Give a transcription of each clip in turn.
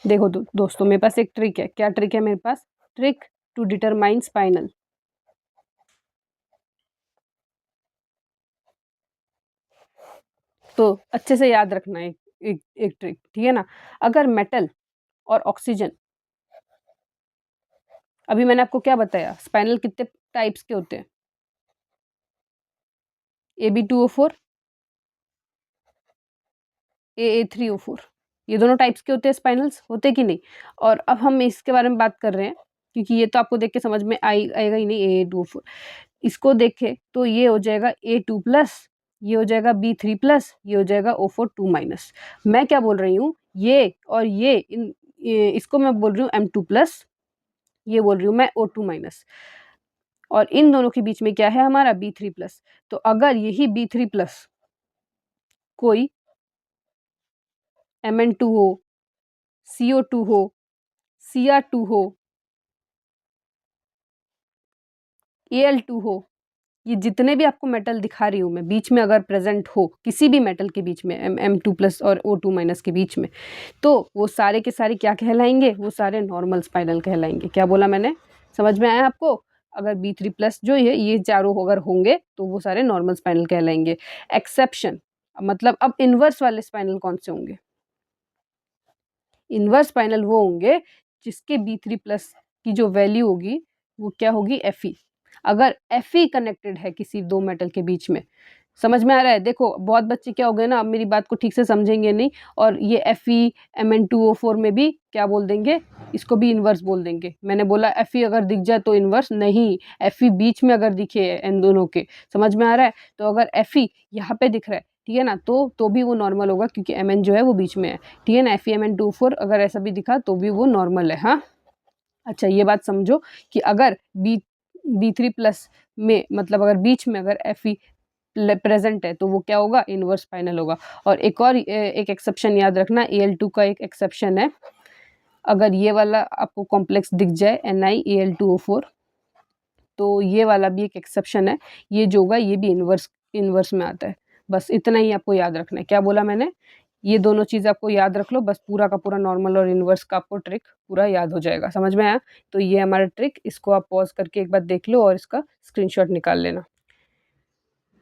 देखो दोस्तों, मेरे पास एक ट्रिक है। क्या ट्रिक है मेरे पास? Trick to determine spinal. तो अच्छे से याद रखना है एक ट्रिक, ठीक है ना। अगर मेटल और ऑक्सीजन, अभी मैंने आपको क्या बताया, स्पाइनल कितने टाइप्स के होते हैं? Ab2O4, Aa3O4, ये दोनों टाइप्स के होते हैं स्पाइनल्स, होते कि नहीं? और अब हम इसके बारे में बात कर रहे हैं, क्योंकि ये तो आपको देख के समझ में आएगा ही नहीं, Aa2O4। इसको देखें तो ये हो जाएगा A2+, ये हो जाएगा B3+, ये हो जाएगा O4 2-। मैं क्या बोल रही हूँ, ये और इसको मैं बोल रही हूँ M2+, ये बोल रही हूँ मैं O2-। और इन दोनों के बीच में क्या है हमारा B3+। तो अगर यही B3+ कोई Mn2 हो, CO2 हो, Cr2 हो, Al2 हो, ये जितने भी आपको मेटल दिखा रही हूँ मैं, बीच में अगर प्रेजेंट हो किसी भी मेटल के बीच में, M2+ और O2- के बीच में, तो वो सारे के सारे क्या कहलाएंगे? वो सारे नॉर्मल स्पाइनल कहलाएंगे। क्या बोला मैंने? समझ में आया आपको? अगर B3+ जो है, ये चारों अगर होंगे तो वो सारे नॉर्मल स्पाइनल कहलाएंगे। एक्सेप्शन मतलब अब इनवर्स वाले स्पाइनल कौन से होंगे? इनवर्स स्पाइनल वो होंगे जिसके B3+ की जो वैल्यू होगी वो क्या होगी? Fe। अगर Fe कनेक्टेड है किसी दो मेटल के बीच में, समझ में आ रहा है? देखो बहुत बच्चे क्या हो गए ना, अब मेरी बात को ठीक से समझेंगे नहीं, और ये Fe Mn2O4 में भी क्या बोल देंगे? इसको भी इनवर्स बोल देंगे। मैंने बोला Fe अगर दिख जाए तो इनवर्स नहीं, Fe बीच में अगर दिखे इन दोनों के, समझ में आ रहा है? तो अगर Fe यहाँ पे दिख रहा है, ठीक है ना, तो भी वो नॉर्मल होगा, क्योंकि Mn जो है वो बीच में है, ठीक है ना। Fe Mn2O4 अगर ऐसा भी दिखा तो भी वो नॉर्मल है। हाँ, अच्छा ये बात समझो कि अगर B3+ में, मतलब अगर बीच में अगर Fe प्रेजेंट है तो वो क्या होगा? इनवर्स स्पाइनल होगा। और एक और एक एक्सेप्शन याद रखना, Al2 का एक एक्सेप्शन है। अगर ये वाला आपको कॉम्प्लेक्स दिख जाए NiAl2O4, तो ये वाला भी एक एक्सेप्शन है। ये जो होगा ये भी इनवर्स में आता है। बस इतना ही आपको याद रखना है। क्या बोला मैंने? ये दोनों चीज़ आपको याद रख लो, बस पूरा का पूरा नॉर्मल और इनवर्स का आपको ट्रिक पूरा याद हो जाएगा। समझ में आया? तो ये हमारा ट्रिक, इसको आप पॉज करके एक बार देख लो और इसका स्क्रीनशॉट निकाल लेना।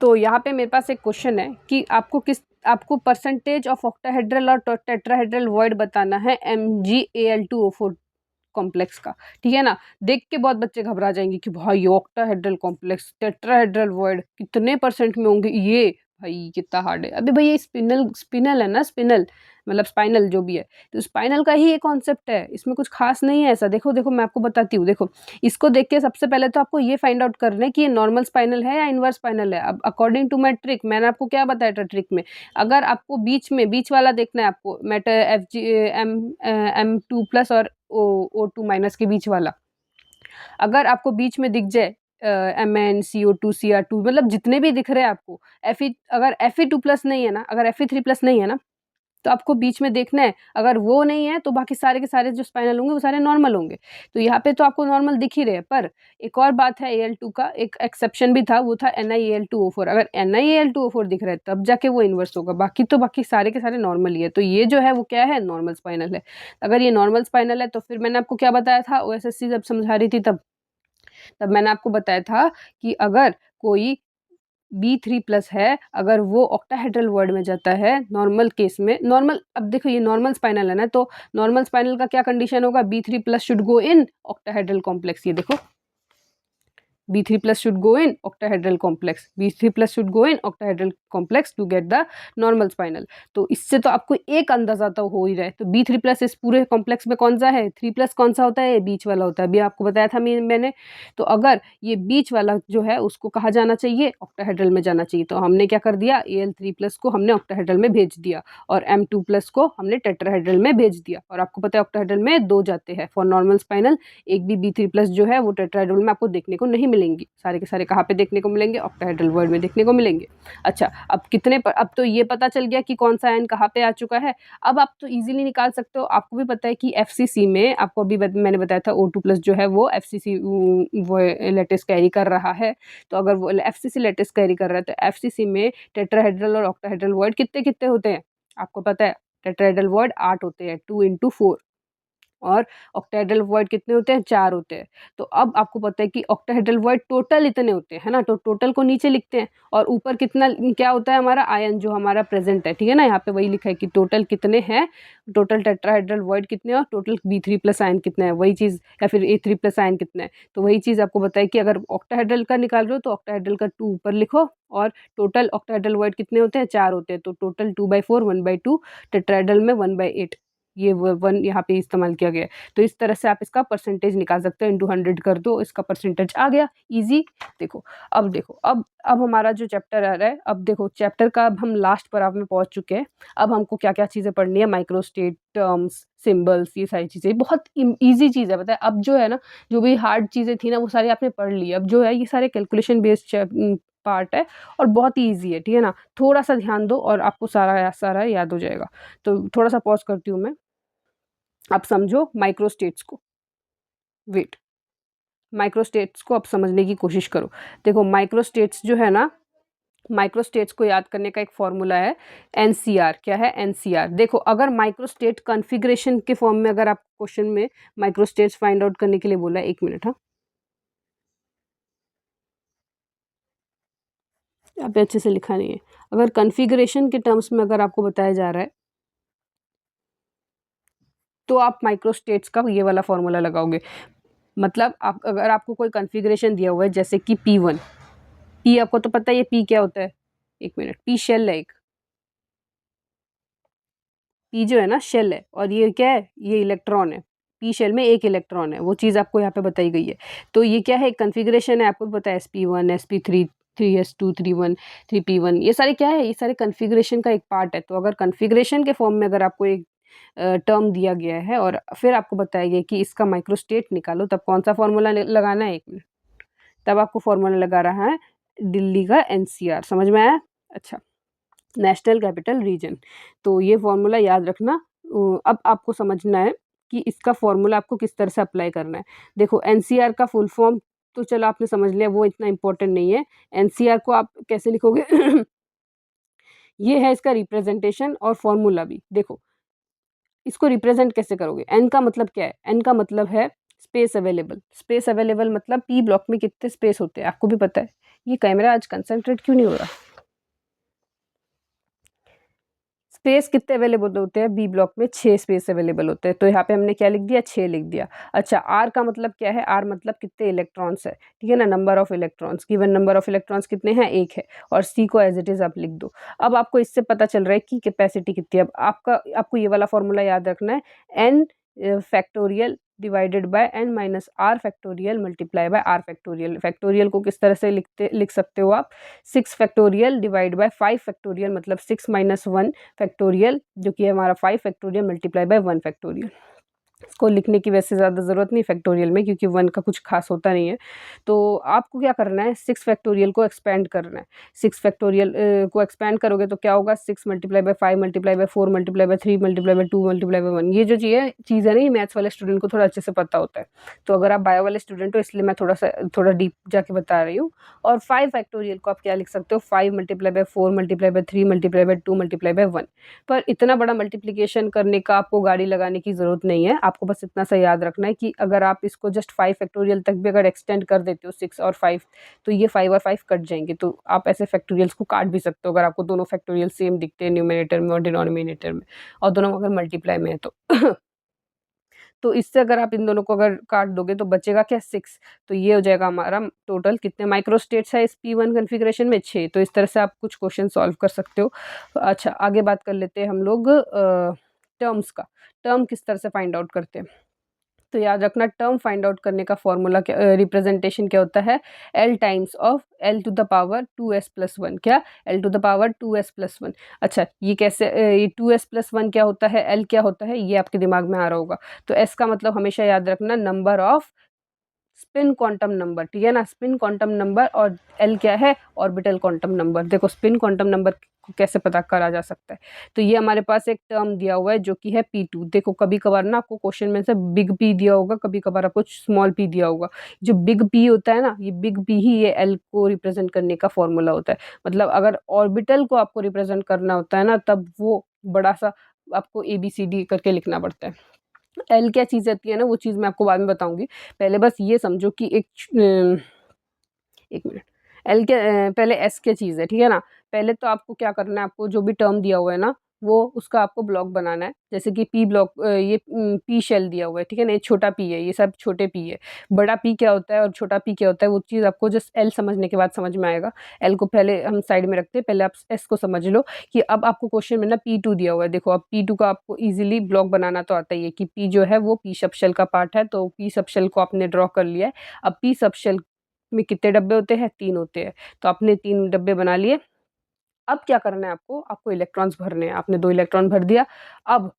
तो यहाँ पे मेरे पास एक क्वेश्चन है कि आपको परसेंटेज ऑफ ऑक्टाहेड्रल और टेट्राहेड्रल वॉइड बताना है MgAl2O4 कॉम्प्लेक्स का, ठीक है ना। देख के बहुत बच्चे घबरा जाएंगे कि भाई ऑक्टाहेड्रल कॉम्प्लेक्स, टेट्राहेड्रल वॉइड कितने परसेंट में होंगे ये, भाई कितना हार्ड है। अबे भाई ये स्पिनल है ना, स्पिनल मतलब स्पाइनल जो भी है, तो स्पाइनल का ही ये कॉन्सेप्ट है, इसमें कुछ खास नहीं है ऐसा। देखो देखो मैं आपको बताती हूँ। देखो इसको देख के सबसे पहले तो आपको ये फाइंड आउट करना है कि ये नॉर्मल स्पाइनल है या इनवर्स स्पाइनल है। अब अकॉर्डिंग टू माई ट्रिक, मैंने आपको क्या बताया था ट्रिक में, अगर आपको बीच वाला देखना है, आपको M2+ और O2- के बीच वाला, अगर आपको बीच में दिख जाए Mn CO2 Cr2, मतलब जितने भी दिख रहे हैं आपको, अगर Fe2+ नहीं है ना, अगर Fe3+ नहीं है ना, तो आपको बीच में देखना है। अगर वो नहीं है तो बाकी सारे के सारे जो स्पाइनल होंगे वो सारे नॉर्मल होंगे। तो यहाँ पे तो आपको नॉर्मल दिख ही रहे हैं, पर एक और बात है, Al2 का एक एक्सेप्शन भी था, वो था NiAl2O4। अगर NiAl2O4 दिख रहा है तब जाके वो इनवर्स होगा, बाकी सारे के सारे नॉर्मल ही है। तो ये जो है वो क्या है? नॉर्मल स्पाइनल है। अगर ये नॉर्मल स्पाइनल है तो फिर मैंने आपको क्या बताया था OSSC जब समझा रही थी, तब मैंने आपको बताया था कि अगर कोई B3+ है, अगर वो ऑक्टाहेड्रल वर्ड में जाता है नॉर्मल केस में, नॉर्मल, अब देखो ये नॉर्मल स्पाइनल है ना, तो नॉर्मल स्पाइनल का क्या कंडीशन होगा? B3+ should go in octahedral complex. ये देखो B3+ should go in octahedral complex, B3+ should go in octahedral complex to get the normal spinal। तो इससे तो आपको एक अंदाजा तो हो ही रहा है। तो B3+ इस पूरे कॉम्प्लेक्स में कौन सा है? 3+ कौन सा होता है? बीच वाला होता है। अभी आपको बताया था मैंने। तो अगर ये बीच वाला जो है उसको कहाँ जाना चाहिए? ऑक्टाहेड्रल में जाना चाहिए। तो हमने क्या कर दिया? Al3+ को हमने ऑक्टाहेड्रल में भेज दिया, और M2+ को हमने टेट्राहेड्रल में भेज दिया। और आपको पता है ऑक्टाहेड्रल में 2 जाते हैं फॉर नॉर्मल स्पाइनल। एक भी B3+ जो है वो टेट्राहेड्रल में आपको देखने को नहीं मिलेंगी। सारे के सारे कहाँ पे देखने को मिलेंगे? ऑक्टाहेड्रल वर्ड में देखने को मिलेंगे। अच्छा, अब तो ये पता चल गया कि कौन सा आयन कहाँ पे आ चुका है। अब आप तो इजीली निकाल सकते हो। आपको भी पता है कि FCC में, आपको अभी मैंने बताया था O2+ जो है वो FCC वो लेटेस कैरी कर रहा है। तो अगर वो FCC लेटेस कैरी कर रहा है तो FCC में टेट्राहेड्रल और ऑक्टाहेड्रल वर्ड कितने कितने होते हैं? आपको पता है टेट्राहेड्रल वर्ड 8 होते हैं, 2 × 4। और ऑक्टाहेड्रल वॉइड कितने होते हैं, 4 होते हैं। तो अब आपको पता है कि ऑक्टाहेड्रल वॉइड टोटल इतने होते हैं, है ना, तो टोटल को नीचे लिखते हैं और ऊपर कितना क्या होता है हमारा आयन जो हमारा प्रेजेंट है, ठीक है ना, यहाँ पे वही लिखा है कि टोटल कितने हैं, टोटल टेट्राहेड्रल वॉइड कितने हैं और टोटल B3+ आयन कितने हैं, वही चीज़, या फिर A3+ आयन कितने हैं। तो वही चीज़ आपको बताया कि अगर ऑक्टाहेड्रल का निकाल रहे हो तो ऑक्टाहेड्रल का 2 ऊपर लिखो और टोटल ऑक्टाहेड्रल वॉइड कितने होते हैं, 4 होते हैं, तो टोटल 2/4 1/2, टेट्राहेड्रल में 1/8, ये 1 यहाँ पे इस्तेमाल किया गया है। तो इस तरह से आप इसका परसेंटेज निकाल सकते हो, इंटू 100 कर दो, इसका परसेंटेज आ गया, ईज़ी। देखो अब हमारा जो चैप्टर आ रहा है, अब देखो चैप्टर का अब हम लास्ट पड़ाव में पहुँच चुके हैं। अब हमको क्या-क्या चीज़ें पढ़नी है, माइक्रोस्टेट, टर्म्स, सिंबल्स, ये सारी चीज़ें बहुत ईज़ी चीज़ है, पता है। अब जो है ना, जो भी हार्ड चीज़ें थी ना वो सारी आपने पढ़ ली। अब जो है ये सारे कैलकुलेशन बेस्ड पार्ट है और बहुत ही ईज़ी है, ठीक है ना। थोड़ा-सा ध्यान दो और आपको सारा याद हो जाएगा। तो थोड़ा-सा पॉज़ करती हूँ मैं। अब समझो माइक्रोस्टेट्स को। वेट, माइक्रोस्टेट्स को अब समझने की कोशिश करो। देखो माइक्रोस्टेट्स जो है ना, माइक्रोस्टेट्स को याद करने का एक फ़ॉर्मूला है एनसीआर। क्या है? एनसीआर। देखो अगर माइक्रोस्टेट कॉन्फ़िगरेशन के फॉर्म में अगर आप क्वेश्चन में माइक्रोस्टेट्स फाइंड आउट करने के लिए बोला है, 1 मिनट हाँ। यहाँ पे अच्छे से लिखा नहीं है। अगर कॉन्फ़िगरेशन के टर्म्स में अगर आपको बताया जा रहा है तो आप माइक्रोस्टेट्स का ये वाला फ़ॉर्मूला लगाओगे। मतलब आप अगर आपको कोई कॉन्फ़िगरेशन दिया हुआ है जैसे कि P1, P आपको तो पता ही है P क्या होता है? 1 मिनट, P शेल है एक। P जो है ना शेल है और ये क्या है? ये इलेक्ट्रॉन है। P शेल में एक इलेक्ट्रॉन है, वो चीज़ आपको यहाँ पे बताई गई है। तो ये क्या है? कॉन्फ़िगरेशन है, आपको भी पता है sp1, sp3, 3s2, 3 3p1, ये सारे क्या है? ये सारे कॉन्फ़िगरेशन का एक पार्ट है। तो अगर कॉन्फ़िगरेशन के फॉर्म में अगर आपको एक टर्म दिया गया है और फिर आपको बताया गया कि इसका माइक्रोस्टेट निकालो, तब कौन-सा फ़ॉर्मूला लगाना है? 1 मिनट। तब आपको फ़ॉर्मूला लगा रहा है दिल्ली का एनसीआर। समझ में आया? अच्छा। National capital region. तो ये फ़ॉर्मूला याद रखना। अब आपको समझना है कि इसका फ़ॉर्मूला आपको किस तरह से अप्लाई करना है। देखो एनसीआर का फुल फॉर्म तो चलो आपने समझ लिया, वो इतना इम्पोर्टेंट नहीं है। एनसीआर को आप कैसे लिखोगे? ये है इसका रिप्रेजेंटेशन और फ़ॉर्मूला भी। देखो इसको रिप्रेजेंट कैसे करोगे? एन का मतलब क्या है? एन का मतलब है स्पेस अवेलेबल। स्पेस अवेलेबल मतलब पी ब्लॉक में कितने स्पेस होते हैं, आपको भी पता है। ये कैमरा आज कंसंट्रेट क्यों नहीं हो रहा? स्पेस कितने अवेलेबल होते हैं? बी ब्लॉक में 6 स्पेस अवेलेबल होते हैं। तो यहाँ पे हमने क्या लिख दिया? 6 लिख दिया। अच्छा, आर का मतलब क्या है? आर मतलब कितने इलेक्ट्रॉन्स है, ठीक है ना, number of electrons. Given number of electrons कितने हैं? 1 है। और सी को एज इट इज़ आप लिख दो। अब आपको इससे पता चल रहा है कि कैपेसिटी कितनी है। अब आपको ये वाला फॉर्मूला याद रखना है, n factorial divided by n minus r factorial multiply by r factorial. Factorial को किस तरह से लिख सकते हो आप? 6 फैक्टोरियल डिवाइड बाय 5 फैक्टोरियल, मतलब 6 माइनस 1 फैक्टोरियल, जो कि है हमारा 5 फैक्टोरियल मल्टीप्लाई बाय 1 फैक्टोरियल। इसको लिखने की वैसे ज़्यादा ज़रूरत नहीं फैक्टोरियल में, क्योंकि 1 का कुछ ख़ास होता नहीं है। तो आपको क्या करना है? 6 फैक्टोरियल को एक्सपेंड करना है। 6 फैक्टोरियल को एक्सपेंड करोगे तो क्या होगा? 6 multiply by 5 multiply by 4 multiply by 3 multiply by 2 multiply by 1। ये जो चीज़ है ना, ये मैथ्स वाले स्टूडेंट को थोड़ा अच्छे से पता होता है। तो अगर आप बायो वाले स्टूडेंट हो इसलिए मैं थोड़ा डीप जाके बता रही हूँ। और 5 फैक्टोरियल को आप क्या लिख सकते हो? 5 multiply by 4 multiply by 3 multiply by 2 multiply by 1। पर इतना बड़ा मल्टीप्लिकेशन करने का आपको गाड़ी लगाने की ज़रूरत नहीं है। आपको बस इतना सा याद रखना है कि अगर आप इसको जस्ट 5 फैक्टोरियल तक भी अगर एक्सटेंड कर देते हो, 6 और 5, तो ये 5 और 5 कट जाएँगे। तो आप ऐसे फैक्टोरियल्स को काट भी सकते हो अगर आपको दोनों फैक्टोरियल सेम दिखते हैं न्यूमरेटर में और डिनोमिनेटर में, और दोनों अगर मल्टीप्लाई में है तो। तो इससे अगर आप इन दोनों को अगर काट दोगे तो बचेगा क्या? 6। तो ये हो जाएगा हमारा टोटल कितने माइक्रोस्टेट्स है इस P1 कॉन्फ़िगरेशन में? 6। तो इस तरह से आप कुछ क्वेश्चन सॉल्व कर सकते हो। अच्छा, आगे बात कर लेते हैं हम लोग टर्म्स का। टर्म किस तरह से फाइंड आउट करते हैं? तो याद रखना, टर्म फाइंड आउट करने का फॉर्मूला क्या, रिप्रेजेंटेशन क्या होता है? L times of L to the power 2s plus 1। क्या? L to the power 2s plus 1। अच्छा, ये कैसे ये 2s प्लस 1 क्या होता है? L क्या होता है? ये आपके दिमाग में आ रहा होगा। तो s का मतलब हमेशा याद रखना number off spin quantum number, ठीक है ना, स्पिन क्वांटम नंबर। और एल क्या है? Orbital quantum number. देखो स्पिन क्वांटम नंबर को कैसे पता करा जा सकता है? तो ये हमारे पास एक टर्म दिया हुआ है जो कि है P2। देखो कभी कभार ना आपको क्वेश्चन में से बिग P दिया होगा, कभी कभार आपको स्मॉल p दिया होगा। जो बिग P होता है ना, ये बिग P ही ये एल को रिप्रेजेंट करने का फॉर्मूला होता है। मतलब अगर ऑर्बिटल को आपको रिप्रेजेंट करना होता है ना, तब वो बड़ा सा आपको ABCD करके लिखना पड़ता है। एल क्या चीज़ रहती है ना, वो चीज़ मैं आपको बाद में बताऊँगी। पहले बस ये समझो कि एक मिनट, एल क्या पहले एस क्या चीज़ है, ठीक है ना? पहले तो आपको क्या करना है, आपको जो भी टर्म दिया हुआ है ना, वो उसका आपको ब्लॉक बनाना है। जैसे कि पी ब्लॉक, ये पी शेल दिया हुआ है, ठीक है ना? ये छोटा पी है, ये सब छोटे पी है। बड़ा पी क्या होता है और छोटा पी क्या होता है, वो चीज़ आपको जस्ट एल समझने के बाद समझ में आएगा। एल को पहले हम साइड में रखते हैं, पहले आप एस को समझ लो कि अब आपको क्वेश्चन में ना P2 दिया हुआ है। देखो, अब P2 का आपको ईज़िली ब्लॉक बनाना तो आता ही है कि P जो है वो पी सब शेल का पार्ट है, तो पी सब शेल को आपने ड्रॉ कर लिया है। अब पी सब शेल में कितने डब्बे होते हैं? 3 होते हैं। तो आपने 3 डब्बे बना लिए। अब क्या करना है आपको? आपको इलेक्ट्रॉन्स भरने हैं। आपने 2 इलेक्ट्रॉन भर दिया। अब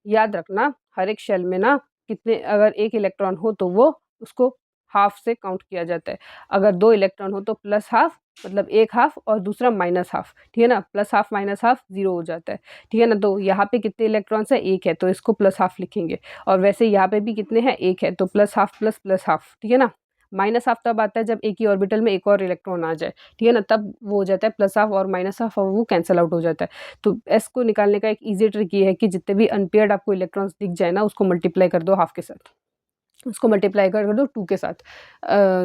याद रखना, हर एक शेल में ना कितने, अगर 1 इलेक्ट्रॉन हो तो वो उसको हाफ़ से काउंट किया जाता है। अगर 2 इलेक्ट्रॉन हो तो प्लस हाफ़, मतलब 1 हाफ़ और दूसरा माइनस हाफ़, ठीक है ना? प्लस हाफ़ माइनस हाफ़ 0 हो जाता है, ठीक है ना? तो यहाँ पे कितने इलेक्ट्रॉन्स हैं? 1 है, तो इसको प्लस हाफ़ लिखेंगे। और वैसे यहाँ पे भी कितने हैं? 1 है, तो plus half plus plus half, ठीक है ना? माइनस हाफ़ तब आता है जब एक ही ऑर्बिटल में एक और इलेक्ट्रॉन आ जाए, ठीक है ना? तब वो हो जाता है प्लस हाफ़ और माइनस हाफ़, और वो कैंसल आउट हो जाता है। तो एस को निकालने का एक ईज़ी ट्रिक ये है कि जितने भी अनपेयर्ड आपको इलेक्ट्रॉन्स दिख जाए ना, उसको मल्टीप्लाई कर दो हाफ़ के साथ। उसको मल्टीप्लाई कर दो 2 के साथ।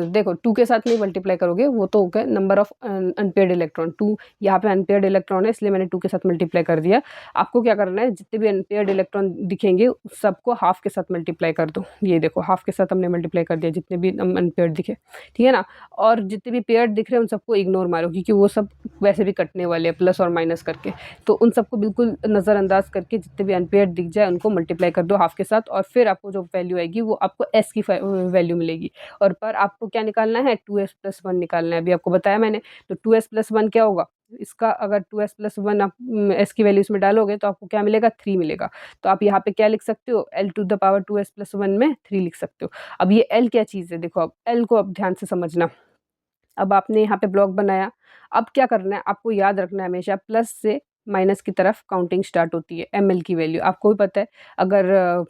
देखो, 2 के साथ नहीं मल्टीप्लाई करोगे, वो तो हो गया नंबर ऑफ अनपेयर्ड इलेक्ट्रॉन। 2 यहाँ पे अनपेयर्ड इलेक्ट्रॉन है, इसलिए मैंने 2 के साथ मल्टीप्लाई कर दिया। आपको क्या करना है, जितने भी अनपेयर्ड इलेक्ट्रॉन दिखेंगे सबको हाफ़ के साथ मल्टीप्लाई कर दो। ये देखो, हाफ़ के साथ हमने मल्टीप्लाई कर दिया, जितने भी अनपेयर्ड दिखे, ठीक है ना? और जितने भी पेयर्ड दिख रहे हैं उन सबको इग्नोर मारो, क्योंकि वो सब वैसे भी कटने वाले हैं प्लस और माइनस करके। तो उन सबको बिल्कुल नज़रअंदाज करके जितने भी अनपेयर्ड दिख जाए उनको मल्टीप्लाई कर दो हाफ़ के साथ, और फिर आपको जो वैल्यू आएगी वो आपको एस की वैल्यू मिलेगी। और पर आपको क्या निकालना है? 2s + 1 निकालना है, अभी आपको बताया मैंने। तो 2s + 1 क्या होगा? इसका अगर 2s + 1 आप s की वैल्यू इसमें डालोगे तो आपको क्या मिलेगा? 3 मिलेगा। तो आप यहाँ पे क्या लिख सकते हो? l⁻² 2s + 1 में 3 लिख सकते हो। अब ये l क्या चीज़ है? देखो, अब l को अब ध्यान से समझना। अब आपने यहाँ पे ब्लॉक बनाया। अब क्या करना है? आपको याद रखना है हमेशा प्लस से माइनस की तरफ काउंटिंग स्टार्ट होती है, ml की वैल्यू आपको भी पता है। अगर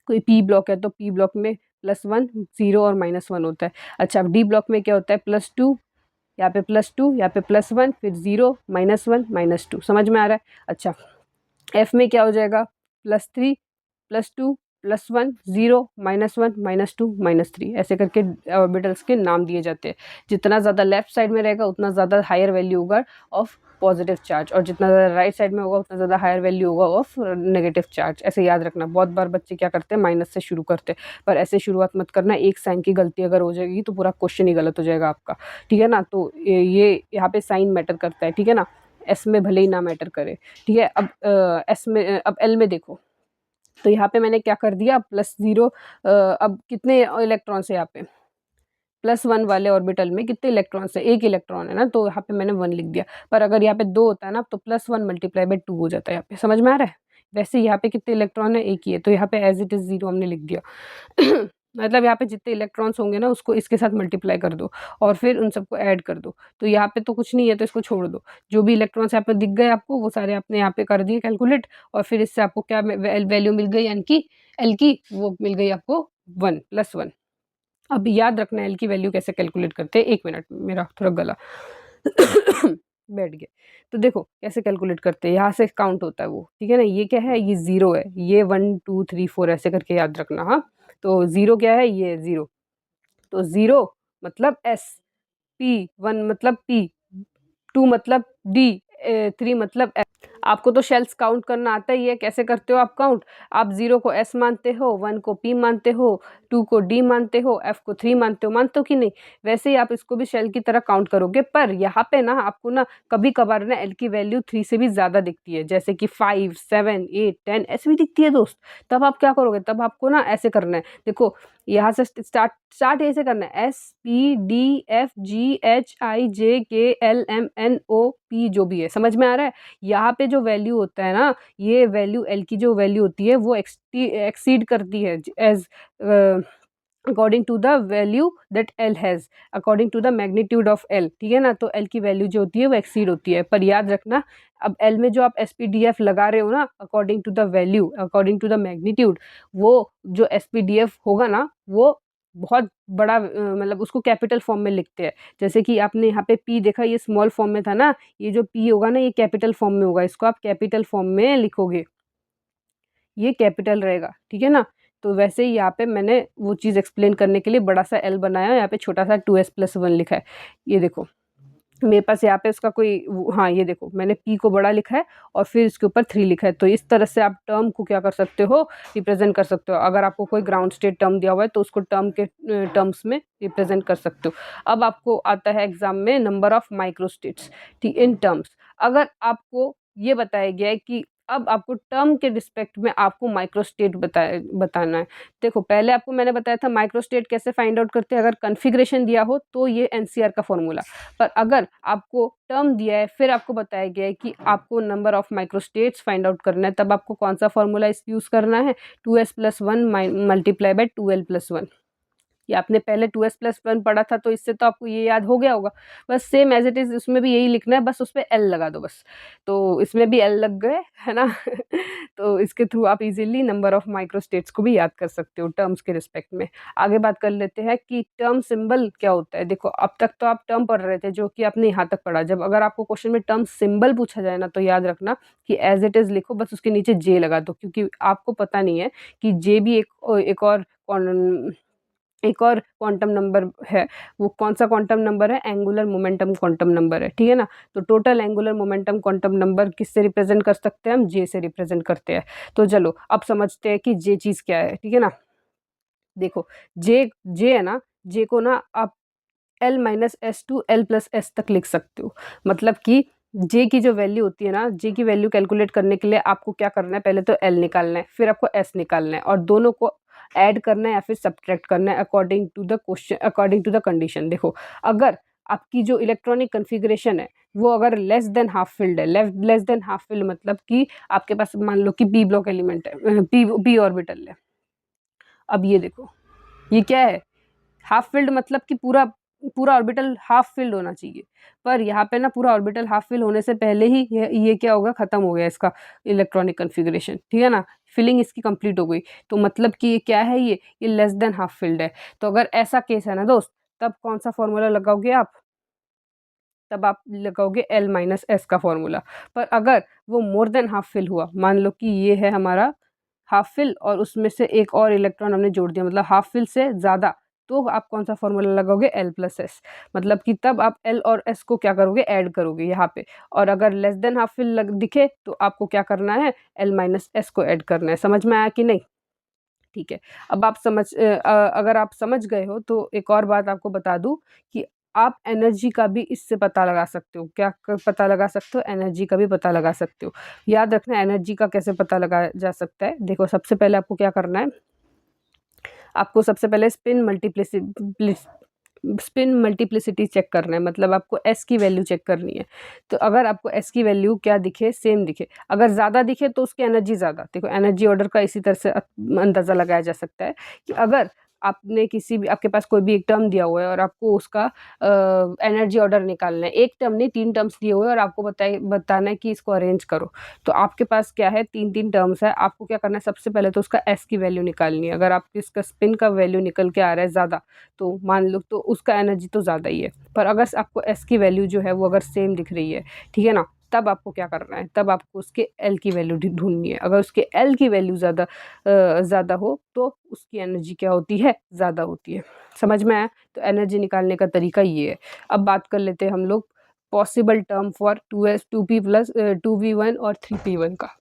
कोई पी ब्लॉक है तो पी ब्लॉक में +1 0 और -1 होता है। अच्छा, अब डी ब्लॉक में क्या होता है? +2, यहाँ पे +2, यहाँ पे +1, फिर 0, -1, -2, समझ में आ रहा है? अच्छा, एफ में क्या हो जाएगा? +3, +2, +1, 0, -1, -2, -3, ऐसे करके ऑर्बिटल्स के नाम दिए जाते हैं। जितना ज़्यादा लेफ्ट साइड में रहेगा उतना ज़्यादा हायर वैल्यू होगा ऑफ पॉजिटिव चार्ज, और जितना ज़्यादा राइट साइड में होगा उतना ज़्यादा हायर वैल्यू होगा ऑफ नेगेटिव चार्ज। ऐसे याद रखना। बहुत बार बच्चे क्या करते हैं? माइनस से शुरू करते हैं, पर ऐसे शुरुआत मत करना। एक साइन की गलती अगर हो जाएगी तो पूरा क्वेश्चन ही गलत हो जाएगा आपका, ठीक है ना? तो ये यहाँ पे साइन मैटर करता है, ठीक है ना? एस में भले ही ना मैटर करे, ठीक है? अब एस में अब एल में देखो, तो यहाँ पे मैंने क्या कर दिया? +0। अब कितने इलेक्ट्रॉन्स है यहाँ पे? +1 वाले ऑर्बिटल में कितने इलेक्ट्रॉन्स है? 1 इलेक्ट्रॉन है ना, तो यहाँ पे मैंने 1 लिख दिया। पर अगर यहाँ पे 2 होता है ना, तो +1 × 2 हो जाता है यहाँ पे, समझ में आ रहा है? वैसे यहाँ पे कितने इलेक्ट्रॉन है? 1 ही है, तो यहाँ पे एज़ इट इज़ 0 हमने लिख दिया। मतलब यहाँ पे जितने इलेक्ट्रॉन्स होंगे ना उसको इसके साथ मल्टीप्लाई कर दो और फिर उन सबको ऐड कर दो। तो यहाँ पे तो कुछ नहीं है, तो इसको छोड़ दो। जो भी इलेक्ट्रॉन्स यहाँ पे दिख गए आपको वो सारे आपने यहाँ पे कर दिए कैलकुलेट, और फिर इससे आपको क्या वैल्यू मिल गई? यानी कि एल की वो मिल गई आपको 1 +1। अब याद रखना एल की वैल्यू कैसे कैलकुलेट करते हैं। 1 मिनट, मेरा थोड़ा गला बैठ गया। तो देखो कैसे कैलकुलेट करते हैं, यहाँ से काउंट होता है वो, ठीक है ना? ये क्या है? ये 0 है, ये 1 2 3 4 ऐसे करके याद रखना, हाँ? तो 0 क्या है? ये 0। तो 0 मतलब एस, पी 1 मतलब पी, 2 मतलब डी, 3 मतलब एफ। आपको तो शेल्स काउंट करना आता ही है। कैसे करते हो आप काउंट? आप 0 को एस मानते हो, 1 को पी मानते हो, 2 को डी मानते हो, एफ को 3 मानते हो। मानते हो कि नहीं? वैसे ही आप इसको भी शेल की तरह काउंट करोगे, पर यहाँ पे ना आपको ना कभी-कभार ना एल की वैल्यू 3 से भी ज़्यादा दिखती है, जैसे कि 5, 7, 8, 10 ऐसे भी दिखती है दोस्त। तब आप क्या करोगे? तब आपको ना ऐसे करना है। देखो, यहाँ से स्टार्ट ऐसे करना है, S P D F G H I J K L M N O P, जो भी है, समझ में आ रहा है? यहाँ पे जो वैल्यू होता है ना, ये वैल्यू एल की जो वैल्यू होती है वो एक्सीड करती है as according to the value that L has, according to the magnitude of L, ठीक है ना? तो एल की वैल्यू जो होती है वो एक्सीड होती है। पर याद रखना, अब एल में जो आप एस पी डी एफ लगा रहे हो ना, according to the value, according to the magnitude, वो जो एस पी डी एफ होगा ना, वो बहुत बड़ा मतलब उसको कैपिटल फॉर्म में लिखते हैं। जैसे कि आपने यहाँ पे पी देखा, ये स्मॉल फॉर्म में था ना, ये जो पी होगा ना ये कैपिटल फॉर्म में होगा, इसको आप कैपिटल फॉर्म में लिखोगे। ये कैपिटल रहेगा, ठीक है ना। तो वैसे ही यहाँ पे मैंने वो चीज़ एक्सप्लेन करने के लिए बड़ा सा एल बनाया, यहाँ पे छोटा सा 2s+1 लिखा है। ये देखो मेरे पास यहाँ पे उसका कोई हाँ, ये देखो मैंने p को बड़ा लिखा है और फिर इसके ऊपर 3 लिखा है। तो इस तरह से आप टर्म को क्या कर सकते हो, रिप्रेजेंट कर सकते हो। अगर आपको कोई ग्राउंड स्टेट टर्म दिया हुआ है तो उसको टर्म के टर्म्स में रिप्रेजेंट कर सकते हो। अब आपको आता है एग्जाम में नंबर ऑफ माइक्रोस्टेट्स, ठीक, इन टर्म्स। अगर आपको ये बताया गया है कि अब आपको टर्म के रिस्पेक्ट में आपको माइक्रोस्टेट बताना है। देखो पहले आपको मैंने बताया था माइक्रोस्टेट कैसे फाइंड आउट करते हैं, अगर कन्फिग्रेशन दिया हो तो ये एनसीआर का फॉर्मूला। पर अगर आपको टर्म दिया है फिर आपको बताया गया है कि आपको number of microstates find out करना है, तब आपको कौन सा फॉर्मूला इस यूज़ करना है, 2s+1 मल्टीप्लाई बाय 2l+1। ये आपने पहले 2s+1 पढ़ा था तो इससे तो आपको ये याद हो गया होगा। बस सेम एज़ इट इज़ उसमें भी यही लिखना है, बस उसपे एल लगा दो बस। तो इसमें भी एल लग गए, है ना? तो इसके थ्रू आप इज़िली नंबर ऑफ माइक्रोस्टेट्स को भी याद कर सकते हो टर्म्स के रिस्पेक्ट में। आगे बात कर लेते हैं कि टर्म सिंबल क्या होता है। देखो अब तक तो आप टर्म पढ़ रहे थे जो कि आपने यहाँ तक पढ़ा। जब अगर आपको क्वेश्चन में टर्म सिंबल पूछा जाए ना तो याद रखना कि एज़ इट इज़ लिखो, बस उसके नीचे जे लगा दो, क्योंकि आपको पता नहीं है कि जे भी एक और क्वांटम नंबर है। वो कौन-सा क्वांटम नंबर है? एंगुलर मोमेंटम क्वांटम नंबर है, ठीक है ना? तो total angular momentum quantum number किससे रिप्रेज़ेंट कर सकते हैं हम? जे से रिप्रेज़ेंट करते हैं। तो चलो अब समझते हैं कि जे चीज़ क्या है, ठीक है ना? देखो जे जे है ना, जे को ना आप l-s टू l+s तक लिख सकते हो। मतलब कि जे की जो वैल्यू होती है ना, जे की वैल्यू कैलकुलेट करने के लिए आपको क्या करना है, पहले तो l निकालना है, फिर आपको s निकालना है और दोनों को ऐड करना है या फिर सब्ट्रैक्ट करना है अकॉर्डिंग टू द कंडीशन। देखो अगर आपकी जो इलेक्ट्रॉनिक कॉन्फ़िगरेशन है, वो अगर लेस देन हाफ फिल्ड है, लेस देन हाफ फिल्ड मतलब कि आपके पास मान लो कि p ब्लॉक एलिमेंट है, p ऑर्बिटल है। अब ये देखो, ये क्या है? हाफ फिल्ड मतलब कि पूरा पूरा ऑर्बिटल हाफ फिल्ड होना चाहिए। पर यहाँ पे ना पूरा ऑर्बिटल हाफ फिल होने से पहले ही ये क्या होगा, खत्म हो गया इसका इलेक्ट्रॉनिक कॉन्फ़िगरेशन, ठीक है ना? फिलिंग इसकी कंप्लीट हो गई। तो मतलब कि ये क्या है, ये लेस देन हाफ फिल्ड है। तो अगर ऐसा केस है ना दोस्त, तब कौन-सा फ़ॉर्मूला लगाओगे आप? तब आप लगाओगे l-s का फ़ॉर्मूला। पर अगर वो मोर देन हाफ फिल हुआ, मान लो कि ये है हमारा हाफ फिल और उसमें से एक और इलेक्ट्रॉन हमने जोड़ दिया, मतलब हाफ फिल से ज़्यादा, तो आप कौन-सा फ़ॉर्मूला लगाओगे? l+s। मतलब कि तब आप l और s को क्या करोगे? ऐड करोगे यहाँ पे। और अगर लेस देन हाफ फिल दिखे तो आपको क्या करना है? l-s को ऐड करना है। समझ में आया कि नहीं? ठीक है। अब आप अगर आप समझ गए हो तो एक और बात आपको बता दूँ कि आप एनर्जी का भी इससे पता लगा सकते हो। क्या क पता लगा सकते हो? एनर्जी का भी पता लगा सकते हो। याद रखना एनर्जी का कैसे पता लगाया जा सकता है। देखो सबसे पहले आपको क्या करना है, आपको सबसे पहले स्पिन मल्टीप्लिसिटी चेक करना है, मतलब आपको s की वैल्यू चेक करनी है। तो अगर आपको s की वैल्यू क्या दिखे, सेम दिखे, अगर ज़्यादा दिखे तो उसकी एनर्जी ज़्यादा। देखो एनर्जी ऑर्डर का इसी तरह से अंदाज़ा लगाया जा सकता है कि अगर आपने किसी भी आपके पास कोई भी एक टर्म दिया हुआ है और आपको उसका एनर्जी ऑर्डर निकालना है। एक टर्म नहीं 3 टर्म्स दिए हुए हैं और आपको बताना है कि इसको अरेंज करो। तो आपके पास क्या है, 3-3 टर्म्स है, आपको क्या करना है, सबसे पहले तो उसका s की वैल्यू निकालनी है। अगर आपके इसका स्पिन का वैल्यू निकल के आ रहा है ज़्यादा, तो मान लो तो उसका एनर्जी तो ज़्यादा ही है। पर अगर आपको s की वैल्यू जो है वो अगर सेम दिख रही है, ठीक है ना? तब आपको क्या करना है, तब आपको उसके l की वैल्यू ढूँढनी है। अगर उसके l की वैल्यू ज़्यादा हो तो उसकी एनर्जी क्या होती है, ज़्यादा होती है। समझ में आया? तो एनर्जी निकालने का तरीका ये है। अब बात कर लेते हैं हम लोग पॉसिबल टर्म फॉर 2p+2v1 और 3p1 का।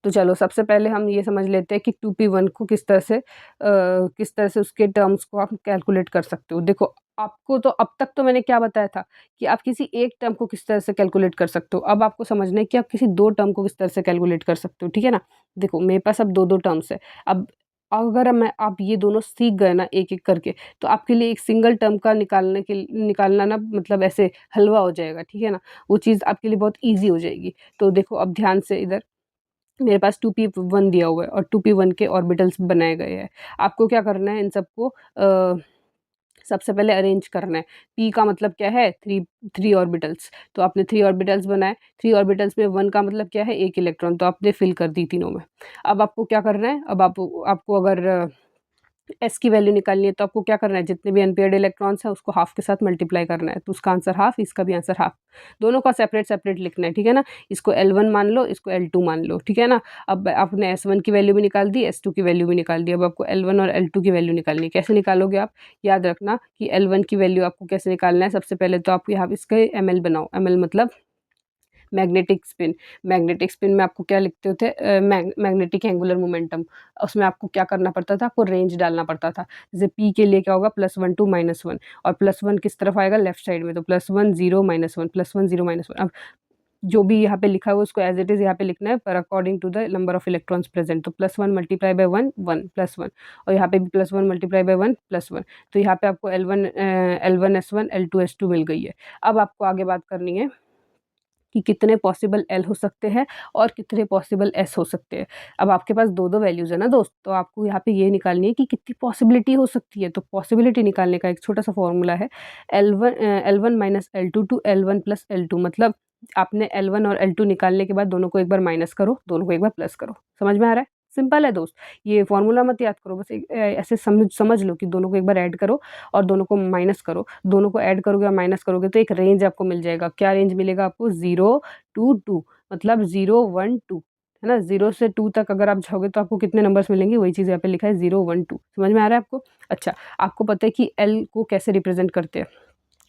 तो चलो सबसे पहले हम ये समझ लेते हैं कि 2p1 को किस तरह से उसके टर्म्स को आप कैलकुलेट कर सकते हो। देखो आपको तो अब तक तो मैंने क्या बताया था कि आप किसी एक टर्म को किस तरह से कैलकुलेट कर सकते हो। अब आपको समझना है कि आप किसी 2 टर्म को किस तरह से कैलकुलेट कर सकते हो, ठीक है ना? देखो मेरे पास अब 2-2 टर्म्स है। अब अगर आप ये दोनों सीख गए ना एक-एक करके, तो आपके लिए एक सिंगल टर्म का निकालना ना मतलब ऐसे हलवा हो जाएगा, ठीक है ना? वो चीज़ आपके लिए बहुत ईज़ी हो जाएगी। तो देखो अब ध्यान से इधर मेरे पास 2p1 दिया हुआ है और 2p1 के ऑर्बिटल्स बनाए गए हैं। आपको क्या करना है, इन सबको सबसे पहले अरेंज करना है। p का मतलब क्या है, 3 ऑर्बिटल्स, तो आपने 3 ऑर्बिटल्स बनाए। 3 ऑर्बिटल्स में 1 का मतलब क्या है, 1 इलेक्ट्रॉन, तो आपने फिल कर दी तीनों में। अब आपको क्या करना है, अब आपको अगर एस की वैल्यू निकालनी है तो आपको क्या करना है, जितने भी अनपेयर्ड इलेक्ट्रॉन्स हैं उसको हाफ के साथ मल्टीप्लाई करना है, तो उसका आंसर हाफ, इसका भी आंसर हाफ, दोनों का सेपरेट सेपरेट लिखना है, ठीक है ना। इसको L1 मान लो, इसको L2 मान लो, ठीक है ना। अब आपने S1 की वैल्यू भी निकाल दी, S2 की वैल्यू भी निकाल दी, अब आपको L1 और L2 की वैल्यू निकालनी है। कैसे निकालोगे आप, याद रखना कि L1 की वैल्यू आपको कैसे निकालना है। सबसे पहले तो आप यहाँ इसके ML बनाओ, ML मतलब मैग्नेटिक स्पिन। मैग्नेटिक स्पिन में आपको क्या लिखते होते, मैग्नेटिक एंगुलर मोमेंटम। उसमें आपको क्या करना पड़ता था, आपको रेंज डालना पड़ता था। जैसे पी के लिए क्या होगा, +1 to -1, और +1 किस तरफ आएगा, लेफ्ट साइड में, तो +1 0 -1, +1 0 -1। अब जो भी यहाँ पे लिखा है उसको एज इट इज़ यहाँ पे लिखना है, पर according to the number of electrons present, तो +1 मल्टीप्लाई बाय 1 1 +1, और यहाँ पे भी +1 मल्टीप्लाई बाय 1 +1, तो यहाँ पे आपको L1 S1 L2 S2 मिल गई है। अब आपको आगे बात करनी है कि कितने पॉसिबल L हो सकते हैं और कितने पॉसिबल S हो सकते हैं। अब आपके पास 2-2 वैल्यूज़ है ना दोस्त, तो आपको यहाँ पे ये निकालनी है कि कितनी पॉसिबिलिटी हो सकती है। तो पॉसिबिलिटी निकालने का एक छोटा-सा फॉर्मूला है, L1 minus L2 to L1 plus L2, मतलब आपने L1 और L2 निकालने के बाद दोनों को एक बार माइनस करो, दोनों को एक बार प्लस करो। समझ में आ रहा है? सिंपल है दोस्त, ये फॉर्मूला मत याद करो, बस एक ऐसे समझ लो कि दोनों को एक बार ऐड करो और दोनों को माइनस करो। दोनों को ऐड करोगे और माइनस करोगे तो एक रेंज आपको मिल जाएगा। क्या रेंज मिलेगा आपको, 0 टू 2, मतलब 0 1 2, है ना। 0 से 2 तक अगर आप जाओगे तो आपको कितने नंबर्स मिलेंगे, वही चीज़ यहाँ पे लिखा है 0 1 2। समझ में आ रहा है आपको? अच्छा, आपको पता है कि L को कैसे रिप्रेजेंट करते हैं।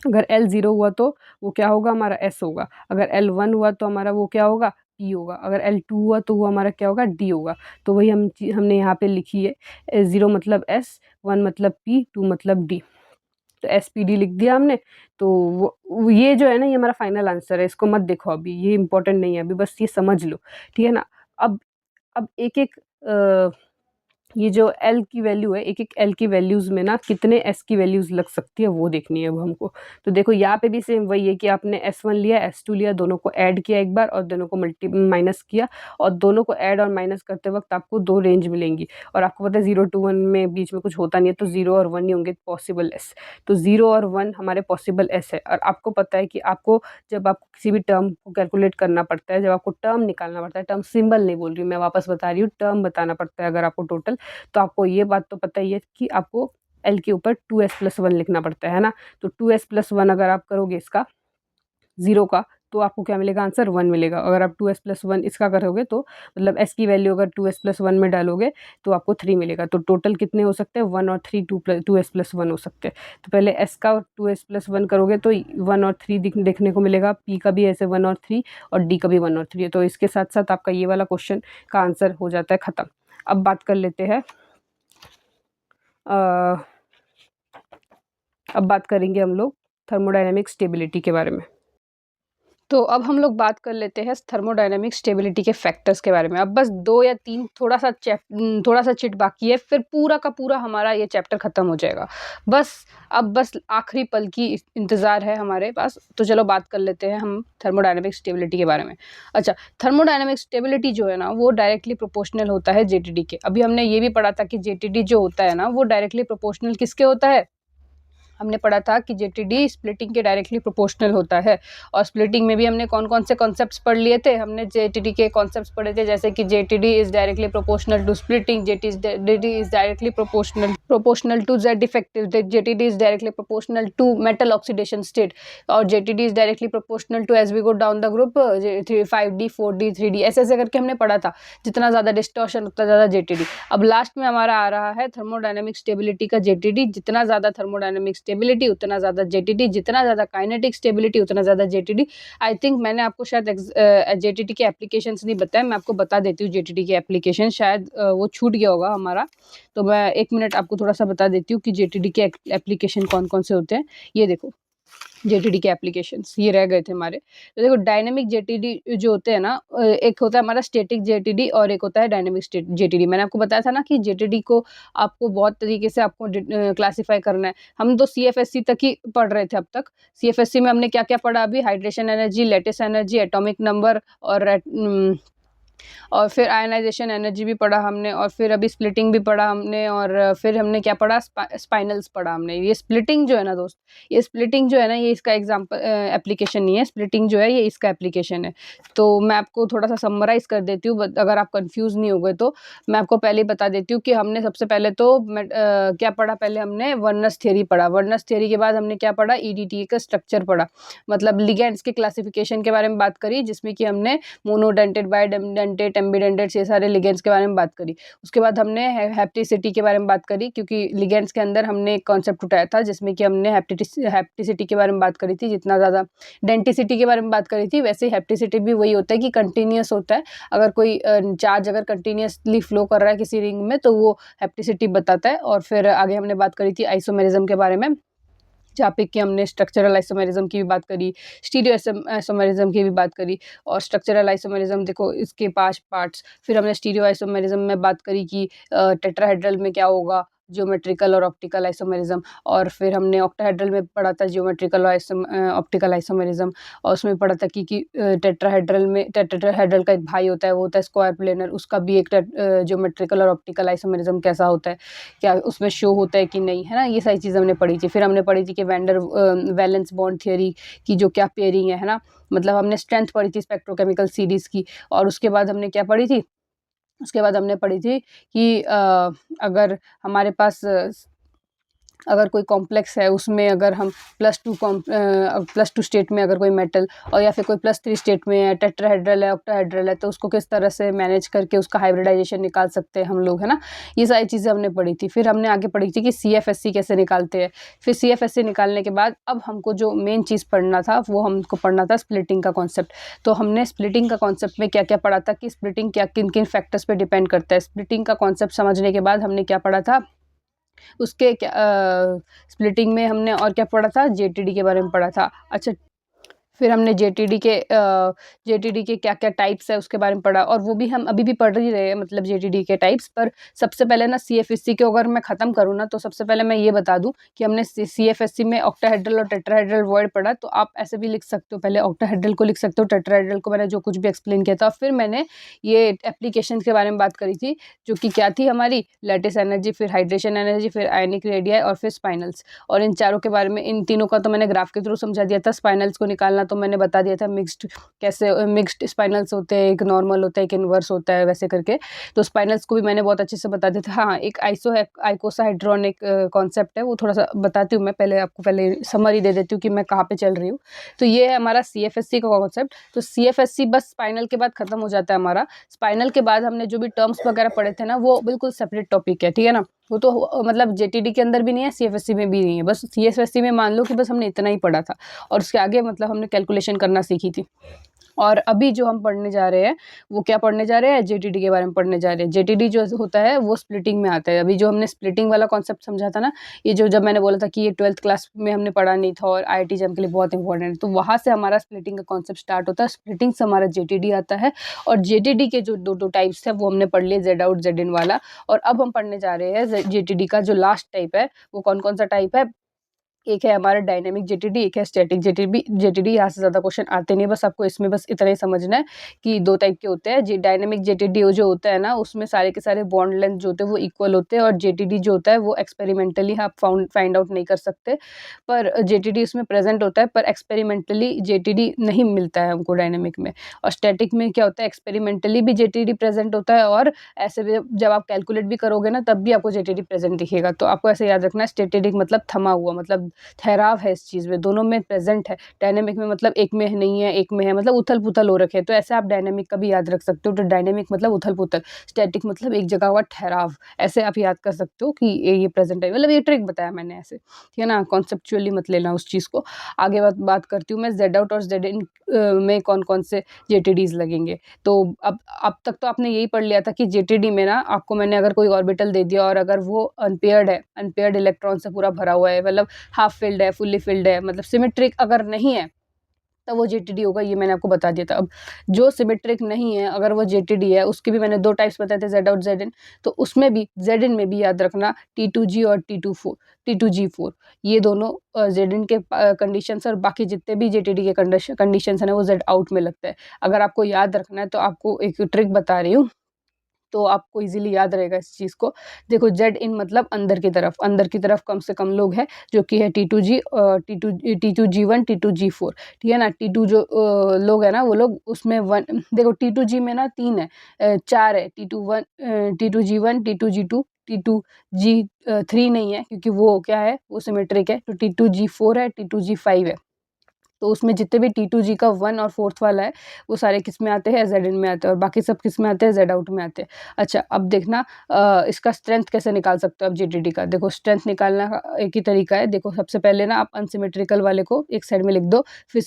अगर L 0 हुआ तो वो क्या होगा, हमारा S होगा। अगर L 1 हुआ तो हमारा वो क्या होगा, P होगा। अगर L 2 हुआ तो वो हमारा क्या होगा, D होगा। तो वही हमने यहाँ पे लिखी है, 0 मतलब S, 1 मतलब P, 2 मतलब D। तो SPD लिख दिया हमने। तो ये जो है ना, ये हमारा फाइनल आंसर है, इसको मत देखो अभी, ये इम्पोर्टेंट नहीं है अभी, बस ये समझ लो, ठीक है ना। अब एक-एक ये जो L की वैल्यू है, एक-एक L की वैल्यूज़ में ना कितने S की वैल्यूज़ लग सकती है वो देखनी है अब हमको। तो देखो यहाँ पे भी सेम वही है कि आपने S1 लिया, S2 लिया, दोनों को ऐड किया एक बार और दोनों को माइनस किया, और दोनों को ऐड और माइनस करते वक़्त आपको 2 रेंज मिलेंगी, और आपको पता है 0 टू 1 में बीच में कुछ होता नहीं है, तो 0 और 1 ही होंगे पॉसिबल S। तो 0 और 1 हमारे पॉसिबल S है, और आपको पता है कि आपको जब आपको किसी भी टर्म को कैलकुलेट करना पड़ता है, जब आपको टर्म निकालना पड़ता है, टर्म सिंबल नहीं बोल रही हूँ मैं, वापस बता रही हूँ, टर्म बताना पड़ता है अगर आपको टोटल, तो आपको ये बात तो पता ही है कि आपको L के ऊपर 2s+1 लिखना पड़ता है ना। तो 2s+1 अगर आप करोगे इसका 0 का, तो आपको क्या मिलेगा, आंसर 1 मिलेगा। अगर आप 2s+1 इसका करोगे तो मतलब s की वैल्यू अगर 2s+1 में डालोगे तो आपको 3 मिलेगा। तो टोटल कितने हो सकते हैं, 1 और 3, 2s+1 हो सकते हैं। तो पहले s का 2s+1 करोगे तो 1 और 3 देखने को मिलेगा, p का भी ऐसे 1 और 3, और d का भी 1 और 3 है। तो इसके साथ-साथ आपका ये वाला क्वेश्चन का आंसर हो जाता है खत्म। अब बात कर लेते हैं अब बात करेंगे हम लोग थर्मोडायनामिक स्टेबिलिटी के बारे में। तो अब हम लोग बात कर लेते हैं थर्मोडायनामिक स्टेबिलिटी के फैक्टर्स के बारे में। अब बस 2 या 3 थोड़ा सा चिट बाकी है, फिर पूरा का पूरा हमारा ये चैप्टर खत्म हो जाएगा। अब बस आखिरी पल की इंतज़ार है हमारे पास। तो चलो बात कर लेते हैं हम थर्मोडायनामिक स्टेबिलिटी के बारे में। अच्छा, थर्मोडायनामिक स्टेबिलिटी जो है ना, वो डायरेक्टली प्रोपोर्शनल होता है जेटीडी के। अभी हमने ये भी पढ़ा था कि जेटीडी जो होता है ना, वो डायरेक्टली प्रोपोर्शनल किसके होता है, हमने पढ़ा था कि जेटीडी स्प्लिटिंग के डायरेक्टली प्रोपोर्शनल होता है। और स्प्लिटिंग में भी हमने कौन-कौन से कॉन्सेप्ट्स पढ़ लिए थे, हमने जेटीडी के कॉन्सेप्ट्स पढ़े थे, जैसे कि JTD is directly proportional to splitting, JTD is directly proportional to Z effective, JTD is directly proportional to metal oxidation state, और JTD is directly proportional to as we go down the group 5D 4D 3D, ऐसे करके हमने पढ़ा था। जितना ज़्यादा distortion उतना ज़्यादा जेटीडी। अब लास्ट में हमारा आ रहा है थर्मोडायनेमिक स्टेबिलिटी का जेटीडी। जितना ज़्यादा थर्मोडायनेमिक स्टेबिलिटी उतना ज़्यादा जेटीडी, जितना ज़्यादा काइनेटिक स्टेबिलिटी उतना ज़्यादा जेटीडी। आई थिंक मैंने आपको शायद जेटीडी के एप्लीकेशंस नहीं बताया, मैं आपको बता देती हूँ जेटीडी के एप्लीकेशन, शायद वो छूट गया होगा हमारा, तो मैं 1 मिनट आपको थोड़ा सा बता देती हूँ कि जेटीडी के एप्लीकेशन कौन कौन से होते हैं। ये देखो जेटीडी के एप्लीकेशंस ये रह गए थे हमारे। तो देखो डायनेमिक जेटीडी जो होते हैं ना, एक होता है हमारा स्टैटिक जेटीडी और एक होता है डायनेमिक जेटीडी। मैंने आपको बताया था ना कि जेटीडी को आपको बहुत तरीके से आपको क्लासिफाई करना है। हम तो सीएफएससी तक ही पढ़ रहे थे अब तक। सीएफएससी में हमने क्या क्या पढ़ा अभी, hydration energy, lattice energy, atomic number और और फिर आयनाइजेशन एनर्जी भी पढ़ा हमने, और फिर अभी स्प्लिटिंग भी पढ़ा हमने, और फिर हमने क्या पढ़ा, स्पाइनल्स पढ़ा हमने। ये स्प्लिटिंग जो है ना दोस्त, ये स्प्लिटिंग जो है ना, ये इसका एग्जाम्पल एप्लीकेशन नहीं है, स्प्लिटिंग जो है ये इसका एप्लीकेशन है। तो मैं आपको थोड़ा सा समराइज कर देती हूँ, अगर आप कंफ्यूज नहीं हो गए तो। मैं आपको पहले ही बता देती हूँ कि हमने सबसे पहले तो क्या पढ़ा, पहले हमने वर्नस थ्योरी पढ़ा। वर्नस थ्योरी के बाद हमने क्या पढ़ा, ईडीटी का स्ट्रक्चर पढ़ा, मतलब लिगेंड्स के क्लासिफिकेशन के बारे में बात करी, जिसमें कि हमने मोनोडेंटेड, बाइडेंटेड, एम्बिडेंटेड, ये सारे लिगेंड्स के बारे में बात करी। उसके बाद हमने हैप्टिसिटी के बारे में बात करी, क्योंकि लिगेंड्स के अंदर हमने एक कॉन्सेप्ट उठाया था जिसमें कि हमने हैप्टिसिटी के बारे में बात करी थी। जितना ज़्यादा डेंटिसिटी के बारे में बात करी थी, वैसे ही हैप्टिसिटी भी वही होता है कि कंटिन्यूस होता है। अगर कोई चार्ज अगर कंटिन्यूसली फ्लो कर रहा है किसी रिंग में, तो वो हैप्टिसिटी बताता है। और फिर आगे हमने बात करी थी आइसोमेरिज्म के बारे में, जहाँ पे कि हमने स्ट्रक्चरल आइसोमेरिज्म की भी बात करी, स्टीरियो आइसोमेरिज्म की भी बात करी। और स्ट्रक्चरल आइसोमेरिज्म देखो, इसके 5 पार्ट्स। फिर हमने स्टीरियो आइसोमेरिज्म में बात करी कि टेट्राहेड्रल में क्या होगा, ज्योमेट्रिकल और ऑप्टिकल आइसोमेरिज्म। और फिर हमने ऑक्टाहेड्रल में पढ़ा था ज्योमेट्रिकल और ऑप्टिकल आइसोमेरिज्म। और उसमें पढ़ा था कि टेट्राहेड्रल में, टेट्राहेड्रल का एक भाई होता है, वो होता है स्क्वायर प्लेनर, उसका भी एक ज्योमेट्रिकल और ऑप्टिकल आइसोमेरिज्म कैसा होता है, क्या उसमें शो होता है कि नहीं, है ना। ये सारी चीज़ें हमने पढ़ी थी। फिर हमने पढ़ी थी कि वैंडर वैलेंस बॉन्ड थ्योरी की जो क्या पेयरिंग है ना, मतलब हमने स्ट्रेंथ पढ़ी थी स्पेक्ट्रोकेमिकल सीरीज़ की। और उसके बाद हमने क्या पढ़ी थी, उसके बाद हमने पढ़ी थी कि अगर हमारे पास अगर कोई कॉम्प्लेक्स है, उसमें अगर हम +2 स्टेट में अगर कोई मेटल, और या फिर कोई +3 स्टेट में है, टेट्राहेड्रल है, ऑक्टाहेड्रल है, तो उसको किस तरह से मैनेज करके उसका हाइब्रिडाइजेशन निकाल सकते हैं हम लोग, है ना। ये सारी चीज़ें हमने पढ़ी थी। फिर हमने आगे पढ़ी थी कि CFSC कैसे निकालते हैं। फिर CFSC निकालने के बाद अब हमको जो मेन चीज़ पढ़ना था, वो हमको पढ़ना था स्प्लिटिंग का कॉन्सेप्ट। तो हमने स्प्लिटिंग का कॉन्सेप्ट में क्या क्या पढ़ा था, कि स्प्लिटिंग क्या किन किन फैक्टर्स पे डिपेंड करता है। स्प्लिटिंग का कॉन्सेप्ट समझने के बाद हमने क्या पढ़ा था, उसके क्या स्प्लिटिंग में हमने और क्या पढ़ा था, जेटीडी के बारे में पढ़ा था। अच्छा, फिर हमने जेटीडी के क्या-क्या टाइप्स है उसके बारे में पढ़ा, और वो भी हम अभी भी पढ़ ही रहे हैं, मतलब जेटीडी के टाइप्स। पर सबसे पहले ना सीएफएससी को अगर मैं ख़त्म करूँ ना, तो सबसे पहले मैं ये बता दूँ कि हमने सीएफएससी में ऑक्टाहेड्रल और टेट्राहेड्रल वर्ड पढ़ा। तो आप ऐसे भी लिख सकते हो, पहले ऑक्टाहेड्रल को लिख सकते हो, टेट्राहेड्रल को मैंने जो कुछ भी एक्सप्लेन किया था। फिर मैंने ये एप्लीकेशंस के बारे में बात करी थी, जो कि क्या थी हमारी, लैटिस एनर्जी, फिर हाइड्रेशन एनर्जी, फिर आयनिक रेडियाई और फिर स्पाइनल्स। और इन चारों के बारे में, इन तीनों का तो मैंने ग्राफ के थ्रू समझा दिया था। स्पाइनल्स को निकालना तो मैंने बता दिया था, मिक्स्ड स्पाइनल्स होते हैं, एक नॉर्मल होता है, एक इन्वर्स होता है, वैसे करके। तो स्पाइनल्स को भी मैंने बहुत अच्छे से बता दिया था। हाँ, एक आइकोसाहेड्रॉन एक कॉन्सेप्ट है, वो थोड़ा सा बताती हूँ मैं, पहले आपको पहले समरी दे देती हूँ कि मैं कहाँ पे चल रही हूँ। तो ये है हमारा सीएफएससी का कॉन्सेप्ट। तो सीएफएससी बस स्पाइनल के बाद खत्म हो जाता है हमारा। स्पाइनल के बाद हमने जो भी टर्म्स वगैरह पढ़े थे ना, वो बिल्कुल सेपरेट टॉपिक है, ठीक है ना। वो तो मतलब जेटीडी के अंदर भी नहीं है, सीएफएससी में भी नहीं है, बस सीएफएससी में मान लो कि बस हमने इतना ही पढ़ा था, और उसके आगे मतलब हमने कैलकुलेशन करना सीखी थी। और अभी जो हम पढ़ने जा रहे हैं, वो क्या पढ़ने जा रहे हैं, जेटीडी के बारे में पढ़ने जा रहे हैं। जेटीडी जो होता है वो स्प्लिटिंग में आता है। अभी जो हमने स्प्लिटिंग वाला कॉन्सेप्ट समझा था ना, ये जो जब मैंने बोला था कि ये 12th क्लास में हमने पढ़ा नहीं था और आईआईटी एग्जाम के लिए बहुत इंपॉर्टेंट है, तो वहाँ से हमारा स्प्लिटिंग का कॉन्सेप्ट स्टार्ट होता है। स्प्लिटिंग से हमारा जेटीडी आता है, और जेटीडी के जो दो टाइप्स है वो हमने पढ़ लिए, जेड आउट, जेड इन वाला। और अब हम पढ़ने जा रहे हैं जेटीडी का जो लास्ट टाइप है, वो कौन कौन सा टाइप है। एक है हमारा डायनेमिक जेटीडी, एक है स्टैटिक जेटीडी। यहाँ से ज़्यादा क्वेश्चन आते नहीं, बस आपको इसमें बस इतना ही समझना है कि 2 टाइप के होते हैं। डायनेमिक जेटीडी जो होता है ना, उसमें सारे के सारे बॉन्ड लेंथ जो होते हैं वो इक्वल होते हैं, और जेटीडी जो होता है वो एक्सपेरिमेंटली आप फाइंड आउट नहीं कर सकते, पर जेटीडी उसमें प्रेजेंट होता है, पर एक्सपेरिमेंटली जेटीडी नहीं मिलता है हमको डायनेमिक में। और स्टैटिक में क्या होता है, एक्सपेरिमेंटली भी जेटीडी प्रेजेंट होता है, और ऐसे भी जब आप कैलकुलेट भी करोगे ना, तब भी आपको जेटीडी प्रेजेंट दिखेगा। तो आपको ऐसे याद रखना है, स्टैटिक मतलब थमा हुआ, मतलब ठहराव है इस चीज़ में, दोनों में प्रेजेंट है। डायनेमिक में मतलब एक में नहीं है, एक में है, मतलब उथल-पुथल हो रखे हैं। तो ऐसे आप डायनेमिक का भी याद रख सकते हो। तो डायनेमिक मतलब उथल-पुथल, स्टैटिक मतलब एक जगह हुआ ठहराव। ऐसे आप याद कर सकते हो कि ये प्रेजेंट है, मतलब ये ट्रिक बताया मैंने ऐसे, ठीक है ना। कॉन्सेप्चुअली मत लेना उस चीज़ को। आगे बात करती हूँ मैं जेड आउट और जेड इन में कौन-कौन से जेटीडीज़ लगेंगे। तो अब तक तो आपने यही पढ़ लिया था कि जेटीडी में ना, आपको मैंने अगर कोई ऑर्बिटल दे दिया और अगर वो अनपेयर्ड है, अनपेयर्ड इलेक्ट्रॉन से पूरा भरा हुआ है, मतलब हाफ फिल्ड है, फुल्ली फिल्ड है, मतलब सिमेट्रिक अगर नहीं है, तब वो जेटीडी होगा, ये मैंने आपको बता दिया था। अब जो सिमेट्रिक नहीं है, अगर वो जेटीडी है, उसके भी मैंने 2 टाइप्स बताए थे, जेड आउट, जेड इन। तो उसमें भी जेड इन में भी याद रखना T2G और T2G4, ये दोनों जेड इन के कंडीशंस, और बाकी जितने भी जेटीडी के कंडीशंस हैं वो जेड आउट में लगता है। अगर आपको याद रखना है तो आपको एक ट्रिक बता रही हूँ, तो आपको इजीली याद रहेगा इस चीज़ को। देखो, जेड इन मतलब अंदर की तरफ कम से कम लोग हैं, जो कि है T2G, T2G1, T2G4, ठीक है ना। T2 जो लोग हैं ना, वो लोग उसमें 1, देखो T2G में ना 3 है, 4 है, T2G1, T2G2, T2G3 नहीं है, क्योंकि वो क्या है, वो सिमेट्रिक है। तो T2G4 है, T2G5 है। तो उसमें जितने भी T2G का 1 और 4th वाला है, वो सारे किस में आते हैं, जेड इन में आते हैं, और बाकी सब किस में आते हैं, जेड आउट में आते हैं। अच्छा, अब देखना इसका स्ट्रेंथ कैसे निकाल सकते हो आप जेटीडी का। देखो, स्ट्रेंथ निकालना का एक ही तरीका है। देखो, सबसे पहले ना आप अनसिमेट्रिकल वाले को एक साइड में लिख दो, फिर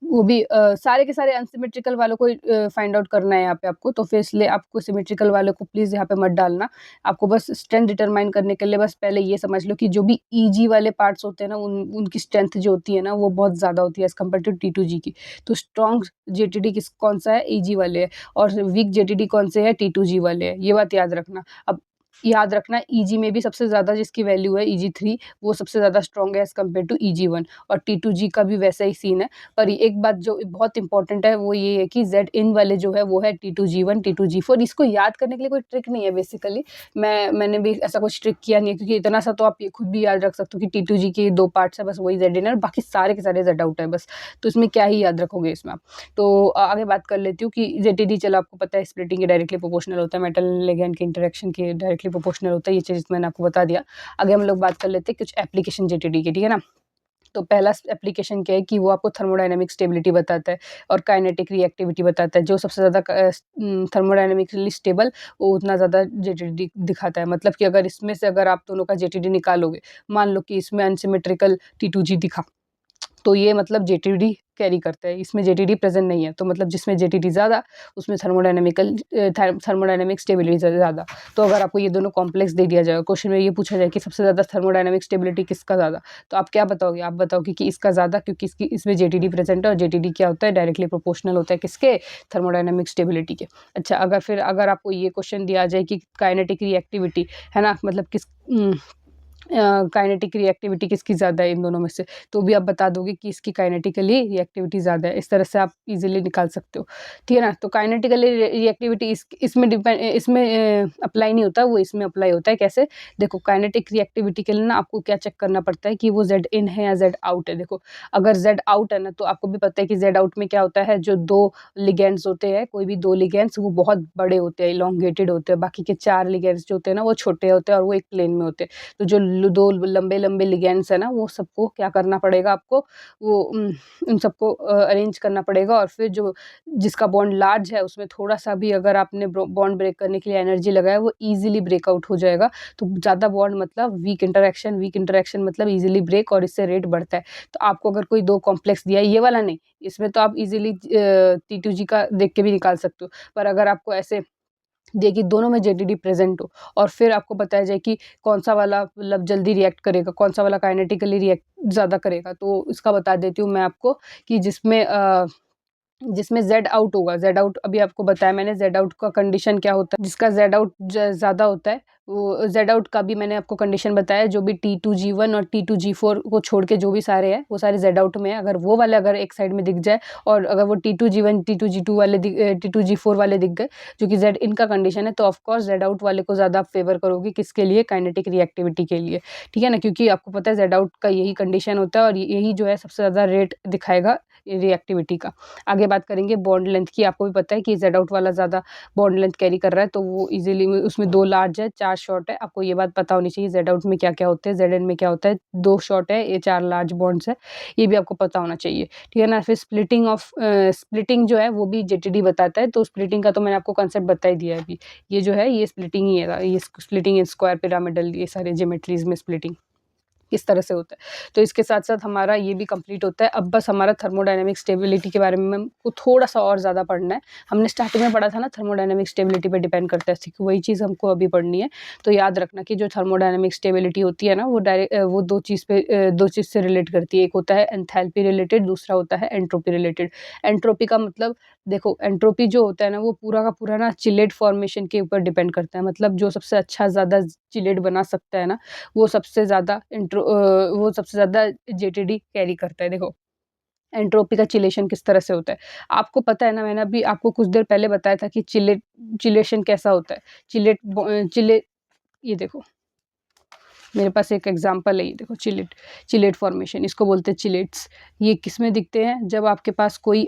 वो भी सारे के सारे अनसिमेट्रिकल वालों को फाइंड आउट करना है यहाँ पे आपको। तो फिर इसलिए आपको सिमेट्रिकल वालों को प्लीज़ यहाँ पे मत डालना। आपको बस स्ट्रेंथ डिटरमाइन करने के लिए बस पहले ये समझ लो कि जो भी ईजी वाले पार्ट्स होते हैं ना, उनकी स्ट्रेंथ जो होती है ना, वो बहुत ज़्यादा होती है एज़ कम्पेयर टू T2G की। तो स्ट्रॉन्ग जेटीडी कौन सा है, ईजी वाले है, और वीक जेटीडी कौन से है, T2G वाले है। ये बात याद रखना। अब याद रखना, ईजी में भी सबसे ज़्यादा जिसकी वैल्यू है EG3, वो सबसे ज़्यादा स्ट्रॉन्ग है एज़ कम्पेयर टू EG1, और T2G का भी वैसा ही सीन है। पर एक बात जो बहुत इंपॉर्टेंट है, वो ये है कि जेड इन वाले जो है, वो है T2G1, T2G4। इसको याद करने के लिए कोई ट्रिक नहीं है बेसिकली। मैंने भी ऐसा कुछ ट्रिक किया नहीं है, क्योंकि इतना सा तो आप ये खुद भी याद रख सकते हो कि T2G के 2 पार्ट्स है, बस वही जेड इन है, और बाकी सारे के सारे जेड आउट है बस। तो इसमें क्या ही याद रखोगे इसमें आप। तो आगे बात कर लेती हूँ कि जेटीडी, चलो आपको पता है स्प्लिटिंग के डायरेक्टली प्रोपोर्शनल होता है, मेटल लिगैंड के इंटरेक्शन के डायरेक्टली प्रोपोर्शनल होता है। ये चीज़ मैंने आपको बता दिया। आगे हम लोग बात कर लेते हैं कुछ एप्लीकेशन जेटीडी की, ठीक है ना। तो पहला एप्लीकेशन क्या है कि वो आपको थर्मोडायनामिक स्टेबिलिटी बताता है और काइनेटिक रिएक्टिविटी बताता है। जो सबसे ज़्यादा थर्मोडायनामिकली स्टेबल, वो उतना ज़्यादा जेटीडी दिखाता है। मतलब कि अगर इसमें से अगर आप दोनों का जेटीडी निकालोगे, मान लो कि इसमें अनसिमेट्रिकल T2G दिखा, तो ये मतलब जेटीडी कैरी करता है, इसमें जेटीडी प्रेजेंट नहीं है। तो मतलब जिसमें जेटीडी ज़्यादा, उसमें थर्मोडायनामिक स्टेबिलिटी ज़्यादा। तो अगर आपको ये दोनों कॉम्प्लेक्स दे दिया जाए, क्वेश्चन में ये पूछा जाए कि सबसे ज़्यादा थर्मोडायनामिक स्टेबिलिटी किसका ज़्यादा, तो आप क्या बताओगे? आप बताओगे कि इसका ज़्यादा, क्योंकि इसमें जेटीडी प्रेजेंट है, और जेटीडी क्या होता है, डायरेक्टली प्रोपोर्शनल होता है किसके, थर्मोडायनामिक स्टेबिलिटी के। अच्छा, अगर आपको ये क्वेश्चन दिया जाए कि काइनेटिक रिएक्टिविटी है ना, मतलब काइनेटिक रिएक्टिविटी किसकी ज़्यादा है इन दोनों में से, तो भी आप बता दोगे कि इसकी काइनेटिकली रिएक्टिविटी ज़्यादा है। इस तरह से आप इजीली निकाल सकते हो, ठीक है ना। तो काइनेटिकली रिएक्टिविटी इसमें अप्लाई नहीं होता, वो इसमें अप्लाई होता है। कैसे? देखो, काइनेटिक रिएक्टिविटी के लिए ना आपको क्या चेक करना पड़ता है कि वो जेड इन है या जेड आउट है। देखो, अगर जेड आउट है ना, तो आपको भी पता है कि जेड आउट में क्या होता है, जो 2 लिगेंड्स होते हैं, कोई भी 2 लिगेंड्स, वो बहुत बड़े होते हैं, इलोंगेटेड होते हैं। बाकी के 4 लिगेंड्स जो होते हैं ना, वो छोटे होते हैं और वो एक प्लेन में होते हैं। तो जो 2 लंबे-लंबे लिगेंड्स है ना, वो सबको क्या करना पड़ेगा आपको, वो उन सबको अरेंज करना पड़ेगा, और फिर जो जिसका बॉन्ड लार्ज है, उसमें थोड़ा-सा भी अगर आपने बॉन्ड ब्रेक करने के लिए एनर्जी लगाया, वो ईज़िली ब्रेकआउट हो जाएगा। तो ज़्यादा बॉन्ड मतलब वीक इंटरैक्शन मतलब ईज़िली ब्रेक, और इससे रेट बढ़ता है। तो आपको अगर कोई 2 कॉम्प्लेक्स दिया है, ये वाला नहीं, इसमें तो आप ईज़िली T2G का देख के भी निकाल सकते हो। पर अगर आपको ऐसे दिए कि दोनों में जेटीडी प्रेजेंट हो, और फिर आपको बताया जाए कि कौन-सा वाला मतलब जल्दी रिएक्ट करेगा, कौन-सा वाला काइनेटिकली रिएक्ट ज़्यादा करेगा, तो इसका बता देती हूँ मैं आपको कि जिसमें जेड आउट होगा, जेड आउट अभी आपको बताया मैंने, जेड आउट का कंडीशन क्या होता है, जिसका जेड आउट ज़्यादा होता है, वो जेड आउट का भी मैंने आपको कंडीशन बताया। जो भी T2G1 और T2G4 को छोड़ के जो भी सारे हैं, वो सारे जेड आउट में है। अगर वो वाले अगर एक साइड में दिख जाए, और अगर वो T2G1 T2G2 वाले T2G4 वाले दिख गए, जो कि जेड इन का कंडीशन है, तो ऑफकोर्स जेड आउट वाले को ज़्यादा आप फेवर करोगे, किसके लिए, काइनेटिक रिएक्टिविटी के लिए, ठीक है ना। क्योंकि आपको पता है जेड आउट का यही कंडीशन होता है, और यही जो है सबसे ज़्यादा रेट दिखाएगा रिएक्टिविटी का। आगे बात करेंगे बॉन्ड लेंथ की। आपको भी पता है कि जेड आउट वाला ज़्यादा बॉन्ड लेंथ कैरी कर रहा है, तो वो इजीली उसमें 2 लार्ज है, 4 शॉर्ट है। आपको ये बात पता होनी चाहिए जेड आउट में क्या क्या होते हैं, जेड इन में क्या होता है, 2 शॉर्ट है, ये 4 लार्ज बॉन्ड्स है, ये भी आपको पता होना चाहिए, ठीक है ना। फिर स्प्लिटिंग जो है, वो भी जेटीडी बताता है। तो स्प्लिटिंग का तो मैंने आपको कंसेप्ट बता ही दिया है अभी। ये जो है, ये स्प्लिटिंग ही है, ये स्प्लिटिंग इन स्क्वायर पिरामिडल, ये सारे ज्योमेट्रीज में स्प्लिटिंग, किस तरह से होता है। तो इसके साथ साथ हमारा ये भी कंप्लीट होता है। अब बस हमारा थर्मोडायनेमिक स्टेबिलिटी के बारे में हमको थोड़ा सा और ज़्यादा पढ़ना है। हमने स्टार्टिंग में पढ़ा था ना थर्मोडायनेमिक स्टेबिलिटी पे डिपेंड करता है, ठीक वही चीज़ हमको अभी पढ़नी है। तो याद रखना कि जो थर्मोडायनेमिक स्टेबिलिटी होती है ना वो दो चीज़ से रिलेट करती है। एक होता है एंथैल्पी रिलेटेड, दूसरा होता है एंट्रोपी रिलेटेड। एंट्रोपी का मतलब देखो, एंट्रोपी जो होता है ना वो पूरा का पूरा ना चिलेट फॉर्मेशन के ऊपर डिपेंड करता है। मतलब जो सबसे अच्छा ज़्यादा चिलेट बना सकता है ना वो सबसे ज़्यादा जेटीडी कैरी करता है। देखो एंट्रोपी का चिलेशन किस तरह से होता है आपको पता है ना, मैंने अभी आपको कुछ देर पहले बताया था कि चिलेशन कैसा होता है। ये देखो मेरे पास एक एग्जांपल है, ये देखो चिलेट फॉर्मेशन, इसको बोलते हैं चिलेट्स। ये किसमें दिखते हैं? जब आपके पास कोई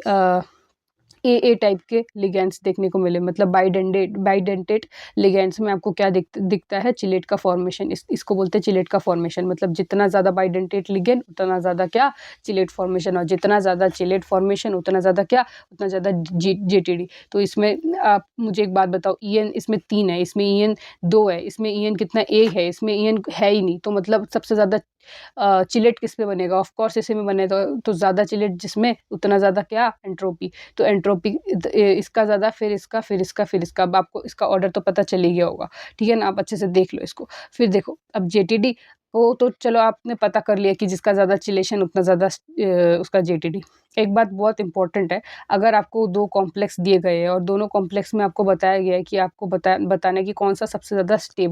ए टाइप के लिगेंड्स देखने को मिले, मतलब बाइडेंटेट लिगेंड्स में आपको क्या दिखता है? चिलेट का फॉर्मेशन। इसको बोलते हैं चिलेट का फॉर्मेशन। मतलब जितना ज़्यादा बाइडेंटेट लिगेंड उतना ज़्यादा क्या? Chelate formation. और जितना ज़्यादा चिलेट फॉर्मेशन उतना ज़्यादा क्या? उतना ज़्यादा जेटीडी। तो इसमें आप मुझे एक बात बताओ, ईएन इसमें 3 है, इसमें ईएन 2 है, इसमें ईएन कितना? 1 है, इसमें ईएन है ही नहीं। तो मतलब सबसे ज़्यादा चिलेट किस पे बनेगा? ऑफ कोर्स इसी में बनेगा। तो ज़्यादा चिलेट जिसमें उतना ज़्यादा क्या? एंट्रोपी। तो एंट्रोपी इसका ज़्यादा, फिर इसका, फिर इसका, फिर इसका। अब आपको इसका ऑर्डर तो पता चल ही गया होगा, ठीक है ना? आप अच्छे से देख लो इसको। फिर देखो अब जेटीडी को तो चलो आपने पता कर लिया कि जिसका ज़्यादा चिलेशन उतना ज़्यादा उसका जेटीडी। एक बात बहुत इंपॉर्टेंट है, अगर आपको 2 कॉम्प्लेक्स दिए गए हैं और दोनों कॉम्प्लेक्स में आपको बताया गया है कि आपको बताना है कि कौन सा सबसे ज़्यादा सबसे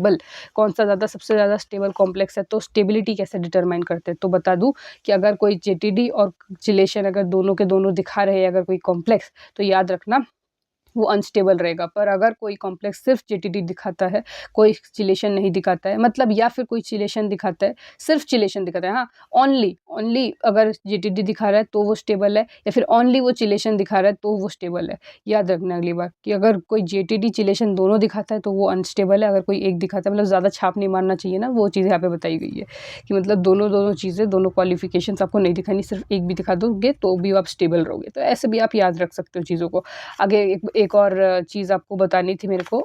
ज़्यादा स्टेबल कॉम्प्लेक्स है, तो स्टेबिलिटी कैसे डिटरमाइन करते हैं? तो बता दूँ कि अगर कोई जेटीडी और चिलेशन अगर दोनों के दोनों दिखा रहे हैं अगर कोई कॉम्प्लेक्स, तो याद रखना वो अनस्टेबल रहेगा। पर अगर कोई कॉम्प्लेक्स सिर्फ जेटीडी दिखाता है, कोई चिलेशन नहीं दिखाता है, मतलब या फिर कोई चिलेशन दिखाता है, सिर्फ चिलेशन दिखाता है, हाँ, ओनली अगर जेटीडी दिखा रहा है तो वो स्टेबल है, या फिर ओनली वो चिलेशन दिखा रहा है तो वो स्टेबल है। याद रखना अगली बार कि अगर कोई जेटीडी चिलेशन दोनों दिखाता है तो वो अनस्टेबल है, अगर कोई एक दिखाता है, मतलब ज़्यादा छाप नहीं मारना चाहिए ना, वो चीज़ यहाँ पे बताई गई है कि मतलब दोनों चीज़ें, दोनों क्वालिफिकेशंस आपको नहीं दिखानी, सिर्फ एक भी दिखा दोगे तो भी आप स्टेबल रहोगे। तो ऐसे भी आप याद रख सकते हो चीज़ों को। आगे एक और चीज़ आपको बतानी थी मेरे को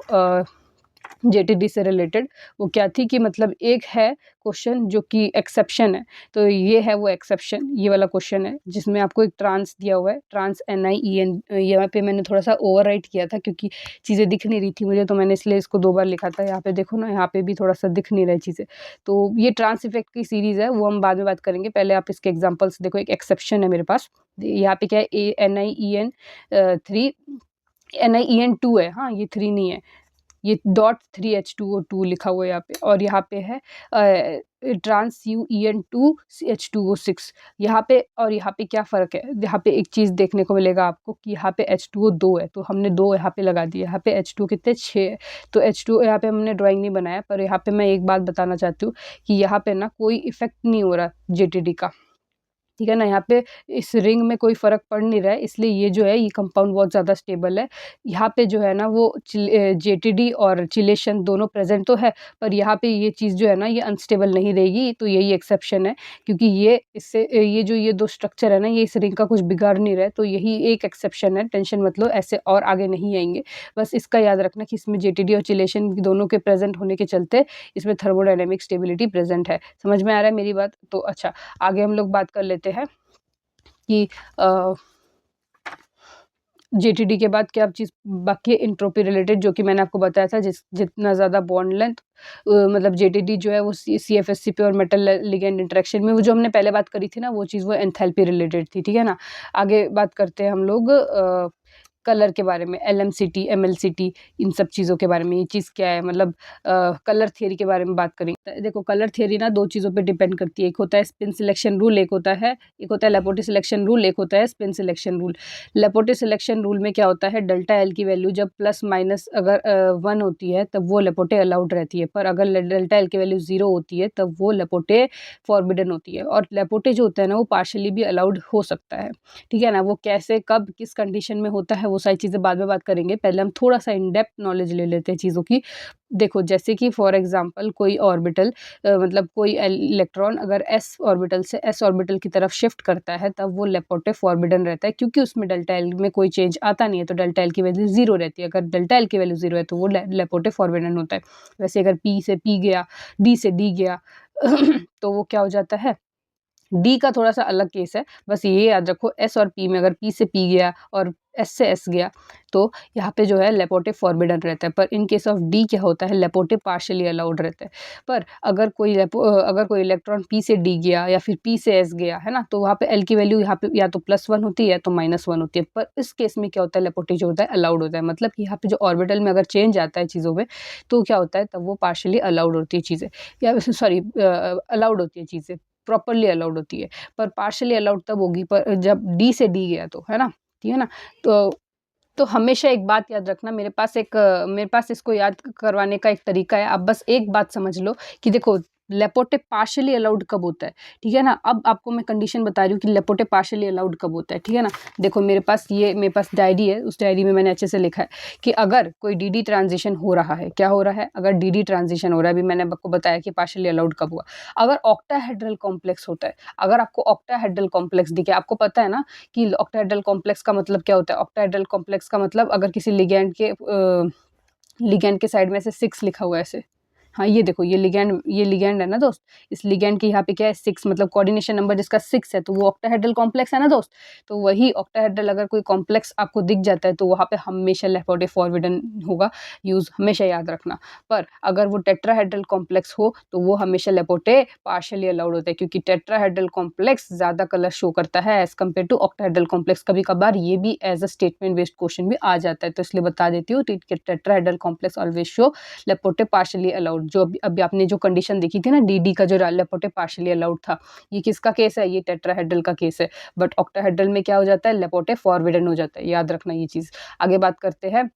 जेटीडी से रिलेटेड। वो क्या थी कि मतलब एक है क्वेश्चन जो कि एक्सेप्शन है, तो ये है वो एक्सेप्शन, ये वाला क्वेश्चन है जिसमें आपको एक ट्रांस दिया हुआ है, ट्रांस NIEN। यहाँ पे मैंने थोड़ा सा ओवरराइट किया था क्योंकि चीज़ें दिख नहीं रही थी मुझे, तो मैंने इसलिए इसको 2 बार लिखा था। यहाँ पे देखो ना, यहाँ पे भी थोड़ा सा दिख नहीं रहा है चीज़ें। तो ये ट्रांस इफेक्ट की सीरीज़ है, वो हम बाद में बात करेंगे। पहले आप इसके एग्जाम्पल्स देखो। एक एक्सेप्शन है मेरे पास, यहाँ पे क्या है? NIEN 3, NIEN 2 है, हाँ, ये 3 नहीं है, ये डॉट 3H2O2 लिखा हुआ है यहाँ पे। और यहाँ पे है ट्रांस UEN2 H2O6 यहाँ पे। और यहाँ पे क्या फ़र्क है? यहाँ पे एक चीज़ देखने को मिलेगा आपको कि यहाँ पे H2O 2 है, तो हमने 2 यहाँ पे लगा दिया। यहाँ पे H2O कितने? 6 है। तो H2O यहाँ पे हमने ड्राइंग नहीं बनाया, पर यहाँ पे मैं एक बात बताना चाहती हूँ कि यहाँ पे ना कोई इफेक्ट नहीं हो रहा जेटीडी का, ठीक है ना? यहाँ पे इस रिंग में कोई फ़र्क पड़ नहीं रहा है, इसलिए ये जो है ये कंपाउंड बहुत ज़्यादा स्टेबल है। यहाँ पे जो है ना वो जेटीडी और चिलेशन दोनों प्रेजेंट तो है, पर यहाँ पे ये चीज़ जो है ना ये अनस्टेबल नहीं रहेगी। तो यही एक्सेप्शन है, क्योंकि ये 2 स्ट्रक्चर है ना, ये इस रिंग का कुछ बिगाड़ नहीं रहा है। तो यही एक एक्सेप्शन है, टेंशन मत लो, ऐसे और आगे नहीं आएंगे। बस इसका याद रखना कि इसमें जेटीडी और चिलेशन दोनों के प्रेजेंट होने के चलते इसमें थर्मोडायनेमिक स्टेबिलिटी प्रेजेंट है। समझ में आ रहा है मेरी बात? तो अच्छा, आगे हम लोग बात कर लेते हैं कि जेटीडी के बाद क्या चीज़ बाकी है? एंट्रोपी रिलेटेड, जो कि मैंने आपको बताया था, जितना ज़्यादा बॉन्ड लेंथ मतलब जेटीडी जो है वो CFSC पे और मेटल लिगेंड इंटरेक्शन में, वो जो हमने पहले बात करी थी ना, वो चीज़ वो एंथैल्पी रिलेटेड थी, ठीक है ना? आगे बात करते हैं हम लोग कलर के बारे में, LMCT, MLCT, इन सब चीज़ों के बारे में। ये चीज़ क्या है? मतलब कलर थियरी के बारे में बात करेंगे। देखो कलर थियरी ना 2 चीज़ों पे डिपेंड करती है, एक होता है स्पिन सिलेक्शन रूल, एक होता है लैपोटे सिलेक्शन रूल, एक होता है spin selection rule. Laporte selection rule में क्या होता है? डेल्टा L की वैल्यू जब प्लस माइनस अगर 1 होती है तब वो लैपोटे अलाउड रहती है, पर अगर डेल्टा L की वैल्यू 0 होती है तब वो लैपोटे फॉरबिडन होती है। और लैपोटे जो होता है ना वो पार्शियली भी अलाउड हो सकता है, ठीक है ना? वो कैसे, कब, किस कंडीशन में होता है, वो सारी चीज़ें बाद में बात करेंगे। पहले हम थोड़ा सा इन डेप्थ नॉलेज ले लेते हैं चीज़ों की। देखो जैसे कि फॉर एग्जांपल कोई ऑर्बिटल मतलब कोई इलेक्ट्रॉन अगर s ऑर्बिटल से s ऑर्बिटल की तरफ शिफ्ट करता है तब वो लैपोटे फॉरबिडन रहता है, क्योंकि उसमें डेल्टा L में कोई चेंज आता नहीं है, तो डेल्टा L की वैल्यू 0 रहती है। अगर डेल्टा L की वैल्यू 0 है तो वो लैपोटे फॉरबिडन होता है। वैसे अगर P से P गया, D से D गया, तो वो क्या हो जाता है, डी का थोड़ा सा अलग केस है, बस ये याद रखो एस और पी में अगर पी से पी गया और एस से एस गया तो यहाँ पे जो है लेपोटे फॉरबिडन रहता है, पर इन केस ऑफ डी क्या होता है, लेपोटे पार्शियली अलाउड रहता है। पर अगर कोई इलेक्ट्रॉन पी से डी गया या फिर पी से एस गया है ना, तो वहाँ पे एल की वैल्यू यहाँ पे या तो +1 होती है तो -1 होती है, पर इस केस में क्या होता है, लेपोटे जो होता है अलाउड होता है, मतलब कि यहाँ पे जो ऑर्बिटल में अगर चेंज आता है चीज़ों में तो क्या होता है, तब वो पार्शियली अलाउड होती है चीज़ें, या सॉरी अलाउड होती है चीज़ें, प्रॉपर्ली अलाउड होती है। पर पार्शियली अलाउड तब होगी पर जब डी से डी गया तो, है ना? ठीक है ना? तो हमेशा एक बात याद रखना, मेरे पास इसको याद करवाने का एक तरीका है। आप बस एक बात समझ लो कि देखो लेपोटे पार्शियली अलाउड कब होता है, ठीक है ना? अब आपको मैं कंडीशन बता रही हूँ कि लेपोटे पार्शियली अलाउड कब होता है, ठीक है ना? देखो मेरे पास डायरी है, उस डायरी में मैंने अच्छे से लिखा है कि अगर कोई डी ट्रांजिशन हो रहा है, क्या हो रहा है? अगर डी ट्रांजिशन हो रहा है, अभी मैंने आपको बताया कि पार्शियली अलाउड कब हुआ। अगर ऑक्टाहेड्रल कॉम्प्लेक्स होता है, अगर आपको ऑक्टाहेड्रल कॉम्प्लेक्स दिखे, आपको पता है ना कि ऑक्टाहेड्रल कॉम्प्लेक्स का मतलब क्या होता है? ऑक्टाहेड्रल कॉम्प्लेक्स का मतलब अगर किसी लिगैंड के साइड में ऐसे 6 लिखा हुआ है ऐसे, हाँ ये देखो ये लिगैंड है ना दोस्त, इस लिगैंड के यहाँ पे क्या है 6, मतलब कोऑर्डिनेशन नंबर जिसका 6 है तो वो ऑक्टाहेड्रल कॉम्प्लेक्स है ना दोस्त। तो वही ऑक्टाहेड्रल अगर कोई कॉम्प्लेक्स आपको दिख जाता है तो वहाँ पे हमेशा लेपोटे फॉरबिडन होगा, यूज हमेशा याद रखना। पर अगर वो टेट्राहेड्रल कॉम्प्लेक्स हो तो वो हमेशा लेपोटे पार्शियली अलाउड होता है, क्योंकि टेट्राहेड्रल कॉम्प्लेक्स ज्यादा कलर शो करता है as compare to octahedral complex. कभी कभार ये भी as a statement based question भी आ जाता है, तो इसलिए बता देती हूँ tetrahedral complex always show Laporte partially allowed. जो अभी आपने जो कंडीशन देखी थी ना डी का जो लेपोटे पार्शियली अलाउड था, ये किसका केस है, ये टेट्राहेड्रल का केस है। बट ऑक्टाहेड्रल में क्या हो जाता है, लेपोटे फॉरबिडन हो जाता है, याद रखना ये चीज। आगे बात करते हैं,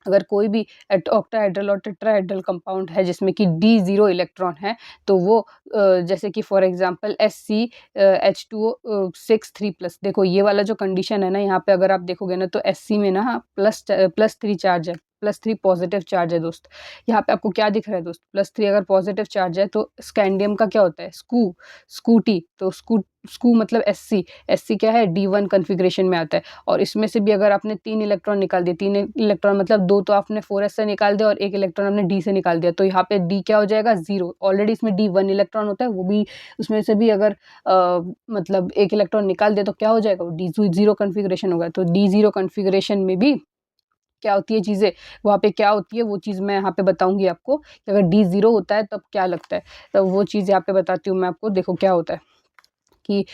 अगर कोई भी ऑक्टाहेड्रल और टेट्राहेड्रल कंपाउंड है जिसमें कि D0 इलेक्ट्रॉन है तो वो जैसे कि फॉर एग्जांपल ScH2O6 3+, देखो ये वाला जो कंडीशन है ना, यहाँ पे अगर आप देखोगे ना तो Sc में ना +3 चार्ज है, +3 पॉजिटिव चार्ज है दोस्त। यहाँ पे आपको क्या दिख रहा है दोस्त, +3 अगर पॉजिटिव चार्ज है तो स्कैंडियम का क्या होता है, स्कूटी, तो स्कू मतलब Sc क्या है, D1 कॉन्फ़िगरेशन में आता है। और इसमें से भी अगर आपने 3 इलेक्ट्रॉन निकाल दिए, 3 इलेक्ट्रॉन मतलब 2 तो आपने 4s से निकाल दिया और 1 इलेक्ट्रॉन आपने D से निकाल दिया, तो यहाँ पे D क्या हो जाएगा, 0। ऑलरेडी इसमें D1 इलेक्ट्रॉन होता है, वो भी उसमें से भी अगर मतलब 1 इलेक्ट्रॉन निकाल दिया तो क्या हो जाएगा, वो D0 कॉन्फ़िगरेशन होगा। तो D0 कॉन्फ़िगरेशन में भी क्या होती है चीज़ें, वहाँ पे क्या होती है वो चीज़ मैं यहाँ पे बताऊँगी आपको कि अगर D0 होता है तब क्या लगता है, तब वो चीज़ यहाँ पे बताती हूँ मैं आपको। देखो क्या होता है कि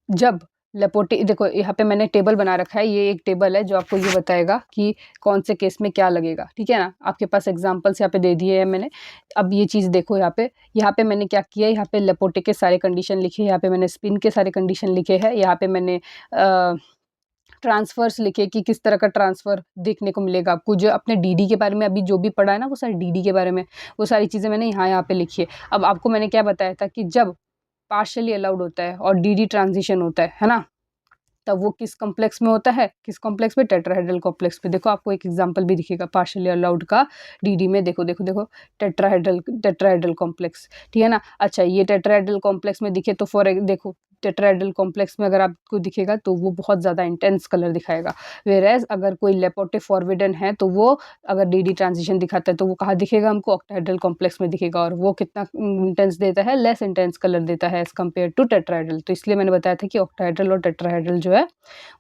जब लेपोटे, देखो यहाँ पे मैंने टेबल बना रखा है, ये एक टेबल है जो आपको ये बताएगा कि कौन से केस में क्या लगेगा, ठीक है ना? आपके पास एग्जांपल्स यहाँ पे दे दिए हैं मैंने। अब ये चीज़ देखो, यहाँ पे मैंने क्या किया है, यहाँ पे लेपोटे के सारे कंडीशन लिखे, यहाँ पे मैंने स्पिन के सारे कंडीशन लिखे हैं, यहाँ पे मैंने ट्रांसफर्स लिखे कि किस तरह का ट्रांसफर देखने को मिलेगा आपको। जो अपने डी के बारे में अभी जो भी पढ़ा है ना, वो सारी डी के बारे में, वो सारी चीज़ें मैंने यहाँ पे लिखी है। अब आपको मैंने क्या बताया था कि जब पार्शियली अलाउड होता है और डी ट्रांजिशन होता है ना, तब वो किस कॉम्प्लेक्स में होता है, किस कॉम्प्लेक्स में, टेट्राहेड्रल कॉम्प्लेक्स में। देखो आपको एक एग्जांपल भी दिखेगा पार्शियली अलाउड का डी में, देखो देखो देखो, टेट्राहेड्रल कॉम्प्लेक्स, ठीक है ना? अच्छा, ये टेट्राहेड्रल कॉम्प्लेक्स में दिखे तो देखो टेट्राहेड्रल कॉम्प्लेक्स में अगर आपको दिखेगा तो वो बहुत ज़्यादा इंटेंस कलर दिखाएगा। वेयरएज अगर कोई लेपोटे फॉरबिडन है तो वो अगर डी ट्रांजिशन दिखाता है तो वो कहाँ दिखेगा हमको, ऑक्टाहेड्रल कॉम्प्लेक्स में दिखेगा, और वो कितना इंटेंस देता है, लेस इंटेंस कलर देता है एज कम्पेयर टू टेट्राहेड्रल। तो इसलिए मैंने बताया था कि ऑक्टाहेड्रल और टेट्राहेड्रल जो है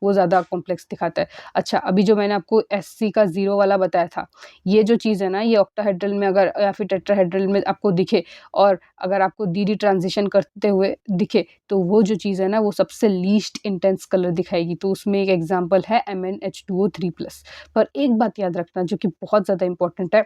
वो ज़्यादा कॉम्प्लेक्स दिखाता है। अच्छा, अभी जो मैंने आपको Sc का 0 वाला बताया था, ये जो चीज़ है ना, ये ऑक्टाहेड्रल में अगर या फिर टेट्राहेड्रल में आपको दिखे और अगर आपको डी ट्रांजिशन करते हुए दिखे तो वो जो चीज़ है ना वो सबसे लीस्ट इंटेंस कलर दिखाएगी। तो उसमें एक एग्जांपल है MnH2O3+। पर एक बात याद रखना जो कि बहुत ज़्यादा इंपॉर्टेंट है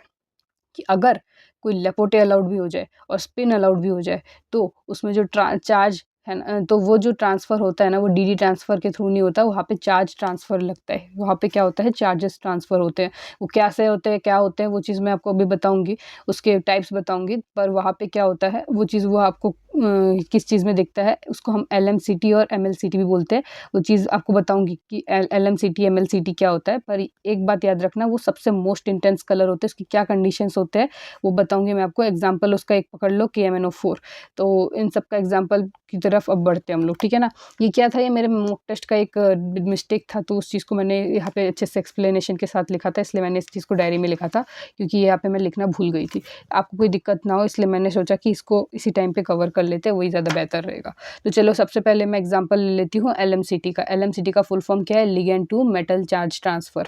कि अगर कोई लेपोटे अलाउड भी हो जाए और स्पिन अलाउड भी हो जाए तो उसमें जो चार्ज है ना, तो वो जो ट्रांसफ़र होता है ना वो डी ट्रांसफ़र के थ्रू नहीं होता, वहाँ पे चार्ज ट्रांसफ़र लगता है। वहाँ पे क्या होता है, चार्जेस ट्रांसफ़र होते हैं। वो कैसे होते हैं, क्या होते हैं, वो चीज़ मैं आपको अभी बताऊँगी, उसके टाइप्स बताऊँगी। पर वहाँ पे क्या होता है वो चीज़ वो आपको किस चीज़ में दिखता है, उसको हम LMCT और MLCT भी बोलते हैं। वो चीज़ आपको बताऊँगी कि LMCT, MLCT क्या होता है। पर एक बात याद रखना, वो सबसे मोस्ट इंटेंस कलर होते हैं, उसकी क्या कंडीशंस होते हैं वो बताऊँगी मैं आपको। एग्ज़ाम्पल उसका एक पकड़ लो, KMNO4। तो इन सब का एग्ज़ाम्पल की तरफ अब बढ़ते हैं हम लोग, ठीक है ना। ये क्या था, ये मेरे मॉक टेस्ट का एक मिस्टेक था, तो उस चीज़ को मैंने यहाँ पे अच्छे से एक्सप्लेनेशन के साथ लिखा था, इसलिए मैंने इस चीज़ को डायरी में लिखा था, क्योंकि यहाँ पे मैं लिखना भूल गई थी। आपको कोई दिक्कत ना हो, इसलिए मैंने सोचा कि इसको इसी टाइम पे कवर कर लेते हैं, वही ज़्यादा बेहतर रहेगा। तो चलो सबसे पहले मैं एग्ज़ाम्पल ले लेती हूँ LMCT का। LMCT का फुल फॉर्म क्या है, ligand to metal charge transfer,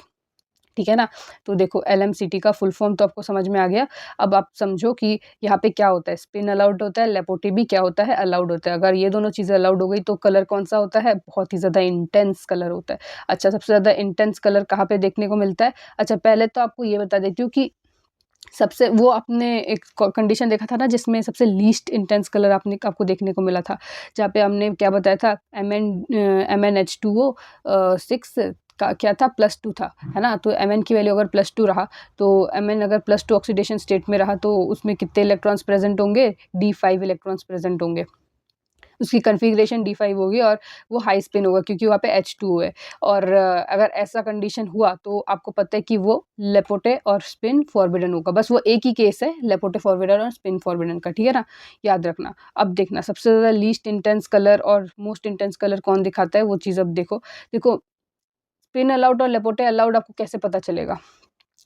ठीक है ना। तो देखो LMCT का फुल फॉर्म तो आपको समझ में आ गया। अब आप समझो कि यहाँ पे क्या होता है, स्पिन अलाउड होता है, लेपोटी भी क्या होता है, अलाउड होता है। अगर ये दोनों चीज़ें अलाउड हो गई तो कलर कौन-सा होता है, बहुत ही ज़्यादा इंटेंस कलर होता है। अच्छा, सबसे ज़्यादा इंटेंस कलर कहाँ पे देखने को मिलता है? अच्छा, पहले तो आपको ये बता देती हूँ कि सबसे वो आपने एक कंडीशन देखा था ना, जिसमें सबसे लीस्ट इंटेंस कलर आपको देखने को मिला था, जहाँ पे हमने क्या बताया था, MnH2O 6 का क्या था, +2 था, है ना। तो Mn की वैल्यू अगर +2 रहा, तो Mn अगर +2 ऑक्सीडेशन स्टेट में रहा, तो उसमें कितने इलेक्ट्रॉन्स प्रेजेंट होंगे, D5 इलेक्ट्रॉन्स प्रेजेंट होंगे। उसकी कॉन्फ़िगरेशन D5 होगी और वो हाई स्पिन होगा, क्योंकि वहाँ पे H2O है। और अगर ऐसा कंडीशन हुआ तो आपको पता है कि वो लेपोटे और स्पिन फॉरबिडन होगा। बस वो एक ही केस है, लेपोटे फॉरबिडन और स्पिन फॉरबिडन का, ठीक है ना, याद रखना। अब देखना सबसे ज़्यादा लीस्ट इंटेंस कलर और मोस्ट इंटेंस कलर कौन दिखाता है, वो चीज़ अब देखो। देखो, स्पिन अलाउड और लेपोटे अलाउड आपको कैसे पता चलेगा?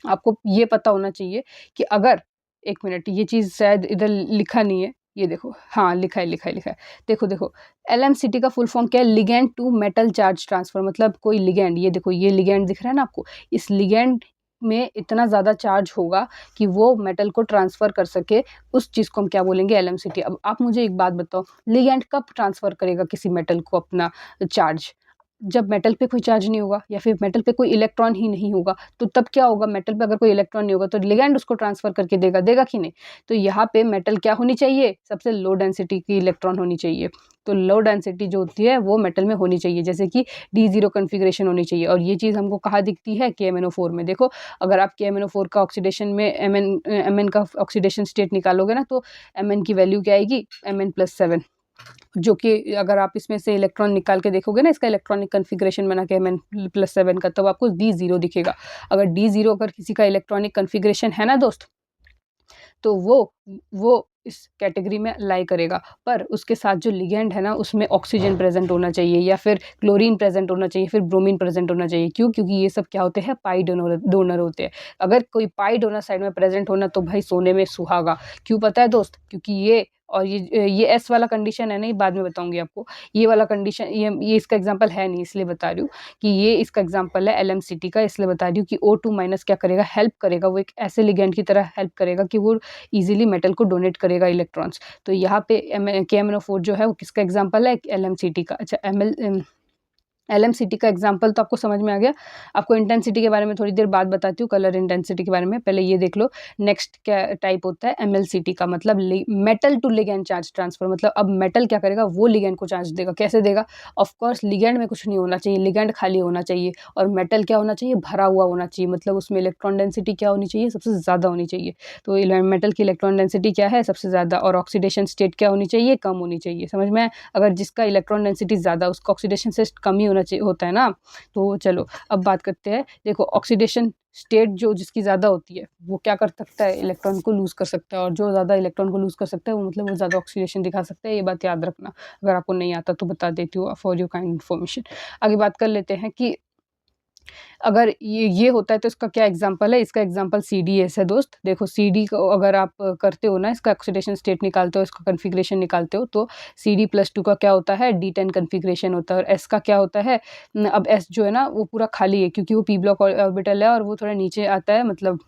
आपको ये पता होना चाहिए कि अगर, एक मिनट, ये चीज़ शायद इधर लिखा नहीं है, ये देखो, हाँ लिखा है, लिखा है, लिखा है। देखो देखो, LMCT का फुल फॉर्म क्या है, ligand to metal charge transfer. मतलब कोई लिगैंड, ये देखो ये लिगैंड दिख रहा है ना आपको, इस लिगैंड में इतना ज़्यादा चार्ज होगा कि वो मेटल को ट्रांसफ़र कर सके, उस चीज़ को हम क्या बोलेंगे, LMCT। अब आप मुझे एक बात बताओ, लिगैंड कब ट्रांसफ़र करेगा किसी मेटल को अपना चार्ज? जब मेटल पे कोई चार्ज नहीं होगा, या फिर मेटल पे कोई इलेक्ट्रॉन ही नहीं होगा, तो तब क्या होगा, मेटल पे अगर कोई इलेक्ट्रॉन नहीं होगा तो लिगैंड उसको ट्रांसफ़र करके देगा, देगा कि नहीं? तो यहाँ पे मेटल क्या होनी चाहिए, सबसे लो डेंसिटी की इलेक्ट्रॉन होनी चाहिए। तो लो डेंसिटी जो होती है वो मेटल में होनी चाहिए, जैसे कि D0 कॉन्फ़िगरेशन होनी चाहिए। और ये चीज़ हमको कहाँ दिखती है, KMNO4 में। देखो, अगर आप KMNO4 का ऑक्सीडेशन में Mn का ऑक्सीडेशन स्टेट निकालोगे ना, तो Mn की वैल्यू क्या आएगी, Mn+7, जो कि अगर आप इसमें से इलेक्ट्रॉन निकाल के देखोगे ना, इसका इलेक्ट्रॉनिक कॉन्फ़िगरेशन बना के Mn+7 का, तब आपको D0 दिखेगा। अगर D0 अगर किसी का इलेक्ट्रॉनिक कॉन्फ़िगरेशन है ना दोस्त, तो वो इस कैटेगरी में लाई करेगा। पर उसके साथ जो लिगैंड है ना, उसमें ऑक्सीजन प्रेज़ेंट होना चाहिए, या फिर क्लोरीन प्रेज़ेंट होना चाहिए, फिर ब्रोमीन प्रेज़ेंट होना चाहिए। क्यों? क्योंकि ये सब क्या होते हैं, पाई डोनर डोनर होते हैं। अगर कोई पाई डोनर साइड में प्रेज़ेंट होना, तो भाई सोने में सुहागा। क्यों पता है दोस्त? क्योंकि ये और ये एस वाला कंडीशन है ना, ये बाद में बताऊँगी आपको। ये वाला कंडीशन, ये इसका एग्ज़ाम्पल है नहीं, इसलिए बता रही हूँ कि ये इसका एग्ज़ाम्पल है LMCT का, इसलिए बता रही हूँ कि O2- क्या करेगा, हेल्प करेगा। वो एक ऐसे लिगैंड की तरह हेल्प करेगा कि वो ईज़िली मेटल को डोनेट करेगा इलेक्ट्रॉन्स। तो यहाँ पे KMNO4 जो है वो किसका एग्ज़ाम्पल है, LMCT का। अच्छा, LMCT का एग्ज़ाम्पल तो आपको समझ में आ गया। आपको इंटेंसिटी के बारे में थोड़ी देर बाद बताती हूँ, कलर इंटेंसिटी के बारे में। पहले ये देख लो, नेक्स्ट क्या टाइप होता है, MLCT का, मतलब metal to ligand charge transfer. मतलब अब मेटल क्या करेगा, वो लिगैंड को चार्ज देगा। कैसे देगा? ऑफ कोर्स लिगैंड में कुछ नहीं होना चाहिए, लिगैंड खाली होना चाहिए, और मेटल क्या होना चाहिए, भरा हुआ होना चाहिए। मतलब उसमें इलेक्ट्रॉन डेंसिटी क्या होनी चाहिए, सबसे ज़्यादा होनी चाहिए। तो मेटल की इलेक्ट्रॉन डेंसिटी क्या है, सबसे ज़्यादा, और ऑक्सीडेशन स्टेट क्या होनी चाहिए, कम होनी चाहिए। समझ में आया? अगर जिसका इलेक्ट्रॉन डेंसिटी ज़्यादा, उसका ऑक्सीडेशन स्टेट कम ही होता है ना। तो चलो अब बात करते हैं। देखो, ऑक्सीडेशन स्टेट जो जिसकी ज़्यादा होती है, वो क्या कर सकता है, इलेक्ट्रॉन को लूज़ कर सकता है, और जो ज़्यादा इलेक्ट्रॉन को लूज़ कर सकता है, वो मतलब वो ज़्यादा ऑक्सीडेशन दिखा सकता है। ये बात याद रखना। अगर आपको नहीं आता तो बता देती हूँ, फॉर योर काइंड इन्फॉर्मेशन। आगे बात कर लेते हैं कि अगर ये होता है तो इसका क्या एग्ज़ाम्पल है, इसका एग्ज़ाम्पल CDS है दोस्त। देखो, CD को अगर आप करते हो ना, इसका ऑक्सीडेशन स्टेट निकालते हो, इसका कॉन्फ़िगरेशन निकालते हो, तो CD+2 का क्या होता है, D10 कॉन्फ़िगरेशन होता है। और S का क्या होता है, अब S जो है ना वो पूरा खाली है, क्योंकि वो p ब्लॉक ऑर्बिटल है, और वो थोड़ा नीचे आता है, मतलब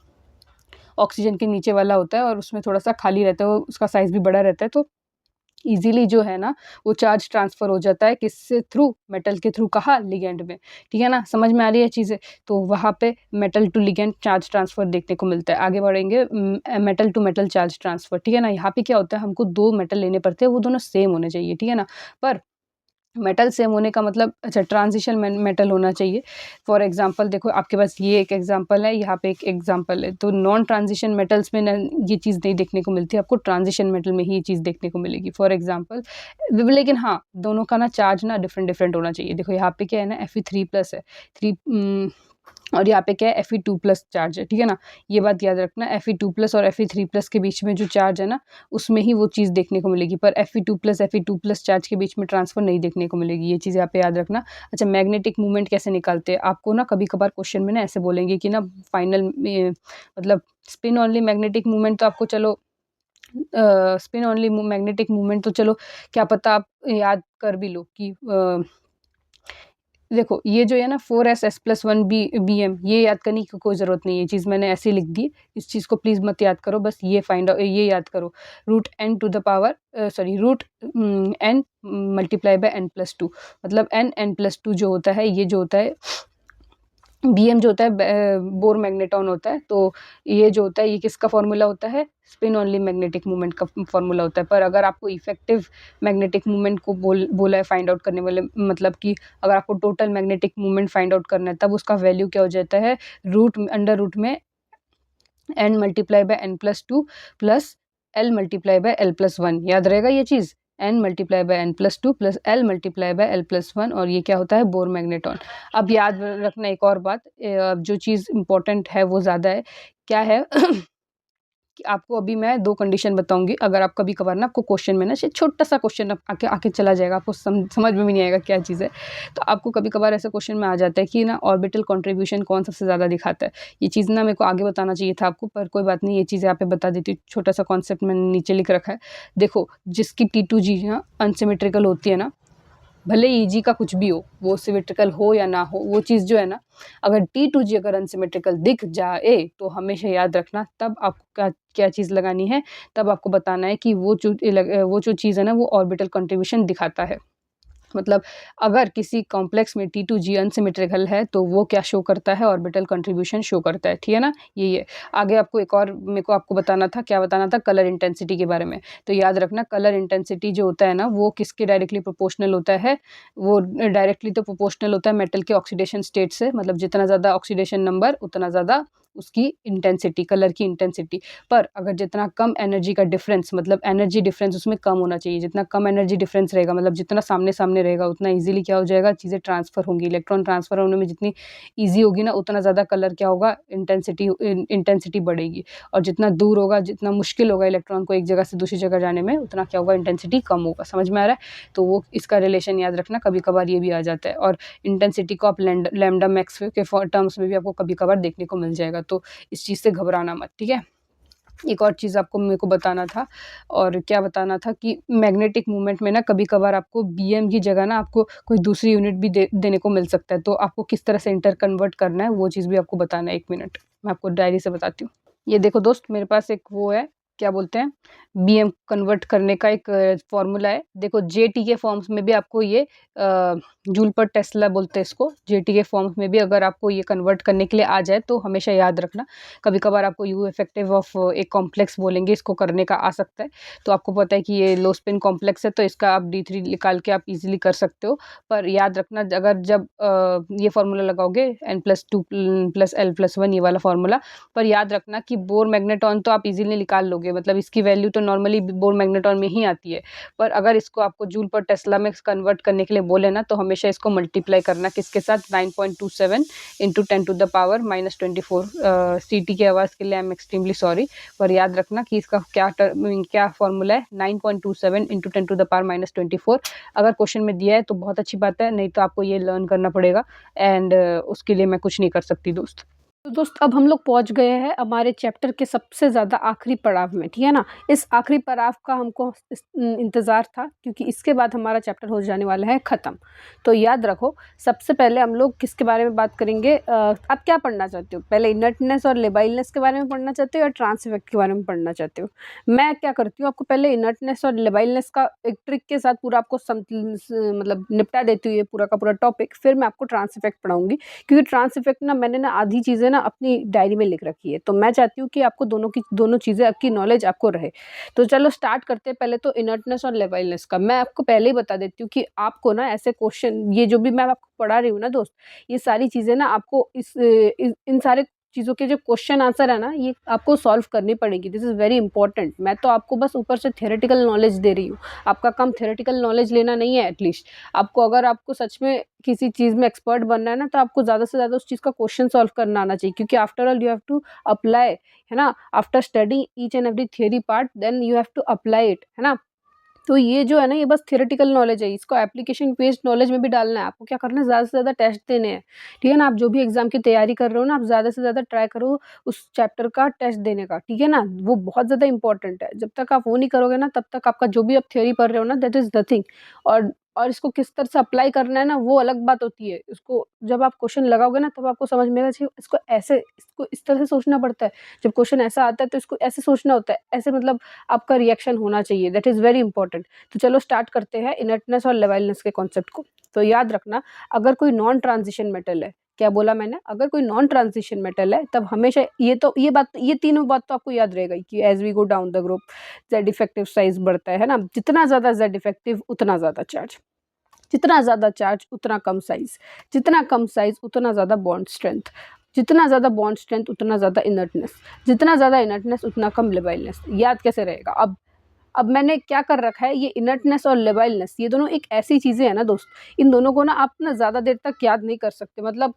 ऑक्सीजन के नीचे वाला होता है, और उसमें थोड़ा-सा खाली रहता है, वो उसका साइज़ भी बड़ा रहता है। तो ईज़िली जो है ना, वो चार्ज ट्रांसफ़र हो जाता है, किससे थ्रू, मेटल के थ्रू, कहाँ, लिगैंड में। ठीक है ना, समझ में आ रही है चीज़ें? तो वहाँ पे metal to ligand charge transfer देखने को मिलता है। आगे बढ़ेंगे, metal to metal charge transfer, ठीक है ना। यहाँ पे क्या होता है, हमको 2 मेटल लेने पड़ते हैं, वो दोनों सेम होने चाहिए, ठीक है ना। पर मेटल सेम होने का मतलब अच्छा ट्रांजिशन मेटल होना चाहिए। फॉर एग्जांपल देखो आपके पास ये एक एग्जांपल है, यहाँ पे एक एग्जांपल है, तो नॉन ट्रांजिशन मेटल्स में ना ये चीज़ नहीं देखने को मिलती, आपको ट्रांजिशन मेटल में ही ये चीज़ देखने को मिलेगी। फॉर एग्जांपल लेकिन हाँ, दोनों का ना चार्ज ना डिफरेंट डिफरेंट होना चाहिए। देखो यहाँ पे क्या है ना, Fe3+ है, 3 और यहाँ पे क्या है, Fe2+ चार्ज है, ठीक है ना। ये बात याद रखना, Fe2+ और Fe3+ के बीच में जो चार्ज है ना, उसमें ही वो चीज़ देखने को मिलेगी, पर Fe2+ चार्ज के बीच में ट्रांसफर नहीं देखने को मिलेगी, ये चीज़ यहाँ पे याद रखना। अच्छा, मैग्नेटिक मूवमेंट कैसे निकालते हैं, आपको ना कभी कभार क्वेश्चन में ना ऐसे बोलेंगे कि ना फाइनल में मतलब स्पिन ओनली मैग्नेटिक मूवमेंट, तो आपको चलो स्पिन ओनली मैग्नेटिक मूवमेंट तो चलो क्या पता आप याद कर भी लो कि देखो ये जो है ना 4s+1 bm, ये याद करने की कोई ज़रूरत नहीं है, ये चीज़ मैंने ऐसे लिख दी, इस चीज़ को प्लीज़ मत याद करो, बस ये याद करो, root n multiply by n+2, मतलब n+2 जो होता है, ये जो होता है बीएम जो होता है बोर मैग्नेटॉन होता है, तो ये जो होता है ये किसका फॉर्मूला होता है, स्पिन ओनली मैग्नेटिक मूवमेंट का फॉर्मूला होता है। पर अगर आपको इफेक्टिव मैग्नेटिक मूवमेंट को बोला है फाइंड आउट करने वाले, मतलब कि अगर आपको total magnetic movement find out करना है, तब उसका वैल्यू क्या हो जाता है, अंडर रूट में n multiply by n+2 plus l multiply by l+1, याद रहेगा ये चीज़, n multiply by n+2 plus l multiply by l+1, और ये क्या होता है, बोर मैग्नेटॉन। अब याद रखना एक और बात, जो चीज़ इंपॉर्टेंट है वो ज़्यादा है, क्या है कि आपको अभी मैं 2 कंडीशन बताऊँगी, अगर आप कभी कभार ना आपको क्वेश्चन में ना छोटा-सा क्वेश्चन आके आके चला जाएगा, आपको समझ में भी नहीं आएगा क्या चीज़ है। तो आपको कभी कभार ऐसा क्वेश्चन में आ जाता है कि ना ऑर्बिटल कंट्रीब्यूशन कौन सबसे ज़्यादा दिखाता है। ये चीज़ ना मेरे को आगे बताना चाहिए था आपको, पर कोई बात नहीं, ये चीज़ यहाँ पे बता देती हूँ, छोटा-सा कॉन्सेप्ट मैंने नीचे लिख रखा है। देखो जिसकी T2G ना अनसिमेट्रिकल होती है ना, भले ही जी का कुछ भी हो, वो सिमेट्रिकल हो या ना हो, वो चीज़ जो है ना, अगर T2G अगर अनसिमेट्रिकल दिख जाए तो हमेशा याद रखना, तब आपको क्या क्या चीज़ लगानी है, तब आपको बताना है कि वो जो चीज़ है ना, वो ऑर्बिटल कंट्रीब्यूशन दिखाता है। मतलब अगर किसी कॉम्प्लेक्स में T2G अनसिमेट्रिकल है तो वो क्या शो करता है, ऑर्बिटल कंट्रीब्यूशन शो करता है, ठीक है ना। ये आगे आपको एक और मेरे को आपको बताना था, क्या बताना था, कलर इंटेंसिटी के बारे में। तो याद रखना कलर इंटेंसिटी जो होता है ना, वो किसके डायरेक्टली प्रोपोर्शनल होता है, वो डायरेक्टली तो प्रोपोर्शनल होता है मेटल के ऑक्सीडेशन स्टेट से, मतलब जितना ज़्यादा ऑक्सीडेशन नंबर उतना ज़्यादा उसकी इंटेंसिटी, कलर की इंटेंसिटी। पर अगर जितना कम एनर्जी का डिफरेंस, मतलब एनर्जी डिफरेंस उसमें कम होना चाहिए, जितना कम एनर्जी डिफरेंस रहेगा, मतलब जितना सामने सामने रहेगा, उतना इजीली क्या हो जाएगा, चीज़ें ट्रांसफ़र होंगी, इलेक्ट्रॉन ट्रांसफ़र होने में जितनी ईजी होगी ना, उतना ज़्यादा कलर क्या होगा, इंटेंसिटी बढ़ेगी, और जितना दूर होगा, जितना मुश्किल होगा इलेक्ट्रॉन को एक जगह से दूसरी जगह जाने में, उतना क्या होगा, इंटेंसिटी कम होगा। समझ में आ रहा है, तो वो इसका रिलेशन याद रखना, कभी कभार ये भी आ जाता है, और इंटेंसिटी को आप लैम्डा मैक्स के टर्म्स में भी आपको कभी कभार देखने को मिल जाएगा, तो इस चीज़ से घबराना मत, ठीक है। एक और चीज़ आपको मेरे को बताना था, और क्या बताना था कि मैग्नेटिक मूवमेंट में ना कभी कभार आपको बीएम की जगह ना आपको कोई दूसरी यूनिट भी देने को मिल सकता है, तो आपको किस तरह से इंटर कन्वर्ट करना है वो चीज़ भी आपको बताना है। 1 मिनट मैं आपको डायरी से बताती हूँ। ये देखो दोस्त, मेरे पास एक वो है, क्या बोलते हैं, बीएम कन्वर्ट करने का एक फॉर्मूला है। देखो जेटी के फॉर्म्स में भी आपको ये जूल पर टेस्ला बोलते हैं इसको, जेटी के फॉर्म्स में भी अगर आपको ये कन्वर्ट करने के लिए आ जाए तो हमेशा याद रखना, कभी कभार आपको यू इफेक्टिव ऑफ एक कॉम्प्लेक्स बोलेंगे, इसको करने का आ सकता है। तो आपको पता है कि ये लो स्पिन कॉम्प्लेक्स है, तो इसका आप D3 निकाल के आप इजीली कर सकते हो। पर याद रखना, अगर जब ये फार्मूला लगाओगे n+2 + l+1, ये वाला फार्मूला, पर याद रखना कि बोर मैग्नेटॉन तो आप इजीली निकाल लोगे, मतलब इसकी वैल्यू तो नॉर्मली बोर मैग्नेटॉन में ही आती है। पर अगर इसको आपको जूल पर टेस्ला में कन्वर्ट करने के लिए बोले ना, तो हमेशा इसको मल्टीप्लाई करना किसके साथ, 9.27 × 10⁻24। सीटी की आवाज़ के लिए आई एम एक्सट्रीमली सॉरी, पर याद रखना कि इसका क्या फॉर्मूला है, 9.27 × 10⁻24। अगर क्वेश्चन में दिया है तो बहुत अच्छी बात है, नहीं तो आपको ये लर्न करना पड़ेगा, एंड उसके लिए मैं कुछ नहीं कर सकती दोस्त। तो दोस्त अब हम लोग पहुंच गए हैं हमारे चैप्टर के सबसे ज़्यादा आखिरी पड़ाव में, ठीक है ना। इस आखिरी पड़ाव का हमको इंतज़ार था, क्योंकि इसके बाद हमारा चैप्टर हो जाने वाला है ख़त्म। तो याद रखो, सबसे पहले हम लोग किसके बारे में बात करेंगे, आप क्या पढ़ना चाहते हो, पहले इनर्टनेस और लेबाइलनेस के बारे में पढ़ना चाहते हो या ट्रांस इफेक्ट के बारे में पढ़ना चाहते हो। मैं क्या करती हूँ, आपको पहले इनर्टनेस और लेबाइलनेस का एक ट्रिक के साथ पूरा आपको मतलब निपटा देती हूँ ये पूरा का पूरा टॉपिक, फिर मैं आपको ट्रांस इफेक्ट पढ़ाऊँगी, क्योंकि ट्रांस इफेक्ट ना मैंने ना आधी चीज़ें चीज़ें ना अपनी डायरी में लिख रखी है। तो मैं चाहती हूँ कि आपको दोनों चीज़ें आपकी नॉलेज आपको रहे। तो चलो स्टार्ट करते हैं पहले तो इनर्टनेस और लेवाइलनेस का। मैं आपको पहले ही बता देती हूँ कि आपको ना ऐसे क्वेश्चन, ये जो भी मैं आपको पढ़ा रही हूँ ना दोस्त, ये सारी चीज़ें ना आपको इन सारे चीज़ों के जो क्वेश्चन आंसर है ना, ये आपको सॉल्व करनी पड़ेगी। This is very important. मैं तो आपको बस ऊपर से थ्योरेटिकल नॉलेज दे रही हूँ। आपका काम थ्योरेटिकल नॉलेज लेना नहीं है। एटलीस्ट आपको, अगर आपको सच में किसी चीज़ में एक्सपर्ट बनना है ना, तो आपको ज़्यादा से ज़्यादा उस चीज़ का क्वेश्चन सॉल्व करना आना चाहिए, क्योंकि after all you have to apply, है ना। After study each and every theory part, then you have to apply it, है ना। तो ये जो है ना, ये बस थ्योरेटिकल नॉलेज है। इसको एप्लीकेशन बेस्ड नॉलेज में भी डालना है। आपको क्या करना है, ज़्यादा से ज़्यादा टेस्ट देने हैं, ठीक है ना। आप जो भी एग्जाम की तैयारी कर रहे हो ना, आप ज़्यादा से ज़्यादा ट्राई करो उस चैप्टर का टेस्ट देने का, ठीक है ना। वो बहुत ज़्यादा इंपॉर्टेंट है। जब तक आप वो नहीं करोगे ना, तब तक आपका जो भी आप थ्योरी पढ़ रहे हो ना, दैट इज़ नथिंग। और इसको किस तरह से अप्लाई करना है ना, वो अलग बात होती है। इसको जब आप क्वेश्चन लगाओगे ना, तब आपको समझ में आएगा, इसको इस तरह से सोचना पड़ता है। जब क्वेश्चन ऐसा आता है तो इसको ऐसे सोचना होता है, ऐसे मतलब आपका रिएक्शन होना चाहिए। That is very important. तो चलो स्टार्ट करते हैं इनर्टनेस और लेवाइलनेस के कॉन्सेप्ट को। तो याद रखना, अगर कोई नॉन ट्रांजिशन मेटल है, क्या बोला मैंने, अगर कोई नॉन ट्रांजिशन मेटल है, तब हमेशा ये तीनों बात तो आपको याद रहेगा कि as we go down the group, Z effective size बढ़ता है ना। जितना ज़्यादा जेड इफेक्टिव, उतना ज़्यादा चार्ज। जितना ज़्यादा चार्ज, उतना कम साइज। जितना कम साइज, उतना ज़्यादा बॉन्ड स्ट्रेंथ। जितना ज़्यादा बॉन्ड स्ट्रेंथ, उतना ज़्यादा इनर्टनेस। जितना ज़्यादा इनर्टनेस, उतना कम लेवाइलनेस। याद कैसे रहेगा? अब मैंने क्या कर रखा है, ये इनर्टनेस और लेवाइलनेस, ये दोनों एक ऐसी चीज़ें हैं ना दोस्त, इन दोनों को ना आप ना ज़्यादा देर तक याद नहीं कर सकते। मतलब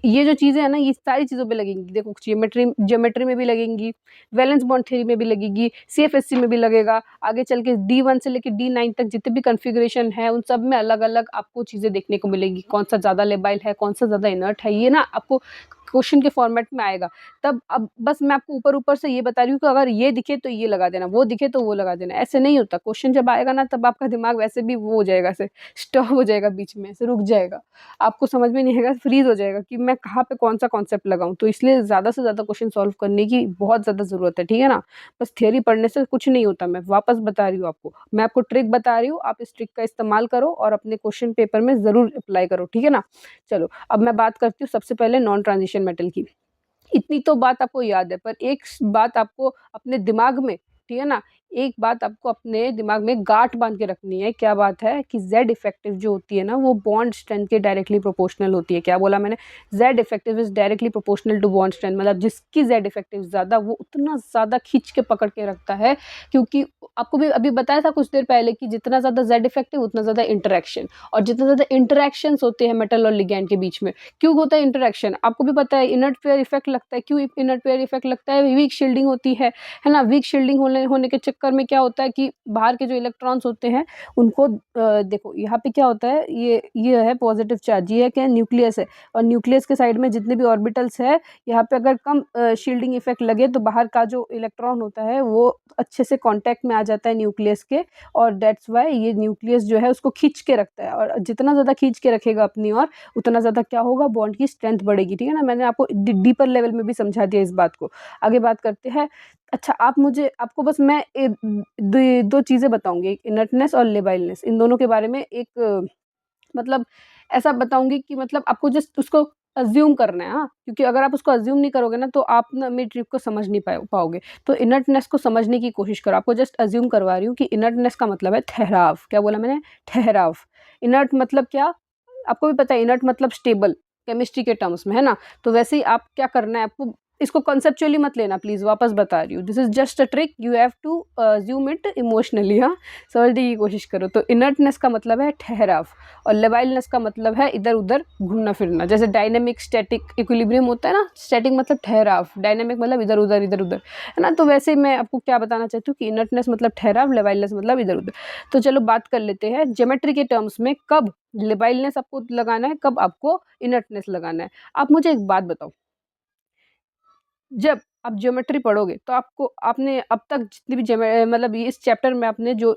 ये जो चीज़ें हैं ना, ये सारी चीज़ों पे लगेंगी। देखो, ज्योमेट्री में भी लगेंगी, वैलेंस बॉन्ड थ्योरी में भी लगेगी, सीएफएससी में भी लगेगा, आगे चल के D1 से लेके D9 तक जितने भी कॉन्फ़िगरेशन है, उन सब में अलग-अलग आपको चीज़ें देखने को मिलेंगी। कौन सा ज़्यादा लेबाइल है, कौन सा ज़्यादा इनर्ट है, ये ना आपको क्वेश्चन के फॉर्मेट में आएगा। तब अब बस मैं आपको ऊपर-ऊपर से ये बता रही हूँ कि अगर ये दिखे तो ये लगा देना, वो दिखे तो वो लगा देना। ऐसे नहीं होता। क्वेश्चन जब आएगा ना, तब आपका दिमाग वैसे भी वो हो जाएगा, ऐसे स्टॉप हो जाएगा, बीच में ऐसे रुक जाएगा। आपको समझ में नहीं आएगा, फ्रीज़ हो जाएगा कि मैं कहाँ पे कौन-सा कॉन्सेप्ट लगाऊँ। तो इसलिए ज़्यादा से ज़्यादा क्वेश्चन सॉल्व करने की बहुत ज़्यादा ज़रूरत है, ठीक है ना? बस थ्योरी पढ़ने से कुछ नहीं होता। मैं वापस बता रही हूँ आपको। मैं आपको ट्रिक बता रही हूँ, आप इस ट्रिक का इस्तेमाल करो और अपने क्वेश्चन पेपर में ज़रूर अप्लाई करो, ठीक है ना? चलो, अब मैं बात करती हूँ सबसे पहले नॉन ट्रांजिशन मेटल की। इतनी तो बात आपको याद है, पर एक बात आपको अपने दिमाग में, ठीक है ना, एक बात आपको अपने दिमाग में गांठ बांध के रखनी है। क्या बात है कि जेड इफेक्टिव जो होती है ना, वो बॉन्ड स्ट्रेंथ के डायरेक्टली प्रोपोर्शनल होती है। क्या बोला मैंने? Z effective is directly proportional to bond strength. मतलब जिसकी जेड इफेक्टिव ज़्यादा, वो उतना ज़्यादा खींच के पकड़ के रखता है। क्योंकि आपको भी अभी बताया था कुछ देर पहले कि जितना ज़्यादा जेड इफेक्टिव, उतना ज़्यादा इंटरेक्शन, और जितना ज़्यादा इंटरेक्शंस होते हैं मेटल और लिगैंड के बीच में। क्यों होता है इंटरेक्शन? आपको भी पता है, इनर्ट पेयर इफेक्ट लगता है। क्यों इनर्ट पेयर इफेक्ट लगता है? वीक शील्डिंग होती है ना। वीक शील्डिंग होने के चक्कर में क्या होता है कि बाहर के जो इलेक्ट्रॉन्स होते हैं, उनको देखो यहाँ पे क्या होता है, ये है पॉजिटिव चार्ज, ये है क्या, न्यूक्लियस है। और न्यूक्लियस के साइड में जितने भी ऑर्बिटल्स है, यहाँ पे अगर कम शील्डिंग इफेक्ट लगे, तो बाहर का जो इलेक्ट्रॉन होता है, वो अच्छे से कॉन्टैक्ट में आ जाता है न्यूक्लियस के, और दैट्स वाई ये न्यूक्लियस जो है उसको खींच के रखता है। और जितना ज़्यादा खींच के रखेगा अपनी ओर, उतना ज़्यादा क्या होगा, बॉन्ड की स्ट्रेंथ बढ़ेगी, ठीक है ना। मैंने आपको डीपर लेवल में भी समझा दिया इस बात को। आगे बात करते हैं। अच्छा, आपको बस मैं दो चीज़ें बताऊंगी, एक इनर्टनेस और लेबाइलनेस। इन दोनों के बारे में एक मतलब ऐसा बताऊंगी कि मतलब आपको जस्ट उसको अज्यूम करना है, हाँ। क्योंकि अगर आप उसको अज्यूम नहीं करोगे ना, तो आप ना मेरी ट्रिक को समझ नहीं पाओगे। तो इनर्टनेस को समझने की कोशिश करो। आपको जस्ट अज्यूम करवा रही हूँ कि इनर्टनेस का मतलब है ठहराव। क्या बोला मैंने? ठहराव। इनर्ट मतलब क्या? आपको भी पता है, इनर्ट मतलब स्टेबल, केमिस्ट्री के टर्म्स में, है ना। तो वैसे ही आप क्या करना है, आपको इसको कंसेप्चुअली मत लेना प्लीज़, वापस बता रही हूँ। This is just a trick, you have to assume it emotionally, हाँ। समझने की कोशिश करो। तो इनर्टनेस का मतलब है ठहराव, और लेवाइलनेस का मतलब है इधर उधर घूमना फिरना। जैसे डायनेमिक, स्टैटिक, इक्विलिब्रियम होता है ना। स्टैटिक मतलब ठहराव, डायनेमिक मतलब इधर उधर इधर उधर, है ना। तो वैसे मैं आपको क्या बताना चाहती हूँ कि इनर्टनेस मतलब ठहराव, लेवाइलनेस मतलब इधर उधर। तो चलो बात कर लेते हैं ज्योमेट्री के टर्म्स में, कब लेबाइलनेस आपको लगाना है, कब आपको इनर्टनेस लगाना है। आप मुझे एक बात बताओ, जब आप ज्योमेट्री पढ़ोगे, तो आपने अब तक जितनी भी मतलब इस चैप्टर में आपने जो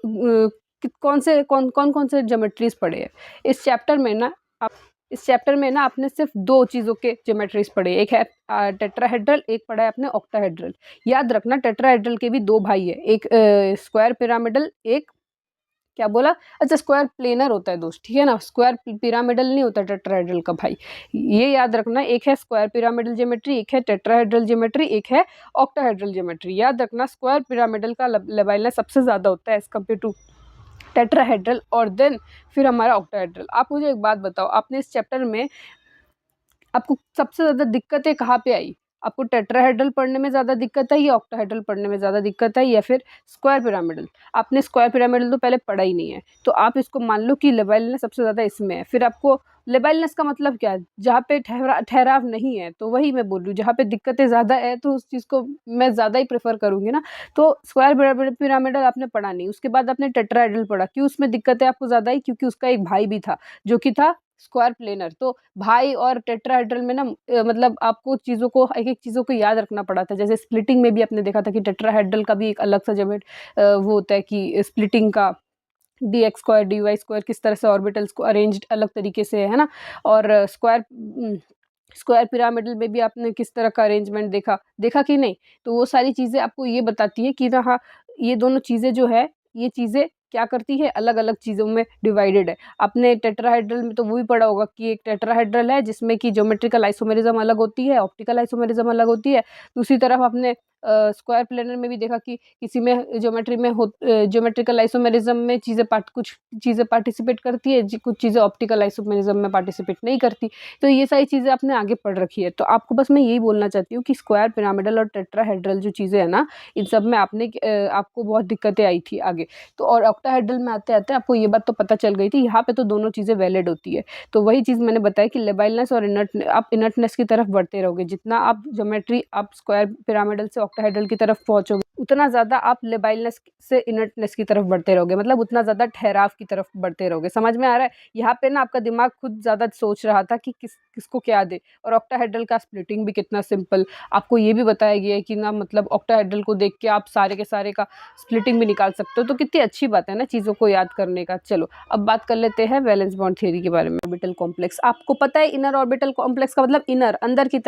कौन से ज्योमेट्रीज पढ़े हैं इस चैप्टर में ना। आप इस चैप्टर में ना आपने सिर्फ दो चीज़ों के ज्योमेट्रीज पढ़े। एक है टेट्राहेड्रल, एक पढ़ा है आपने ऑक्टाहेड्रल। याद रखना, टेट्राहेड्रल के भी दो भाई है, एक स्क्वायर पिरामिडल, एक क्या बोला? अच्छा, स्क्वायर प्लेनर होता है दोस्त, ठीक है ना, स्क्वायर पिरामिडल नहीं होता टेट्राहेड्रल का भाई, ये याद रखना। एक है स्क्वायर पिरामिडल ज्योमेट्री, एक है टेट्राहेड्रल ज्योमेट्री, एक है ऑक्टाहेड्रल ज्योमेट्री। याद रखना, स्क्वायर पिरामिडल का लेबेलिनस सबसे ज़्यादा होता है एज कम्पेयर टू टेट्राहेड्रल, और देन फिर हमारा ऑक्टाहेड्रल। आप मुझे एक बात बताओ, आपने इस चैप्टर में आपको सबसे ज़्यादा दिक्कतें कहाँ पे आई? आपको टेट्राहेड्रल पढ़ने में ज़्यादा दिक्कत आई या ऑक्टाहेड्रल पढ़ने में ज़्यादा दिक्कत आई या फिर स्क्वायर पिरामिडल? आपने स्क्वायर पिरामिडल तो पहले पढ़ा ही नहीं है, तो आप इसको मान लो कि लेबेलिनस सबसे ज़्यादा इसमें है। फिर आपको लेबेलिनस का मतलब क्या है? जहाँ पे ठहराव नहीं है, तो वही मैं बोल रही हूँ, जहाँ पे दिक्कतें ज़्यादा है तो उस चीज़ को मैं ज़्यादा ही प्रेफ़र करूँगी ना। तो स्क्वायर पिरामिडल आपने पढ़ा नहीं, उसके बाद आपने टेट्राहेड्रल पढ़ा। क्यों उसमें दिक्कतें आपको ज़्यादा आई? क्योंकि उसका एक भाई भी था, जो कि था स्क्वायर प्लेनर। तो भाई और टेट्राहेड्रल में ना मतलब आपको चीज़ों को, एक-एक चीज़ों को याद रखना पड़ा था। जैसे स्प्लिटिंग में भी आपने देखा था कि टेट्राहेड्रल का भी एक अलग सा वो होता है कि स्प्लिटिंग का dx स्क्वायर dy स्क्वायर किस तरह से ऑर्बिटल्स को अरेंज्ड अलग तरीके से है ना। और स्क्वायर पिरामिडल में भी आपने किस तरह का अरेंजमेंट देखा कि नहीं? तो वो सारी चीज़ें आपको ये बताती है कि ना, हाँ, ये दोनों चीज़ें जो है, ये चीज़ें क्या करती है, अलग-अलग चीज़ों में डिवाइडेड है। आपने टेट्राहेड्रल में तो वो भी पढ़ा होगा कि एक टेट्राहेड्रल है जिसमें कि ज्योमेट्रिकल आइसोमेरिज्म अलग होती है, ऑप्टिकल आइसोमेरिज्म अलग होती है। दूसरी तरफ आपने स्क्वायर प्लेनर में भी देखा कि किसी में ज्योमेट्रिकल आइसोमेरिज्म में कुछ चीज़ें पार्टिसिपेट करती है, कुछ चीज़ें ऑप्टिकल आइसोमेरिज्म में पार्टिसिपेट नहीं करती। तो ये सारी चीज़ें आपने आगे पढ़ रखी है। तो आपको बस मैं यही बोलना चाहती हूँ कि स्क्वायर पिरामिडल और टेट्राहेड्रल जो चीज़ें हैं ना, इन सब में आपको बहुत दिक्कतें आई थी आगे। तो और ऑक्टाहेड्रल में आते-आते आपको ये बात तो पता चल गई थी, यहाँ पे तो दोनों चीज़ें वैलिड होती है। तो वही चीज़ मैंने बताया कि लेबाइलनेस और आप इनर्टनेस की तरफ बढ़ते रहोगे। जितना आप आप स्क्वायर पिरामिडल से ऑक्टाहेड्रल की तरफ पहुँचोगे, उतना ज़्यादा आप लेबाइलनेस से इनर्टनेस की तरफ बढ़ते रहोगे, मतलब उतना ज़्यादा ठहराव की तरफ बढ़ते रहोगे। समझ में आ रहा है? यहाँ पे ना आपका दिमाग खुद ज़्यादा सोच रहा था कि किसको क्या दे, और ऑक्टाहेड्रल का स्प्लिटिंग भी कितना सिंपल आपको ये भी बताया गया है कि ना, मतलब ऑक्टाहेड्रल को देख के आप सारे के सारे का स्प्लिटिंग भी निकाल सकते हो। तो कितनी अच्छी बात है ना चीज़ों को याद करने का। चलो अब बात कर लेते हैं वैलेंस बॉन्ड थ्योरी के बारे में। ऑर्बिटल कॉम्प्लेक्स, आपको पता है इनर ऑर्बिटल कॉम्प्लेक्स का मतलब इनर, अंदर की